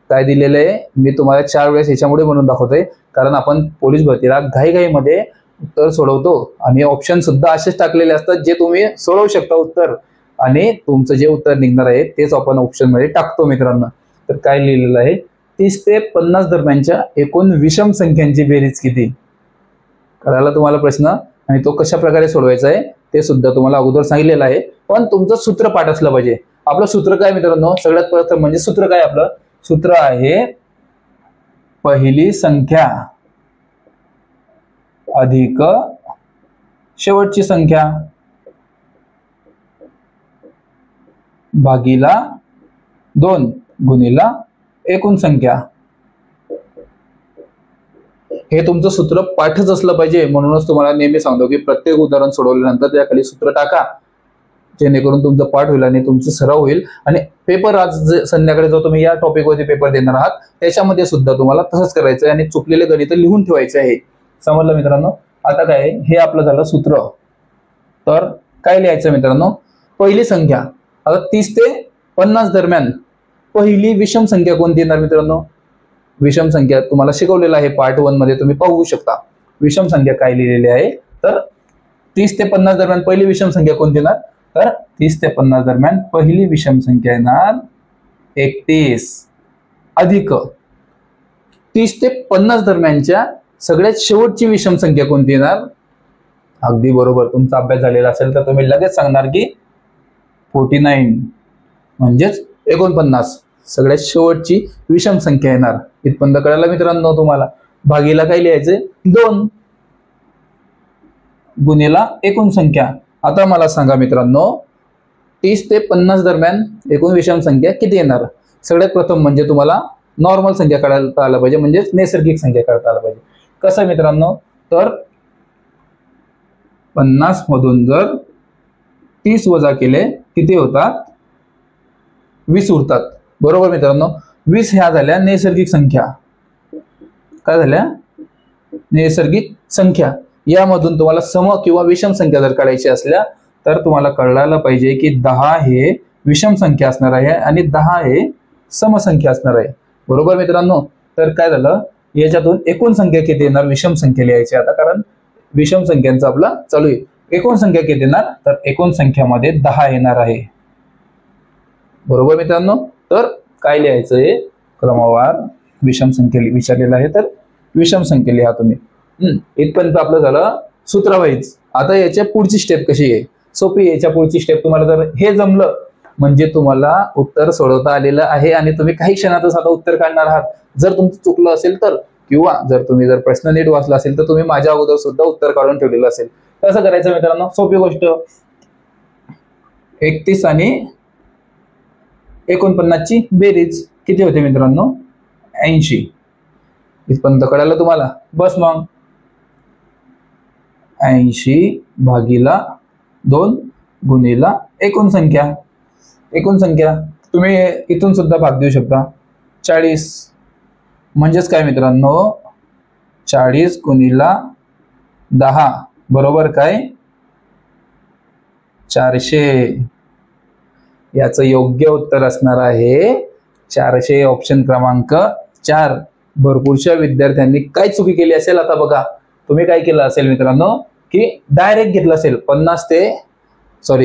काय दिलेलं आहे, मी तुम्हाला 4 वेळेस याच्यामुळे म्हणून दाखवतोय, कारण आपण पोलीस भरतीला घाईघाईमध्ये उत्तर सोडवतो आणि ऑप्शन सुद्धा असेच टाकलेले असतात जे तुम्ही सोडवू शकता उत्तर, आणि तुमचं जे उत्तर निघणार आहे तेच आपण ऑप्शन मध्ये टाकतो मित्रांनो. तर काय लिहिलेलं आहे, 30 ते 50 दरम्यानच्या एकूण विषम संख्यांची बेरीज किती. कळाला तुम्हाला प्रश्न, आणि तो कशा प्रकारे सोडवायचा आहे ते सुद्धा तुम्हाला अगोदर सांगितलेलं आहे. पण तुमचं सूत्र पाठ असलं पाहिजे. आपलं सूत्र काय मित्रांनो, सगळ्यात प्रथम म्हणजे सूत्र काय, आपलं सूत्र आहे पहिली संख्या अधिक शेवटची संख्या भागीला 2 गुणिला एकूण संख्या. हे तुमचं सूत्र पाठच असलं पाहिजे. म्हणूनच तुम्हाला नेहमी सांगतो की प्रत्येक उदाहरण सोडवल्यानंतर त्याखाली सूत्र टाका, जेणेकरून तुमचं पाठ होईल आणि तुमचं सराव होईल. आणि पेपर आज संध्याकाळी जो तुम्ही या टॉपिकवरती पेपर देणार आहात त्याच्यामध्ये सुद्धा तुम्हाला तसंच करायचं आहे आणि चुकलेले गणित लिहून ठेवायचे आहे. समजलं मित्रांनो. आता काय, हे आपलं झालं सूत्र. तर काय लिहायचं मित्रांनो, पहिली संख्या. आता 30 ते 50 दरम्यान पहिली विषम संख्या कोणती येणार मित्रांनो. विषम संख्या तुम्हाला शिकवलेलं आहे पार्ट 1 मध्ये, तुम्ही पाहू शकता. विषम संख्या काय लिहिलेली आहे, तर 30 ते 50 दरम्यान पहिली विषम संख्या कोणती येणार, तर 30 ते 50 दरम्यान पहिली विषम संख्या येणार 31 अधिक 30 ते 50 दरम्यानच्या सगळ्यात शेवटची विषम संख्या कोणती येणार. अगदी बरोबर, तुमचा अभ्यास झालेला असेल तर तुम्ही लगेच सांगणार की 49 म्हणजेच 49 सगळ्यात शेवटची विषम संख्या येणार. इथपर्यंत कळालं मित्रांनो तुम्हाला. भागीला काय लिहायचंय, 2 गुणिला एकूण संख्या. आता मला सांगा मित्रांनो, 30 ते 50 दरम्यान एकूण विषम संख्या किती येणार. सगळ्यात प्रथम म्हणजे तुम्हाला नॉर्मल संख्या काढता आला पाहिजे, म्हणजे नैसर्गिक संख्या काढता आला पाहिजे. कसं मित्रांनो, तर 50 मधून जर 30 वजा केले किती होतात, 20 उरतात. बरोबर मित्रांनो. 20 ह्या झाल्या नैसर्गिक संख्या. काय झाल्या, नैसर्गिक संख्या. यामधून तुम्हाला सम किंवा विषम संख्या जर काढायची असल्या तर तुम्हाला कळायला पाहिजे की 10 हे विषम संख्या असणार आहे आणि 10 हे समसंख्या असणार आहे. बरोबर मित्रांनो. तर काय झालं, याच्यातून एकूण संख्या किती येणार, विषम संख्या लिहायची आता, कारण विषम संख्यांचा आपला चालू आहे. एकूण संख्या किती येणार, तर एकूण संख्यामध्ये 10 येणार आहे. बरोबर मित्रांनो. तर काय लिहायचंय, क्रमवार विषम संख्या विचारलेला आहे, तर विषम संख्या लिहा तुम्ही. इथपर्यंत आपलं झालं सूत्रवाईज. आता याच्या पुढची स्टेप कशी आहे, सोपी. याच्या पुढची स्टेप तुम्हाला जर हे जमलं म्हणजे तुम्हाला उत्तर सोडवता आलेलं आहे आणि तुम्ही काही क्षणातच आता उत्तर काढणार आहात. जर तुमचं चुकलं असेल तर, किंवा जर प्रश्न नीट वाचला असेल तर तुम्ही माझ्या अगोदर सुद्धा उत्तर काढून ठेवलेलं असेल. कसं करायचं मित्रांनो, सोपी गोष्ट. 31 आणि 49 ची बेरीज किती होते मित्रांनो, 80. इथपर्यंत कळालं तुम्हाला. बस मग 80 भागीला 2 गुणिला एकूण संख्या. एकूण संख्या तुम्ही इथून सुद्धा भाग देऊ शकता. 40 म्हणजेच काय मित्रांनो, 40 गुणिला 10 बरोबर काय, 400. याचं योग्य उत्तर असणार आहे 400 ऑप्शन क्रमांक 4. भरपूरशा विद्यार्थ्यांनी काय चुकी केली असेल आता बघा. तुम्ही काय केलं असेल मित्रांनो की डायरेक्ट घेतलं असेल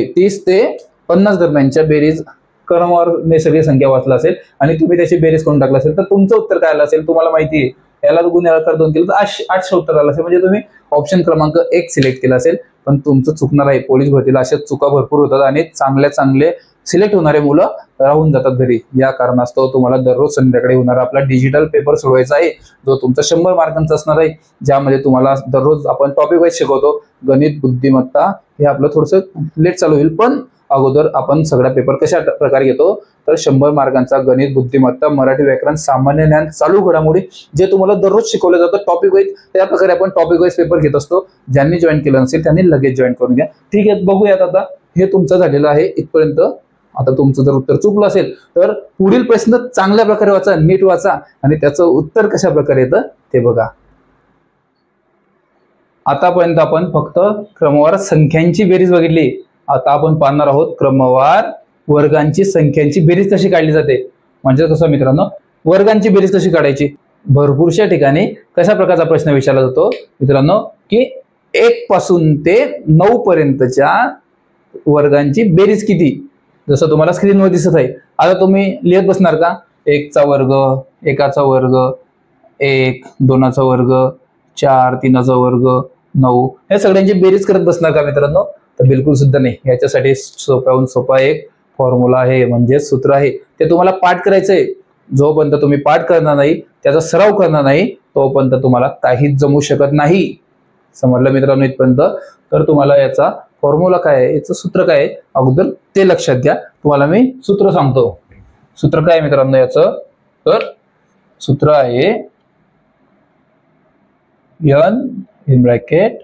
30 ते 50 दरम्यानच्या बेरीज क्रमवार नैसर्गिक संख्या वाचला असेल आणि तुम्ही त्याची बेरीज करून टाकला असेल तर तुमचं उत्तर काय आलं असेल तुम्हाला माहिती आहे. याला गुणिलेकर 2 केलं तर 800 उत्तर आलं असेल. म्हणजे तुम्ही ऑप्शन क्रमांक 1 सिलेक्ट केला असेल. पण तुमचं चुकणार आहे. पोलीस भरतीला अशा चुका भरपूर होतात आणि चांगले सिलेक्ट होणारे मुलं राहून जातात घरी. या कारणास्तव तुम्हाला दररोज संध्याकाळी होणारा आपला डिजिटल पेपर सोडवायचा आहे, जो तुमचा 100 मार्कांचा असणार आहे, ज्यामध्ये तुम्हाला दररोज आपण टॉपिक वाईज शिकवतो. गणित, बुद्धिमत्ता हे आपलं थोडंसं लेट चालू होईल, पण अगोदर आपण सगळा पेपर कशा प्रकारे घेतो तर 100 मार्कांचा गणित, बुद्धिमत्ता, मराठी व्याकरण, सामान्य ज्ञान, चालू घडामोडी जे तुम्हाला दररोज शिकवलं जातं टॉपिक वाईज, त्या प्रकारे आपण टॉपिक वाईज पेपर घेत असतो. ज्यांनी जॉईन केलं नसेल त्यांनी लगेच जॉईन करून घ्या. ठीक आहे, बघूयात आता. हे तुमचं झालेलं आहे इथपर्यंत. आता तुमचं जर उत्तर चुकलं असेल तर पुढील प्रश्न चांगल्या प्रकारे वाचा, नीट वाचा आणि त्याचं उत्तर कशा प्रकारे येतं ते बघा. आतापर्यंत आपण फक्त क्रमवार संख्यांची बेरीज बघितली. आता आपण पाहणार आहोत क्रमवार वर्गांची संख्यांची बेरीज कशी काढली जाते. म्हणजे कसं मित्रांनो, वर्गांची बेरीज कशी काढायची. भरपूरशा ठिकाणी कशा प्रकारचा प्रश्न विचारला जातो मित्रांनो की 1 पासून ते 9 पर्यंतच्या वर्गांची बेरीज किती. जसं तुम्हाला स्क्रीनवर दिसत आहे. आता तुम्ही लिहित बसणार का 1 चा वर्ग, 1 चा वर्ग, 1, 2 चा वर्ग, 4, 3 चा वर्ग, 9 हे सगळ्यांची बेरीज करत बसणार का मित्रांनो. तर बिलकुल सुद्धा नाही. याच्यासाठी सोप्याहून सोपा एक फॉर्म्युला आहे, म्हणजे सूत्र आहे. ते तुम्हाला पाठ करायचंय. जोपर्यंत तुम्ही पाठ करणार नाही, त्याचा सराव करणार नाही, तोपर्यंत तुम्हाला काहीच जमू शकत नाही. समजलं मित्रांनो इथपर्यंत. तर तुम्हाला याचा फॉर्म्युला काय आहे, याचं सूत्र काय आहे, अगोदर ते लक्षात घ्या. तुम्हाला मी सूत्र सांगतो. सूत्र काय आहे मित्रांनो याचं, तर सूत्र आहे n in bracket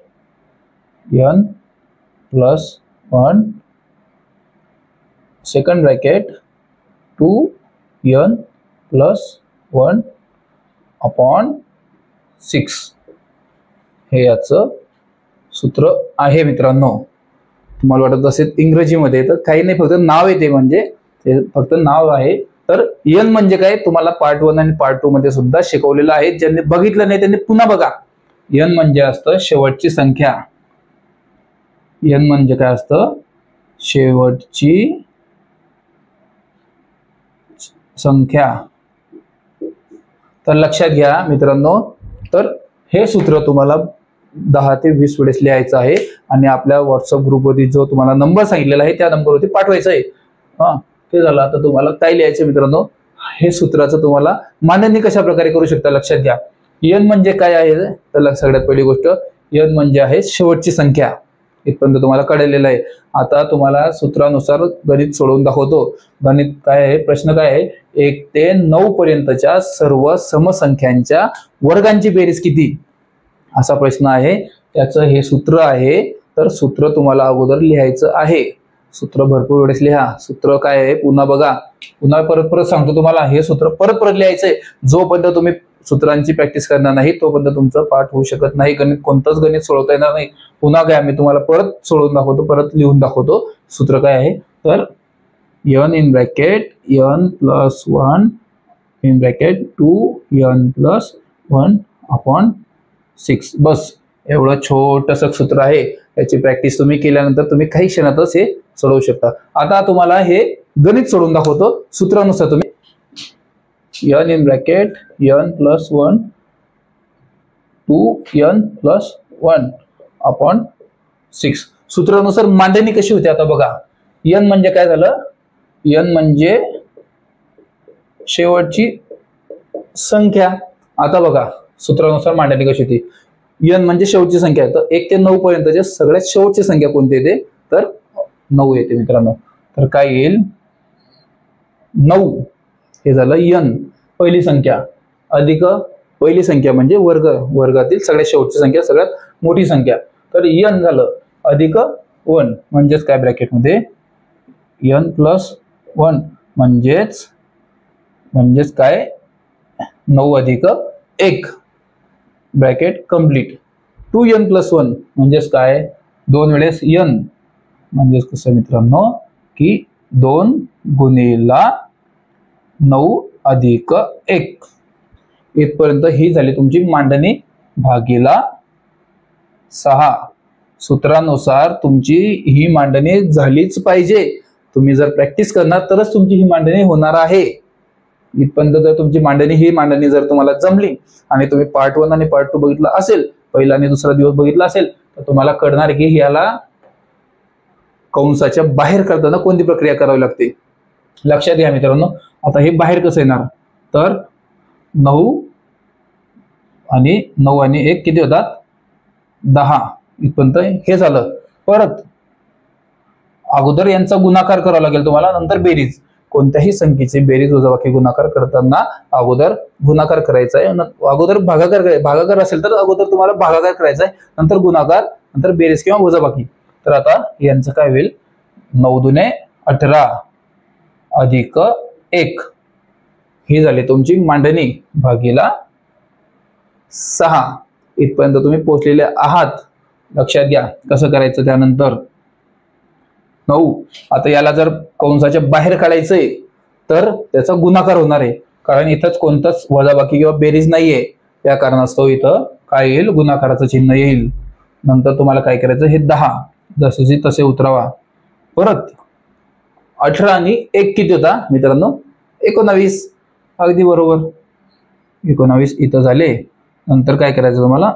n plus 1 second bracket 2n plus 1 upon 6 हे याचं सूत्र आहे मित्रांनो. तुम्हाला वाटत असेल इंग्रजीमध्ये, तर काही नाही, फक्त नाव येते, म्हणजे ते फक्त नाव आहे. तर n म्हणजे काय तुम्हाला पार्ट 1 आणि पार्ट 2 मध्ये सुद्धा शिकवलेलं आहे. ज्यांनी बघितलं नाही त्यांनी पुन्हा बघा. n म्हणजे असतं शेवटची संख्या. n म्हणजे काय असतं, शेवटची संख्या. तर लक्षात घ्या मित्रांनो. तर हे सूत्र तुम्हाला 10 ते 20 वेळेस लिहायचं आहे आणि आपल्या व्हॉट्सअप ग्रुपवरती जो तुम्हाला नंबर सांगितलेला आहे त्या नंबरवरती पाठवायचं आहे. ते झालं. आता तुम्हाला काय लिहायचं मित्रांनो, हे सूत्राचं तुम्हाला मांडणी कशा प्रकारे करू शकता लक्षात घ्या. n म्हणजे काय आहे, तर सगळ्यात पहिली गोष्ट n म्हणजे आहे शेवटची संख्या. इथपर्यंत तुम्हाला कळलेलं आहे. आता तुम्हाला सूत्रानुसार गणित सोडवून दाखवतो. गणित काय आहे, प्रश्न काय आहे, 1 ते 9 पर्यंतच्या सर्व समसंख्यांच्या वर्गांची बेरीज किती, असा प्रश्न आहे. त्याचं हे सूत्र आहे. तर सूत्र तुम्हाला अगोदर लिहायचं आहे. सूत्र भरपूर वेळेस लिहा. सूत्र काय आहे पुन्हा बघा. पुन्हा परत सांगतो तुम्हाला, हे सूत्र परत लिहायचंय. जोपर्यंत तुम्ही सूत्रांची प्रॅक्टिस करणार नाही तोपर्यंत तुमचं पाठ होऊ शकत नाही. गणित कोणतंच गणित सोडवता येणार नाही. पुन्हा काय, मी तुम्हाला परत सोडवून दाखवतो, परत लिहून दाखवतो. सूत्र काय आहे, तर n in bracket n plus 1 in bracket 2n plus 1 upon 6. बस एवढं छोटंसं सूत्र आहे. याची प्रॅक्टिस तुम्ही केल्यानंतर तुम्ही काही क्षणातच हे सोडवू शकता. आता तुम्हाला हे गणित सोडवून दाखवतो. सूत्रानुसार तुम्ही n in bracket n plus 1 2n plus 1 upon 6 सूत्रानुसार मांडणी कशी होते आता बघा. n म्हणजे काय झालं, n म्हणजे शेवटची संख्या. आता बघा सूत्रानुसार मांडणी कशी होती. n म्हणजे शेवटची संख्या. तर 1 ते 9 पर्यंतच्या सगळ्यात शेवटची संख्या कोणती येते, तर 9 येते मित्रांनो. तर काय येईल, 9 हे झालं n पहिली संख्या, अधिक पहिली संख्या म्हणजे वर्गातील सगळ्यात शेवटची संख्या, सगळ्यात मोठी संख्या. तर n झालं अधिक 1 म्हणजेच काय, ब्रॅकेटमध्ये n प्लस 1 म्हणजेच काय, 9 अधिक 1 ब्रॅकेट कंप्लीट. 2n प्लस 1 म्हणजेच काय, 2 वेळेस n म्हणजेच कसं मित्रांनो की 2 गुणिला 9 अधिक 1 इथपर्यंत ही झाली तुमची मांडणी भागीला 6. सूत्रानुसार तुमची ही मांडणी झालीच पाहिजे. तुम्ही जर प्रॅक्टिस करणार तरच तुमची ही मांडणी होणार आहे. इथपर्यंत जर तुमची ही मांडणी जर तुम्हाला जमली आणि तुम्ही पार्ट 1 आणि पार्ट 2 बघितला असेल, पहिला आणि दुसरा दिवस बघितला असेल, तर तुम्हाला कळणार की याला कंसाच्या बाहेर करताना कोणती प्रक्रिया करावी लागते. लक्षात घ्या मित्रांनो. आता हे बाहेर कसं येणार, तर 9 आणि 1 किती होतात, 10 इथपर्यंत हे झालं. परत अगोदर यांचा गुणाकार करावा लागेल तुम्हाला, नंतर बेरीज. कोणत्याही संख्येची बेरीज वजाबाकी गुणाकार करताना अगोदर गुणाकार करायचा आहे, अगोदर भागाकार असेल तर अगोदर तुम्हाला भागाकार करायचा आहे, नंतर गुणाकार, नंतर बेरीज किंवा वजाबाकी. तर आता यांचं काय होईल, 9 दुने 18 अधिक 1 ही झाली तुमची मांडणी भागीला 6. इथपर्यंत तुम्ही पोहोचलेले आहात. लक्षात घ्या कसं करायचं. त्यानंतर 9, आता याला जर कंसाच्या बाहेर काढायचंय तर त्याचा गुणाकार होणार आहे, कारण इथंच कोणताच वजाबाकी किंवा बेरीज नाहीये. या कारणास्तव इथं काय येईल, गुणाकाराचं चिन्ह येईल. नंतर तुम्हाला काय करायचं, हे 10 जसे तसे उतरावा. परत 18 आणि 1 किती होता मित्रांनो, 19. अगदी बरोबर, 19 इथं झाले. नंतर काय करायचं तुम्हाला,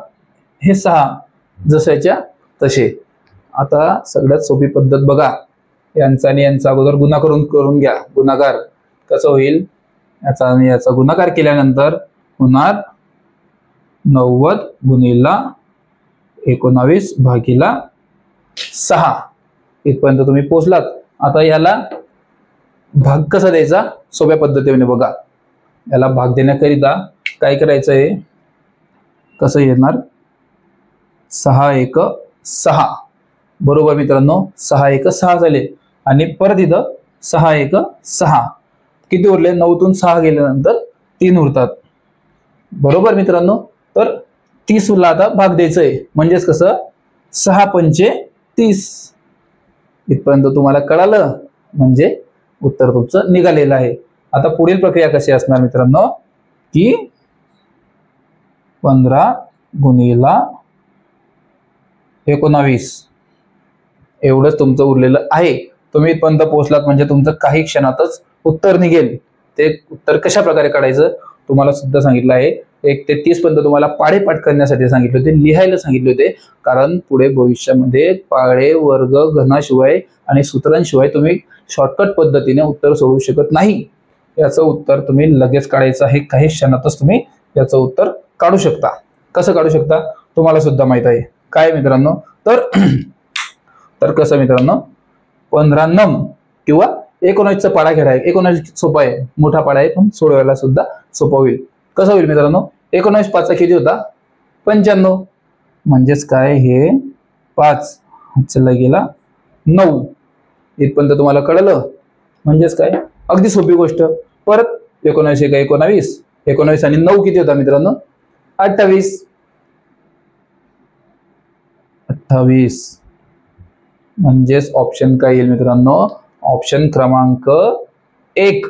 हे 6 जशाच्या तसे. आता सगळ्यात सोपी पद्धत बघा, यांचा आणि यांचा अगोदर गुणाकार करून घ्या. गुणाकार कसं होईल, याचा आणि याचा गुणाकार केल्यानंतर होणार 90 गुणिला 19 भागीला 6. इथपर्यंत तुम्ही पोहोचलात. आता याला भाग कसा द्यायचा, सोप्या पद्धतीने बघा. याला भाग देण्याकरिता काय करायचं आहे, कसं येणार, 6 1 6. बरोबर मित्रांनो, 6 1 6 झाले. आणि परत इथं 6 1 6 किती उरले, 9 तून 6 गेल्यानंतर 3 उरतात. बरोबर मित्रांनो. तर 30 ला आता भाग द्यायचा आहे, म्हणजेच कसं, 6 पंचे 30. इथपर्यंत तुम्हाला कळालं, म्हणजे उत्तर तुमचं निघालेलं आहे. आता पुढील प्रक्रिया कशी असणार मित्रांनो, की 15 गुणिला 19 एवढंच तुमचं उरलेलं आहे. तुम्ही इथपर्यंत पोहोचलात म्हणजे तुमचं काही क्षणातच उत्तर निघेल. ते उत्तर कशा प्रकारे काढायचं तुम्हाला सुद्धा सांगितलं आहे. 1 ते 30 पर्यंत तुम्हाला पाढे पाठ करण्यासाठी सांगितले होते, लिहायला सांगितले होते, कारण पुढे भविष्यामध्ये पाढे, वर्ग, घनाशिवाय आणि सूत्रांशिवाय तुम्ही शॉर्टकट पद्धतीने उत्तर सोडवू शकत नाही. याचं उत्तर तुम्ही लगेच काढायचं आहे, काही क्षणातच तुम्ही याचं उत्तर काढू शकता. कसं काढू शकता तुम्हाला सुद्धा माहित आहे. काय मित्रांनो, तर कसं मित्रांनो, 15 नम किंवा 19चा पाढा घ्यायचा. 19 सोपा आहे, मोठा पाढा आहे, पण सोडवायला सुद्धा सोपा होईल. कसं होईल मित्रांनो, 19 5 किती होता, 95. म्हणजेच काय, हे 5 चला गेला 9. इथपर्यंत तुम्हाला कळलं, म्हणजेच काय, अगदी सोपी गोष्ट. परत 19 1 19, 19 आणि 9 किती होता मित्रांनो, 28. म्हणजेच ऑप्शन काय येईल मित्रांनो, ऑप्शन क्रमांक 1.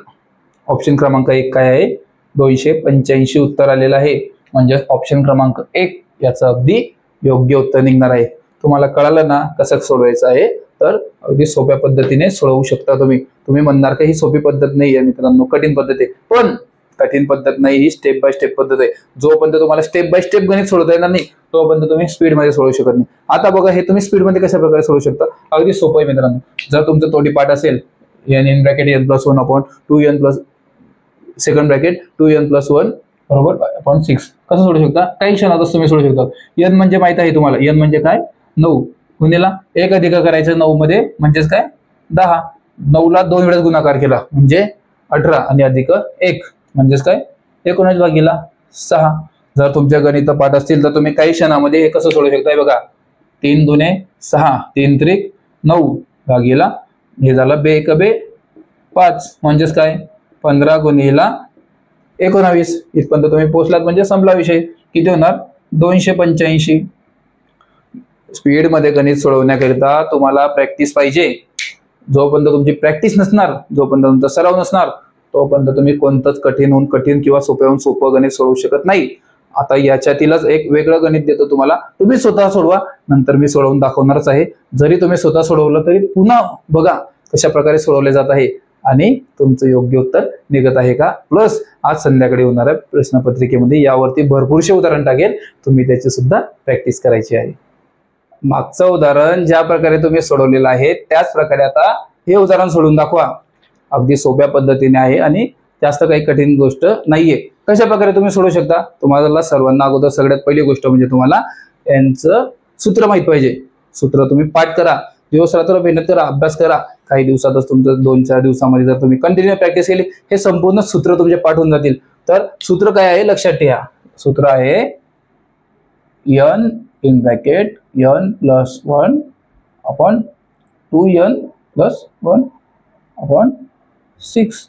ऑप्शन क्रमांक 1 काय आहे, 285 उत्तर आलेलं आहे. म्हणजे ऑप्शन क्रमांक 1 याचं अगदी योग्य उत्तर निघणार आहे. तुम्हाला कळालं ना कसं सोडवायचं आहे, तर अगदी सोप्या पद्धतीने सोडवू शकता तुम्ही. तुम्ही म्हणणार का ही सोपी पद्धत नाही आहे मित्रांनो, कठीण पद्धत आहे. पण कठीण पद्धत नाही, ही स्टेप बाय स्टेप पद्धत आहे. जोपर्यंत तुम्हाला स्टेप बाय स्टेप गणित सोडवता येणार नाही तोपर्यंत तुम्ही स्पीड मध्ये सोडवू शकत नाही. आता बघा, हे तुम्ही स्पीड मध्ये कशा प्रकारे सोडवू शकता, अगदी सोपं आहे मित्रांनो. जर तुमचं तोडी पाठ असेल, n in bracket n plus 1 upon 2n plus second bracket 2n plus 1 बरोबर अपॉन 6. कसं सोडू शकता, काही क्षणातच तुम्ही सोडू शकता. n म्हणजे माहित आहे तुम्हाला, n म्हणजे काय, 9 गुणिला 1 अधिक करायचं 9 मध्ये, म्हणजेच काय 10. 9 ला 2 वेळेस गुणाकार केला म्हणजे 18 आणि अधिक 1 म्हणजेच काय 19 भागीला 6. जर तुमच्या गणित पाठ असतील तर तुम्ही काही क्षणामध्ये हे कसं सोडू शकताय बघा. 3 दुने 6, 3 त्रिक 9 भागीला हे झालं 2 1 2 5 म्हणजेच काय 15 गुणिला 19. इथपर्यंत तुम्ही पोहोचलात म्हणजे संपला विषय. किती होणार 285. स्पीड मध्ये गणित सोडवण्याकरिता तुम्हाला प्रॅक्टिस पाहिजे. जोपर्यंत तुमची प्रॅक्टिस नसणार, जोपर्यंत तुमचा सराव नसणार तोपर्यंत तुम्ही कोणतंच कठीणहून कठीण किंवा सोप्याहून सोपं गणित सोडवू शकत नाही. आता याच्यातीलच एक वेगळं गणित देतो तुम्हाला, तुम्ही स्वतः सोडवा, नंतर मी सोडवून दाखवणारच आहे. जरी तुम्ही स्वतः सोडवलं तरी पुन्हा बघा कशा प्रकारे सोडवले जात आहे आणि तुमचं योग्य उत्तर निघत आहे का. प्लस आज संध्याकाळी होणाऱ्या प्रश्नपत्रिकेमध्ये यावरती भरपूरसे उदाहरण टाकेल, तुम्ही त्याची सुद्धा प्रॅक्टिस करायची आहे. मागचं उदाहरण ज्या प्रकारे तुम्ही सोडवलेलं आहे त्याच प्रकारे आता हे उदाहरण सोडून दाखवा. अगदी सोप्या पद्धतीने आहे आणि जास्त काही कठीण गोष्ट नाहीये. कशा प्रकारे तुम्ही सोडवू शकता, तुम्हाला सर्वांना अगोदर सगळ्यात पहिली गोष्ट म्हणजे तुम्हाला यांचं सूत्र माहित पाहिजे. सूत्र तुम्ही पाठ करा, दिवस रात्र मेहनत करा, अभ्यास करा. काही दिवसातच तुमचं 2-4 दिवसामध्ये जर तुम्ही कंटिन्यू प्रॅक्टिस केली हे संपूर्ण सूत्र तुमचे पाठ होऊन जातील. तर सूत्र काय आहे लक्षात ठेवा. सूत्र आहे n in bracket n + 1 upon 2n + 1 upon 6.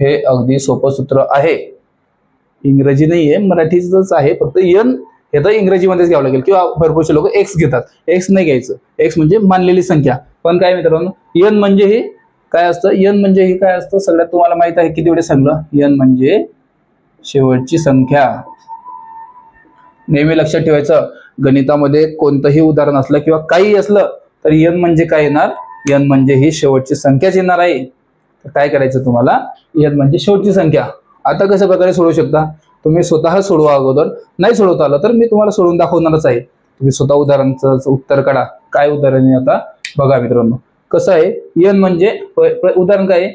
हे अगदी सोपं सूत्र आहे. इंग्रजी नाहीये, मराठीच आहे. फक्त n हे तर इंग्रजीमध्येच घ्यावं लागेल किंवा भरपूरसे लोक x घेतात. x नाही घ्यायचं. x म्हणजे मानलेली संख्या. पण काय मित्रांनो, n म्हणजे हे काय असतं, n म्हणजे हे काय असतं सगळ्यात तुम्हाला माहित आहे. किती वेळेस सांगलं, n म्हणजे शेवटची संख्या. नेहमी लक्षात ठेवायचं, गणितामध्ये कोणतंही उदाहरण असलं किंवा काही असलं तर n म्हणजे काय येणार, n म्हणजे ही शेवटची संख्याच येणार आहे. तर काय करायचं तुम्हाला, n म्हणजे शेवटची संख्या. आता कशा प्रकारे सोडवू शकता, तुम्ही स्वतः सोडवा. अगोदर नाही सोडवता आलं तर मी तुम्हाला सोडवून दाखवणारच आहे. तुम्ही स्वतः उदाहरणाचं उत्तर काढा. काय उदाहरण आहे आता बघा मित्रांनो. कसं आहे, n म्हणजे उदाहरण काय आहे,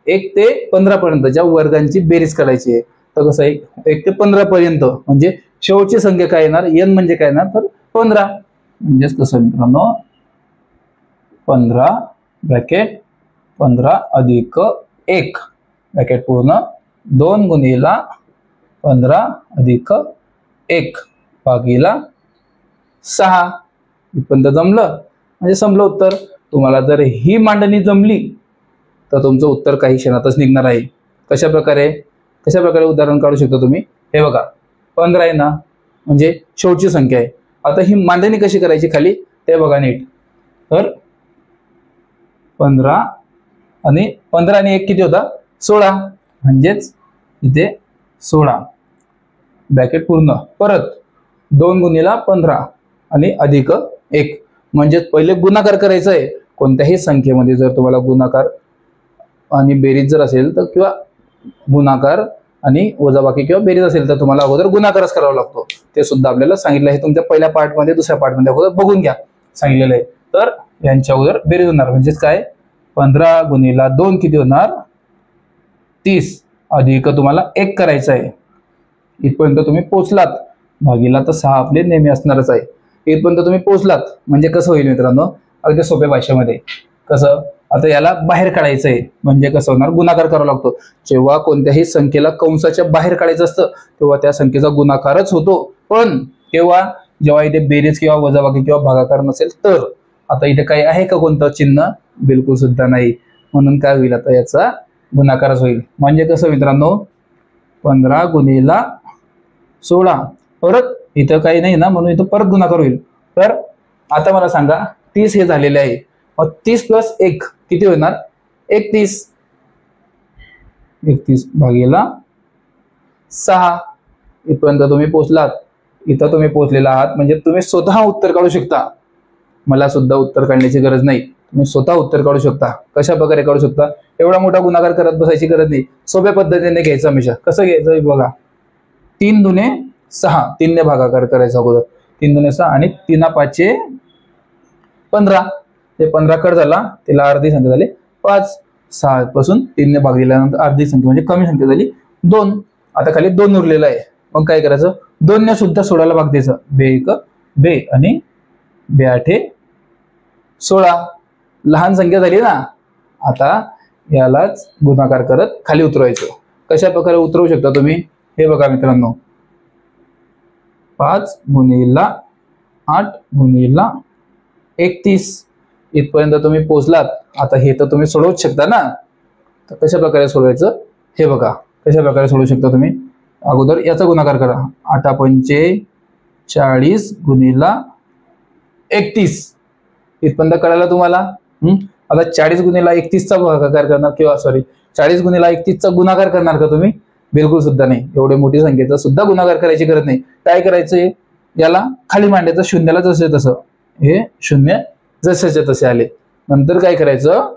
1 ते 15 पर्यंतच्या वर्गांची बेरीज करायची आहे. तर कसं आहे, 1 ते 15 पर्यंत म्हणजे शेवटची संख्या काय येणार, n म्हणजे काय येणार तर 15. म्हणजेच कसं मित्रांनो, 15 ब्रॅकेट 15 अधिक 1 ब्रॅकेट पूर्ण 2 गुणिला 15 अधिक 1 भागीला 6. इथपर्यंत जमलं म्हणजे संपलं उत्तर. तुम्हाला जर ही मांडणी जमली तर तुमचं उत्तर काही क्षणातच निघणार आहे. कशा प्रकारे उदाहरण काढू शकता तुम्ही, हे बघा 15 आहे ना, म्हणजे शेवटची संख्या आहे. आता ही मांडणी कशी करायची खाली ते बघा नीट. तर 15 आणि 1 किती होता 16, म्हणजेच इथे 16 ब्रॅकेट पूर्ण परत 2 गुणिला 15 आणि अधिक 1. म्हणजेच पहिले गुणाकार करायचा आहे. कोणत्याही संख्येमध्ये जर तुम्हाला गुणाकार आणि बेरीज जर असेल तर किंवा गुणाकार आणि वजाबाकी किंवा बेरीज असेल तर तुम्हाला अगोदर गुणाकारच करावा लागतो. ते सुद्धा आपल्याला सांगितलं आहे तुमच्या पहिल्या पार्टमध्ये, दुसऱ्या पार्टमध्ये अगोदर बघून घ्या, सांगितलेलं आहे. तर यांच्या अगोदर बेरीज होणार, म्हणजेच काय 15 गुणिला 2 किती होणार 30 अधिक तुम्हाला 1 करायचं आहे. इथपर्यंत तुम्ही पोहोचलात, भागीला तर 6 आपले नेहमी असणारच आहे. इथपर्यंत तुम्ही पोहोचलात म्हणजे कसं होईल मित्रांनो, अगदी सोप्या भाषेमध्ये कसं, आता याला बाहेर काढायचं आहे. म्हणजे कसं होणार, गुणाकार करावा लागतो. जेव्हा कोणत्याही संख्येला कंसाच्या बाहेर काढायचं असतं तेव्हा त्या संख्येचा गुणाकारच होतो. पण जेव्हा इथे बेरीज किंवा वजाबाकी किंवा भागाकार नसेल तर. आता इथे काही आहे का कोणतं चिन्ह, बिलकुल सुद्धा नाही. म्हणून काय होईल, आता याचा गुणाकारच होईल. म्हणजे कसं मित्रांनो, 15 गुणिला 16 परत इथं काही नाही ना, म्हणून इथं परत गुणाकार होईल. तर आता मला सांगा 30 हे झालेले आहे, मग 30 + 1 किती होणार 31. 31 भागीला 6. इथपर्यंत तुम्ही पोहोचलात, इथं तुम्ही पोहोचलेला आहात म्हणजे तुम्ही स्वतः उत्तर काढू शकता. मला सुद्धा उत्तर काढण्याची गरज नाही, तुम्ही स्वतः उत्तर काढू शकता. कशा प्रकारे काढू शकता, एवढा मोठा गुणाकार करत बसायची गरज नाही. सोप्या पद्धतीने घ्यायचं हमेशा. कसं घ्यायचं बघा, 3 दुने 6, 3 ने भागाकार करायचा अगोदर. 3 दुने 6 आणि 3 5 15. ते 15 कट झाला, तिला अर्धी संख्या झाली 5. 6 पासून 3 ने भाग दिल्यानंतर अर्धी संख्या म्हणजे कमी संख्या झाली 2. आता खाली 2 उरलेला आहे. मग काय करायचं, 2 ने सुद्धा 16ला भाग द्यायचा. 2 1 2 आणि 2 8 16. लहान संख्या झाली ना. आता यालाच गुणाकार करत खाली उतरवायचं. कशा प्रकारे उतरवू शकता तुम्ही, हे बघा मित्रांनो. 5 गुणिला 8 गुणिला 31. इथपर्यंत तुम्ही पोहोचलात. आता हे तर तुम्ही सोडवूच शकता ना. तर कशा प्रकारे सोडवायचं हे बघा. कशा प्रकारे सोडवू शकता तुम्ही, अगोदर याचा गुणाकार करा. 8 पंचे 40 गुणिला 31. इथपर्यंत कळालं तुम्हाला. आता 40 गुणिला 31चा भागाकार करणार किंवा 40 गुणिले 31चा गुणाकार करणार का तुम्ही? बिलकुल सुद्धा नाही. एवढे मोठी संख्येचा सुद्धा गुणाकार करायची गरज नाही. काय करायचंय, याला खाली मांडायचं, शून्याला जसे तसं, हे शून्य जसेच्या तसे आले. नंतर काय करायचं,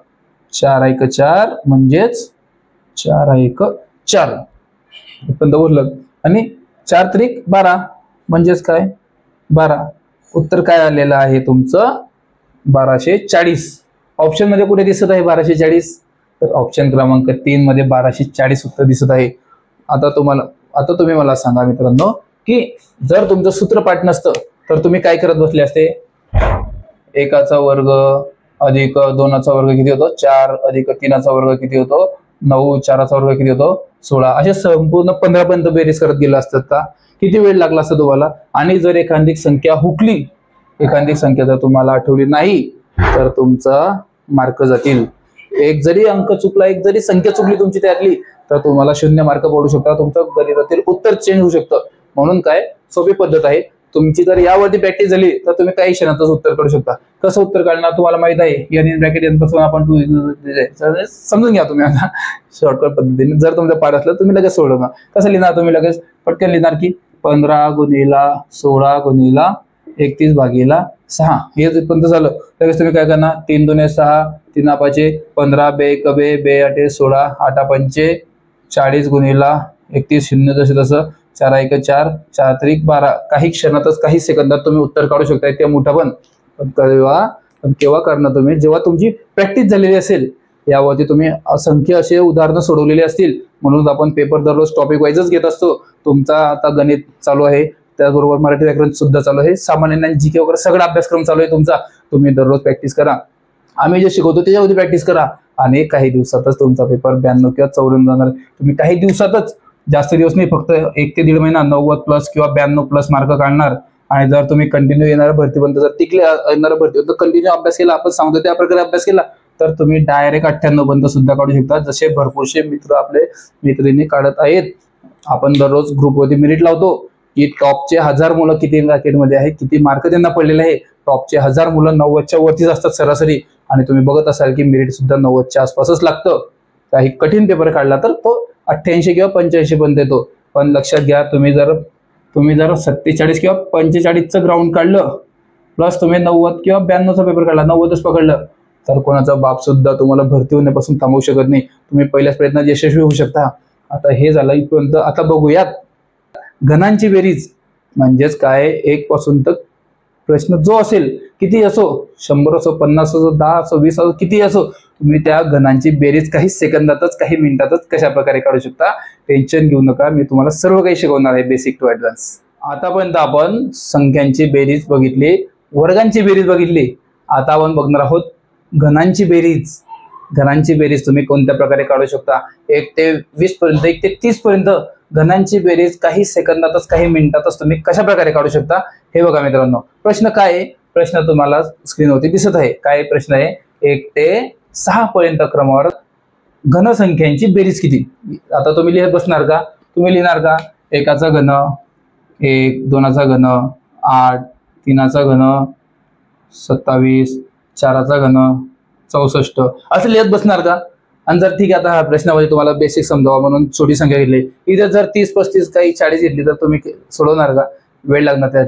4 1 4 म्हणजेच 4 1 4 पण बोललं, आणि 4 त्रिक 12 म्हणजेच काय 12. उत्तर काय आलेलं आहे तुमचं 1240. ऑप्शन मध्ये कुठे दिसत आहे 1240? तर ऑप्शन क्रमांक 3 मध्ये 1240 उत्तर दिसत आहे. आता तुम्ही मला सांगा मित्रांनो, की जर तुमचं सूत्र पाठ नसतं तर तुम्ही काय करत बसले असते? 1चा वर्ग अधिक 2चा वर्ग किती होतो? 4 अधिक 3चा वर्ग किती होतो? 9, 4चा वर्ग किती होतो? 16. असे संपूर्ण 15 पर्यंत बेरीज करत गेला असतात का? किती वेळ लागला असता तुम्हाला? आणि जर एखादी संख्या हुकली, एखादी संख्या जर तुम्हाला आठवली नाही तर तुमचा मार्क जातील. एक जरी अंक चुकला, एक जरी संख्या चुकली तुमची त्यातली, तर तुम्हाला 0 मार्क पडू शकतात. तुमचं गणितातील उत्तर चेंज होऊ शकतं. म्हणून काय सोपी पद्धत आहे. तुमची जर यावरती प्रॅक्टिस झाली तर तुम्ही काही क्षणातच उत्तर काढू शकता. कसं उत्तर काढणार तुम्हाला माहित आहे. n ब्रॅकेट n पासून आपण 2 समजून घ्या तुम्ही आता शॉर्टकट पद्धतीने. जर तुमचं पाठ असलं तुम्ही लगेच सोडवणार. कसं लिहिणार तुम्ही? लगेच पटकन लिहिणार की 15 गुणिला 16 गुणिला 31 भागीला 6 हे जिथपर्यंत झालं. लगेच तुम्ही काय करणार? 3 2 6 3 5 15 बे 1 बे बे 8 16 8 5 40 गुणिला 31 शून्य जसे तसं 4 1 4 4 त्रिक 12. काही क्षणातच, काही सेकंदात तुम्ही उत्तर काढू शकता. ते मोठा पण केव्हा करणार तुम्ही? जेव्हा तुमची प्रॅक्टिस झालेली असेल. यावरती तुम्ही असंख्य असे उदाहरणं सोडवलेली असतील. म्हणून आपण पेपर दररोज टॉपिक वाईजच घेत असतो. तुमचा आता गणित चालू आहे, त्याचबरोबर मराठी व्याकरण सुद्धा चालू आहे, सामान्य ज्ञान जीके वगैरे सगळा अभ्यासक्रम चालू आहे तुमचा. तुम्ही दररोज प्रॅक्टिस करा. आम्ही जे शिकवतो त्याच्यावरती प्रॅक्टिस करा आणि काही दिवसातच तुमचा पेपर 92 किंवा 54 जाणार. तुम्ही काही दिवसातच, जास्त दिवस नाही, फक्त 1 ते 1.5 महिना 90+ किंवा 92+ मार्क काढणार. आणि जर तुम्ही कंटिन्यू येणाऱ्या भरतीपर्यंत जर टिकले, येणाऱ्या भरतीपर्यंत कंटिन्यू अभ्यास केला, आपण सांगतो त्या प्रकारे अभ्यास केला, तर तुम्ही डायरेक्ट 98 पर्यंत सुद्धा काढू शकता. जसे भरपूरसे मित्र आपले मैत्रिणी काढत आहेत. आपण दररोज ग्रुपवरती मेरिट लावतो की टॉपचे 1000 मुलं किती ब्रॅकेटमध्ये आहेत, किती मार्क त्यांना पडलेले आहे. टॉपचे 1000 मुलं 90च्या वरतीच असतात सरासरी. आणि तुम्ही बघत असाल की मेरिट सुद्धा 90च्या आसपासच लागतं. काही कठीण पेपर काढला तर तो 88 किंवा 85 पर्यंत येतो. पण लक्षात घ्या, तुम्ही जर 47 किंवा 45चं ग्राउंड काढलं, प्लस तुम्ही 90 किंवा 92चा पेपर काढला, 90च पकडलं, तर कोणाचा बाप सुद्धा तुम्हाला भरती होण्यापासून थांबवू शकत नाही. तुम्ही पहिल्याच प्रयत्नात यशस्वी होऊ शकता. आता हे झालं इथपर्यंत. आता बघूयात घनांची बेरीज म्हणजेच काय. 1 पासून तर प्रश्न जो असेल, किती असो, 100 असो, 50 असो, 10 असो, 20 असो, किती असो, तुम्ही त्या घनांची बेरीज काही सेकंदातच, काही मिनिटातच कशा प्रकारे काढू शकता. टेन्शन घेऊ नका, मी तुम्हाला सर्व काही शिकवणार आहे, बेसिक टू ऍडव्हान्स. आतापर्यंत आपण संख्यांची बेरीज बघितली, वर्गांची बेरीज बघितली. आता आपण बघणार आहोत घनांची बेरीज. घनांची बेरीज तुम्ही कोणत्या प्रकारे काढू शकता. 1 ते 20 पर्यंत, 1 ते 30 पर्यंत घनांची बेरीज काही सेकंदातच, काही मिनिटातच तुम्ही कशा प्रकारे काढू शकता हे बघा मित्रांनो. प्रश्न काय आहे? प्रश्न तुम्हाला स्क्रीनवरती दिसत आहे. काय प्रश्न आहे? 1 ते 6 पर्यंत क्रमावर घनसंख्यांची बेरीज किती. आता तुम्ही लिहित बसणार का? तुम्ही लिहिणार का 1चा घन 1, 2चा घन 8, 3चा घन 27, 4चा घन 64 असं लिहित बसणार का? आणि जर ठीक आहे, आता हा प्रश्नामध्ये तुम्हाला बेसिक समजावा म्हणून छोटी संख्या घेतली. इथे जर 30, 35 काही 40 घेतली तर तुम्ही सोडवणार का? वेळ लागणार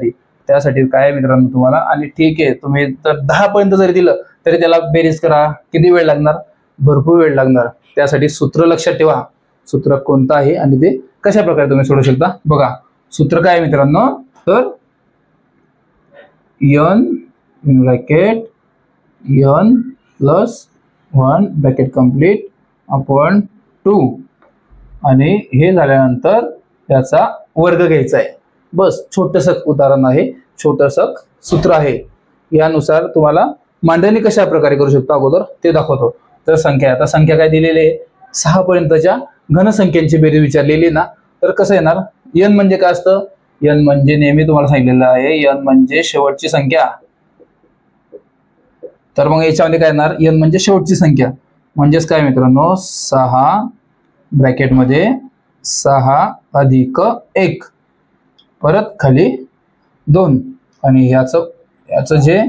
त्यासाठी काय मित्रांनो तुम्हाला. आणि ठीक आहे, तुम्ही जर 10 पर्यंत जरी दिलं तरी त्याला बेरीज करा. किती वेळ लागणार? भरपूर वेळ लागणार. त्यासाठी सूत्र लक्षात ठेवा. सूत्र कोणतं आहे आणि ते कशा प्रकारे तुम्ही सोडवू शकता बघा. सूत्र काय आहे मित्रांनो? तर n bracket n plus 1 bracket complete upon 2 आणि हे झाल्यानंतर त्याचा वर्ग घ्यायचा आहे. बस, छोटंसं उदाहरण आहे, छोटंसं सूत्र आहे. यानुसार तुम्हाला मांडणी कशा प्रकारे करू शकतो अगोदर ते दाखवतो. तर संख्या, आता संख्या काय दिलेली आहे? 6 पर्यंतच्या घनसंख्यांची बेरीज विचारलेली ना. तर कसं येणार? n म्हणजे काय असतं? n म्हणजे नेहमी तुम्हाला सांगितलेलं आहे, n म्हणजे शेवटची संख्या. तर मग याच्यामध्ये काय येणार? n म्हणजे शेवटची संख्या म्हणजेच काय मित्रांनो? 6 ब्रॅकेटमध्ये 6 अधिक 1 परत खाली 2 आणि याचं जे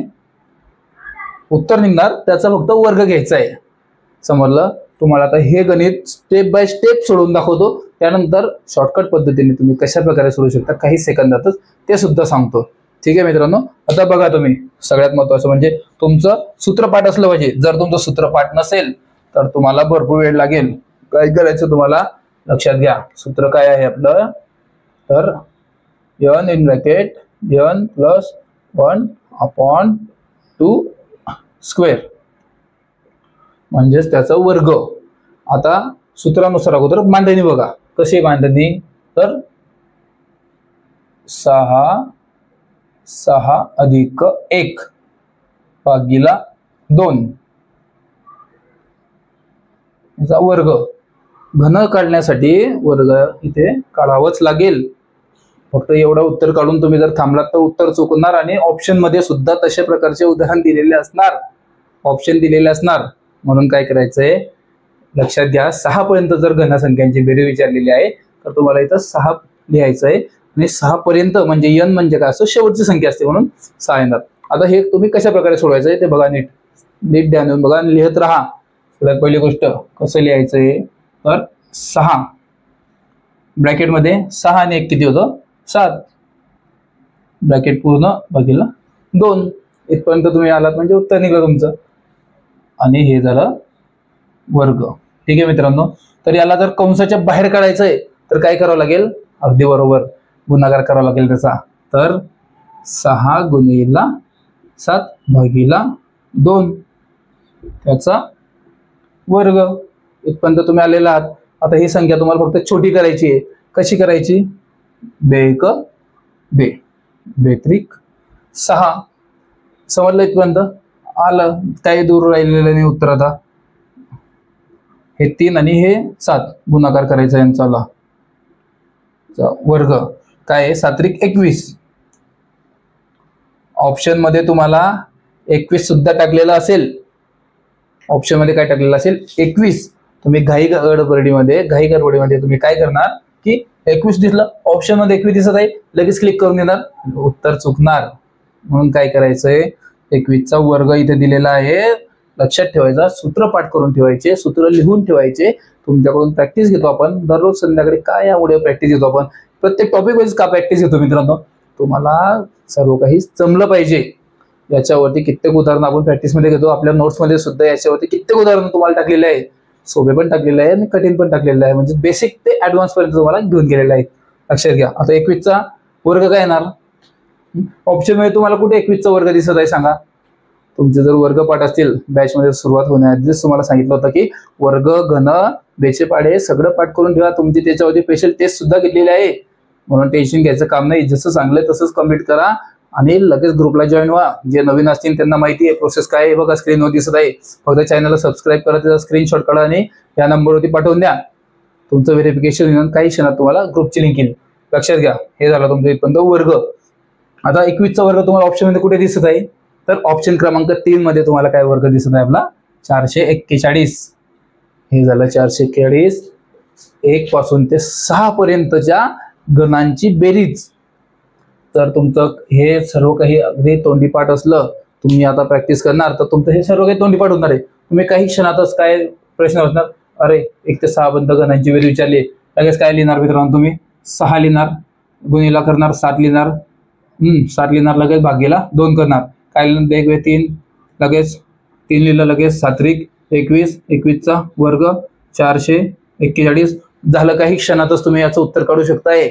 उत्तर निघणार त्याचा फक्त वर्ग घ्यायचा आहे. समजलं? तुम्हाला आता हे गणित स्टेप बाय स्टेप सोडवून दाखवतो, त्यानंतर शॉर्टकट पद्धतीने तुम्ही कशा प्रकारे सोडवू शकता काही सेकंदातच ते सुद्धा सांगतो. ठीक आहे मित्रांनो. आता बघा तुम्ही, सगळ्यात महत्वाचं म्हणजे तुमचं सूत्रपाठ असलं पाहिजे. जर तुमचं सूत्रपाठ नसेल तर तुम्हाला भरपूर वेळ लागेल. काय करायचं तुम्हाला लक्षात घ्या. सूत्र काय आहे आपलं, तर n in bracket n plus 1/2 square म्हणजेच त्याचा वर्ग. आता सूत्रानुसार अगोदर मांडणी बघा कशी मांडणी, तर 6 अधिक 1 भागिला 2 याचा वर्ग. घन काढण्यासाठी वर्ग इथे काढावंच लागेल. फक्त एवढं उत्तर काढून तुम्ही जर थांबलात तर उत्तर चुकणार आणि ऑप्शन मध्ये सुद्धा तशा प्रकारचे उदाहरण दिलेले असणार, ऑप्शन दिलेले असणार. म्हणून काय करायचंय लक्षात घ्या, 6 पर्यंत जर घनसंख्यांची बेरीज विचारलेली आहे तर तुम्हाला इथं 6 लिहायचं आहे आणि 6 पर्यंत म्हणजे n म्हणजे काय असं शेवटची संख्या असते म्हणून 6 येणार. आता हे तुम्ही कशा प्रकारे सोडवायचं आहे ते बघा, नीट ध्यान देऊन बघा, लिहित राहा. सगळ्यात पहिली गोष्ट कसं लिहायचंय, तर 6 ब्रॅकेटमध्ये 6 आणि 1 किती होतं 7 ब्रॅकेट पूर्ण भागिला 2 इथपर्यंत तुम्ही आलात म्हणजे उत्तर निघलं तुमचं. आणि हे झालं वर्ग. ठीक आहे मित्रांनो. तर याला जर कंसाच्या बाहेर काढायचं आहे तर काय करावं लागेल, अगदी बरोबर गुणाकार करावा लागेल त्याचा. तर 6 गुणिला 7 भागिला 2 त्याचा वर्ग इथपर्यंत तुम्ही आलेला आहात. आता ही संख्या तुम्हाला फक्त छोटी करायची आहे. कशी करायची, बेक बे बेत्रिक 6 समजलं इथपर्यंत आलं, काही दूर राहिलेलं नाही उत्तर. आता हे 3 आणि हे 7 गुणाकार करायचा यांचा वर्ग काय आहे 7 त्रिक 21. ऑप्शन मध्ये तुम्हाला 21 सुद्धा टाकलेला असेल, ऑप्शन मध्ये काय टाकलेलं असेल 21. तुम्ही घाई गडबडीमध्ये तुम्ही काय करणार की 21 दिसलं ऑप्शन मध्ये 21 दिसत आहे लगेच क्लिक करून देणार, उत्तर चुकणार. म्हणून काय करायचंय 21 चा वर्ग इथे दिलेला आहे, लक्षात ठेवायचा, सूत्र पाठ करून ठेवायचे, सूत्र लिहून ठेवायचे. तुमच्याकडून प्रॅक्टिस घेतो आपण दररोज संध्याकाळी. काय यामुळे प्रॅक्टिस घेतो आपण, प्रत्येक टॉपिक वाईज का प्रॅक्टिस घेतो मित्रांनो, तुम्हाला सर्व काही जमलं पाहिजे. याच्यावरती कित्येक उदाहरण आपण प्रॅक्टिसमध्ये घेतो. आपल्या नोट्समध्ये सुद्धा याच्यावरती कित्येक उदाहरण तुम्हाला टाकलेले आहे, सोपे पण टाकलेले आहे आणि कठीण पण टाकलेलं आहे. म्हणजे बेसिक ते ऍडव्हान्स पर्यंत तुम्हाला घेऊन गेलेलं आहे. लक्षात घ्या. आता 21 चा वर्ग काय येणार, ऑप्शन मध्ये तुम्हाला कुठे 21 चा वर्ग दिसत आहे सांगा. तुमचे जर वर्ग पाठ असतील बॅच मध्ये सुरुवात होण्याआधीच तुम्हाला सांगितलं होतं की वर्ग घन बेचे पाढे सगळं पाठ करून ठेवा. तुमची त्याच्यावरती स्पेशल टेस्ट सुद्धा घेतलेली आहे, म्हणून टेन्शन घ्यायचं काम नाही. जसं सांगलंय तसंच कम्प्लीट करा आणि लगेच ग्रुपला जॉईन व्हा. जे नवीन असतील त्यांना माहिती आहे प्रोसेस काय आहे, बघा स्क्रीनवर दिसत आहे. फक्त चॅनलला सबस्क्राईब करा, त्याचा स्क्रीनशॉट काढा आणि या नंबरवरती पाठवून द्या. तुमचं व्हेरिफिकेशन होऊन काही क्षणात तुम्हाला ग्रुपची लिंक येईल. लक्षात घ्या. हे झालं तुमचं इथपर्यंत वर्ग. आता 21 चा वर्ग तुम्हाला ऑप्शन मध्ये कुठे दिसत आहे, तर ऑप्शन क्रमांक 3 मध्ये तुम्हाला काय वर्ग दिसत आहे आपला 441. हे झालं 441. 1 पासून ते 6 पर्यंतच्या गणांची बेरीज. तर तुमचं हे सर्व काही अगदी तोंडीपाठ असलं, तुम्ही आता प्रॅक्टिस करणार तर तुमचं हे सर्व काही तोंडीपाठ होणार आहे. तुम्ही काही क्षणातच काय प्रश्न असणार, अरे 1 ते 6 पर्यंत गणांची बेरीज विचारली, लगेच काय लिहिणार मित्रांनो तुम्ही 6 लिहिणार, गुणिला करणार 7 लिहिणार, 7 लिहिणार, लगेच भागीला 2 करणार, काय लिहिणार 1 3 लगेच 3 लिहिलं, लगेच 7 त्रिक 21. 21 चा वर्ग 441 झालं. काही क्षणातच तुम्ही याचं उत्तर काढू शकताय.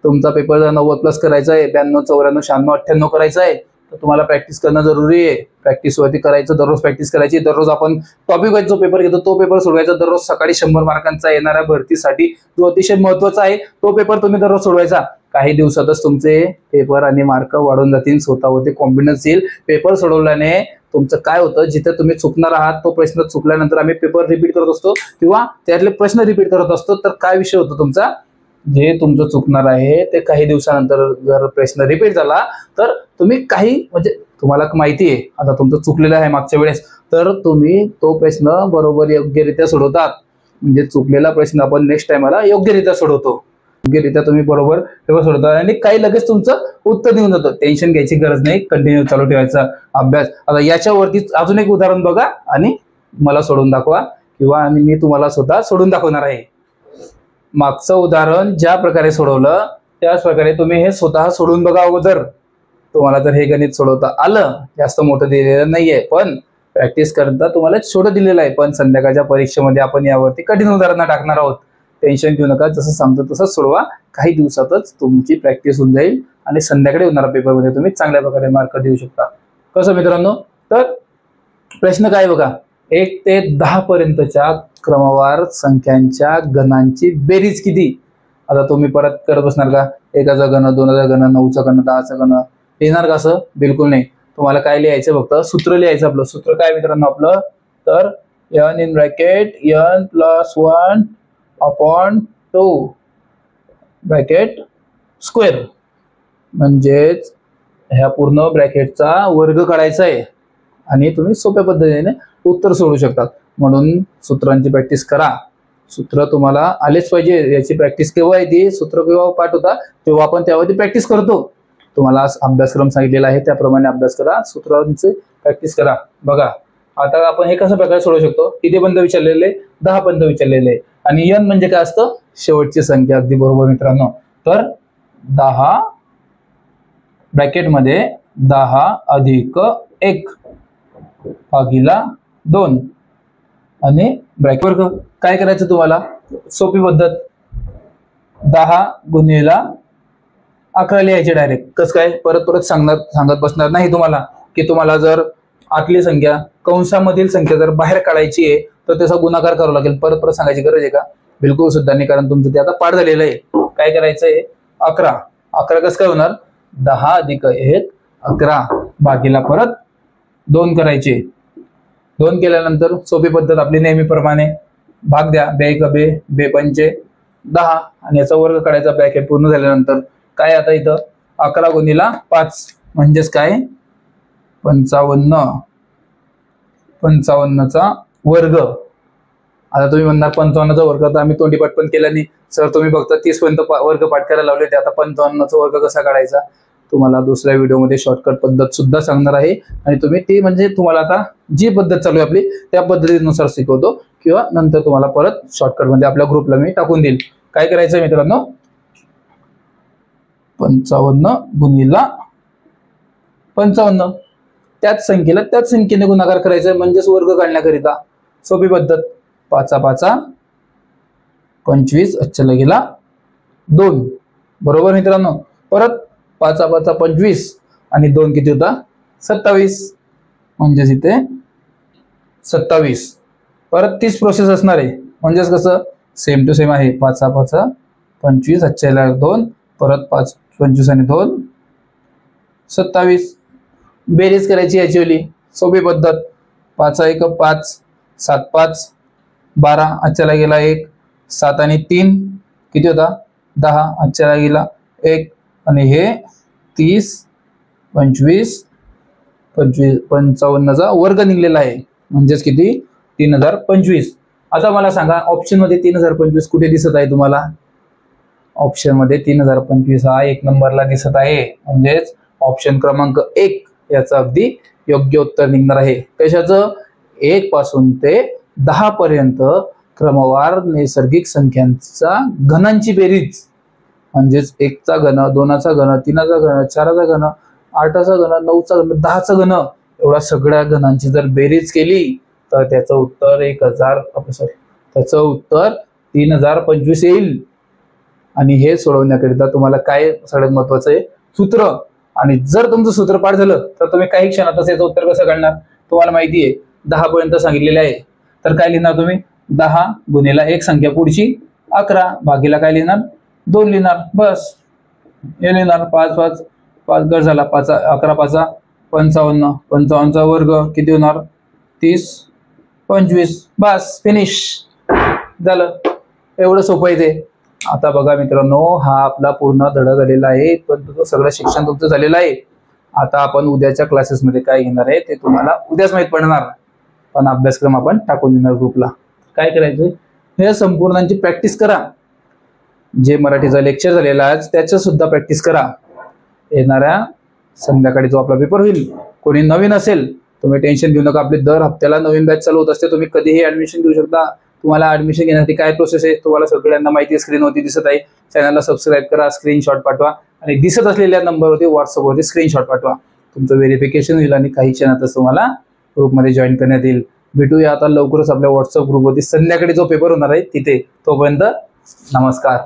तुमचा पेपर जर 90+ करायचा आहे, 92 94 96 98 करायचा आहे तर तुम्हाला प्रॅक्टिस करणं जरुरी आहे. प्रॅक्टिस वरती करायचं, दररोज प्रॅक्टिस करायची. दररोज आपण टॉपिक वाईज जो पेपर घेतो तो पेपर सोडवायचा. दररोज सकाळी 100 मार्कांचा येणाऱ्या भरतीसाठी जो अतिशय महत्त्वाचा आहे तो पेपर तुम्ही दररोज सोडवायचा. काही दिवसातच तुमचे पेपर आणि मार्क वाढून जातील, स्वतःवरती कॉन्फिडन्स येईल. पेपर सोडवल्याने तुमचं काय होतं, जिथे तुम्ही चुकणार आहात तो प्रश्न चुकल्यानंतर आम्ही पेपर रिपीट करत असतो किंवा त्यातले प्रश्न रिपीट करत असतो, तर काय विषय होतो तुमचा, जे तुमचं चुकणार आहे ते काही दिवसानंतर जर प्रश्न रिपीट झाला तर तुम्ही काही म्हणजे तुम्हाला माहिती आहे आता तुमचं चुकलेलं आहे मागच्या वेळेस, तर तुम्ही तो प्रश्न बरोबर योग्यरित्या सोडवतात. म्हणजे चुकलेला प्रश्न आपण नेक्स्ट टाइमला योग्यरित्या सोडवतो. योग्यरित्या तुम्ही बरोबर पेपर सोडवता आणि काही लगेच तुमचं उत्तर निघून जातं. टेन्शन घ्यायची गरज नाही, कंटिन्यू चालू ठेवायचा अभ्यास. आता याच्यावरती अजून एक उदाहरण बघा आणि मला सोडून दाखवा. किंवा आणि मी तुम्हाला स्वतः सोडून दाखवणार आहे. मागचं उदाहरण ज्या प्रकारे सोडवलं त्याच प्रकारे तुम्ही हे स्वतः सोडून बघा अगोदर. तुम्हाला जर हे गणित सोडवता आलं, जास्त मोठं दिलेलं नाहीये, पण प्रॅक्टिस करता तुम्हाला छोटं दिलेलं आहे, पण संध्याकाळच्या परीक्षेमध्ये आपण यावरती कठीण उदाहरणं टाकणार आहोत. टेन्शन घेऊ नका, जसं सांगतो तसंच सोडवा. काही दिवसातच तुमची प्रॅक्टिस होऊन जाईल आणि संध्याकाळी होणाऱ्या पेपरमध्ये तुम्ही चांगल्या प्रकारे मार्क देऊ शकता. कसं मित्रांनो, तर प्रश्न काय बघा, 1 ते 10 पर्यंतच्या क्रमवार संख्यांच्या गणांची बेरीज किती. आता तुम्ही परत करत बसणार का, 1चा घन, 2चा घन, 9चा घन, 10चा घन, येणार का असं? बिलकुल नाही. तुम्हाला काय लिहायचं, फक्त सूत्र लिहायचं. आपलं सूत्र काय मित्रांनो आपलं, तर n in bracket n + 1 upon 2 bracket square, म्हणजेच ह्या पूर्ण ब्रॅकेटचा वर्ग काढायचा आहे आणि तुम्ही सोप्या पद्धतीने उत्तर सोडू शकता. म्हणून सूत्रांची प्रॅक्टिस करा. सूत्र तुम्हाला आलेच पाहिजे. याची प्रॅक्टिस केव्हा येते, सूत्र केव्हा पाठ होता तेव्हा आपण त्यावरती प्रॅक्टिस करतो. तुम्हाला अभ्यासक्रम सांगितलेला आहे त्याप्रमाणे अभ्यास करा, सूत्रांची प्रॅक्टिस करा. बघा आता आपण हे कसं प्रकारे सोडवू शकतो. किती पर्यंत विचारलेले, 10 पर्यंत विचारलेले. आणि n म्हणजे काय असतं, शेवटची संख्या. अगदी बरोबर मित्रांनो. तर 10 ब्रॅकेटमध्ये 10 अधिक 1 भागिला 2 आणि ब्रॅकेट वर्ग. काय करायचं तुम्हाला, सोपी पद्धत, 10 गुणिला 11 लिहायचे डायरेक्ट. कसं काय, परत सांगत बसणार नाही तुम्हाला, की तुम्हाला जर आतली संख्या कंसामधील संख्या जर बाहेर काढायची आहे तर त्याचा गुणाकार करावा लागेल. परत सांगायची गरज आहे का, बिलकुल सुद्धा नाही, कारण तुमचं ते आता पाठ झालेलं आहे. काय करायचंय, 11 कसं काय होणार, 10 अधिक 1 11 भागीला परत 2 करायचे. 2 केल्यानंतर सोपी पद्धत आपली नेहमीप्रमाणे भाग द्या. 2 पंचे 10 आणि याचा वर्ग काढायचा. ब्रॅकेट पूर्ण झाल्यानंतर काय, आता इथं 11 गुणिला 5 म्हणजेच काय, 55चा वर्ग. आता तुम्ही म्हणणार 55चा वर्ग, तर आम्ही तोंडी पाठ पण केला नाही सर. तुम्ही फक्त 30 पर्यंत वर्ग पाठ करायला लावले, ते आता 55चा वर्ग कसा काढायचा तुम्हाला दुसऱ्या व्हिडिओमध्ये शॉर्टकट पद्धत सुद्धा सांगणार आहे. आणि तुम्ही ती म्हणजे तुम्हाला आता जी पद्धत चालू आहे आपली त्या पद्धतीनुसार शिकवतो, किंवा नंतर तुम्हाला परत शॉर्टकटमध्ये आपल्या ग्रुपला मी टाकून देईल. काय करायचं मित्रांनो, 55 गुणिला 55, त्याच संख्येने गुणाकार करायचा, म्हणजेच वर्ग काढण्याकरिता सोपी पद्धत. 5 25 अच्छाला गेला 2, बरोबर मित्रांनो. परत 5 25 आणि 2 किती होता, 27, म्हणजेच इथे 27. परत 30 प्रोसेस असणार आहे, म्हणजेच कसं सेम टू सेम आहे. 5 25 अच्छाला 2, परत 5 25 आणि 2 27. बेरीज करायची ॲक्च्युअली सोपी पद्धत. 5 1 5, 7 5 12, अच्छाला गेला 1, 7 आणि 3 किती होता, 10, अच्छाला गेला 1 आणि हे 30 25 55चा वर्ग निघलेला आहे, म्हणजेच किती, 3025. आता मला सांगा, ऑप्शन मध्ये 3025 कुठे दिसत आहे तुम्हाला. ऑप्शन मध्ये 3025 हा 1 नंबरला दिसत आहे, म्हणजेच ऑप्शन क्रमांक 1 याचं अगदी योग्य उत्तर निघणार आहे. कशाचं, 1 पासून ते 10 पर्यंत क्रमवार नैसर्गिक संख्यांचा घनांची बेरीज, म्हणजेच 1चा घन, 2चा घन, 3चा घन, 4चा घन, 8चा घन, 9चा घन, 10चा घन, एवढ्या सगळ्या घनांची जर बेरीज केली तर त्याचं उत्तर 3025 येईल. आणि हे सोडवण्याकरिता तुम्हाला काय सगळ्यात महत्वाचं आहे, सूत्र. आणि जर तुमचं सूत्र पाठ झालं तर तुम्ही काही क्षणातच याचं उत्तर कसं काढणार. तुम्हाला माहिती आहे 10 पर्यंत सांगितलेले आहे, तर काय लिहिणार तुम्ही, 10 गुणिला 1 संख्या पुढची 11 भागीला काय लिहिणार, 2 लिहिणार, बस. हे लिहिणार 5 गट झाला, 11 5 55, 55चा वर्ग किती होणार, 30 25, बस फिनिश झालं. एवढं सोपं आहे ते. आता बघा मित्रांनो, हा आपला पूर्ण धडा झालेला आहे, पण सगळं शिक्षण तुमचं झालेलं आहे. आता आपण उद्याच्या क्लासेसमध्ये काय घेणार आहे ते तुम्हाला उद्याच माहित पडणार, पण अभ्यासक्रम आपण टाकून देणार ग्रुपला. काय करायचं, हे संपूर्णांची प्रॅक्टिस करा. जे मराठीचा लेक्चर झालेला आहे त्याचं सुद्धा प्रॅक्टिस करा. येणाऱ्या संध्याकाळी जो आपला पेपर होईल, कोणी नवीन असेल तुम्ही टेन्शन घेऊ नका. आपली दर हप्त्याला नवीन बॅच चालू होत असते. तुम्ही कधीही ऍडमिशन घेऊ शकता. तुम्हाला ऍडमिशन घेण्यासाठी काय प्रोसेस आहे तुम्हाला सगळ्यांना माहिती स्क्रीनवरती दिसत आहे. चॅनलला सबस्क्राईब करा, स्क्रीनशॉट पाठवा आणि दिसत असलेल्या नंबरवरती व्हॉट्सअपवरती स्क्रीनशॉट पाठवा. तुमचं व्हेरिफिकेशन होईल आणि काही क्षणातच तुम्हाला ग्रुपमध्ये जॉईन करण्यात येईल. भेटूया आता लवकरच आपल्या व्हॉट्सअप ग्रुपवरती संध्याकाळी जो पेपर होणार आहे तिथे. तोपर्यंत नमस्कार.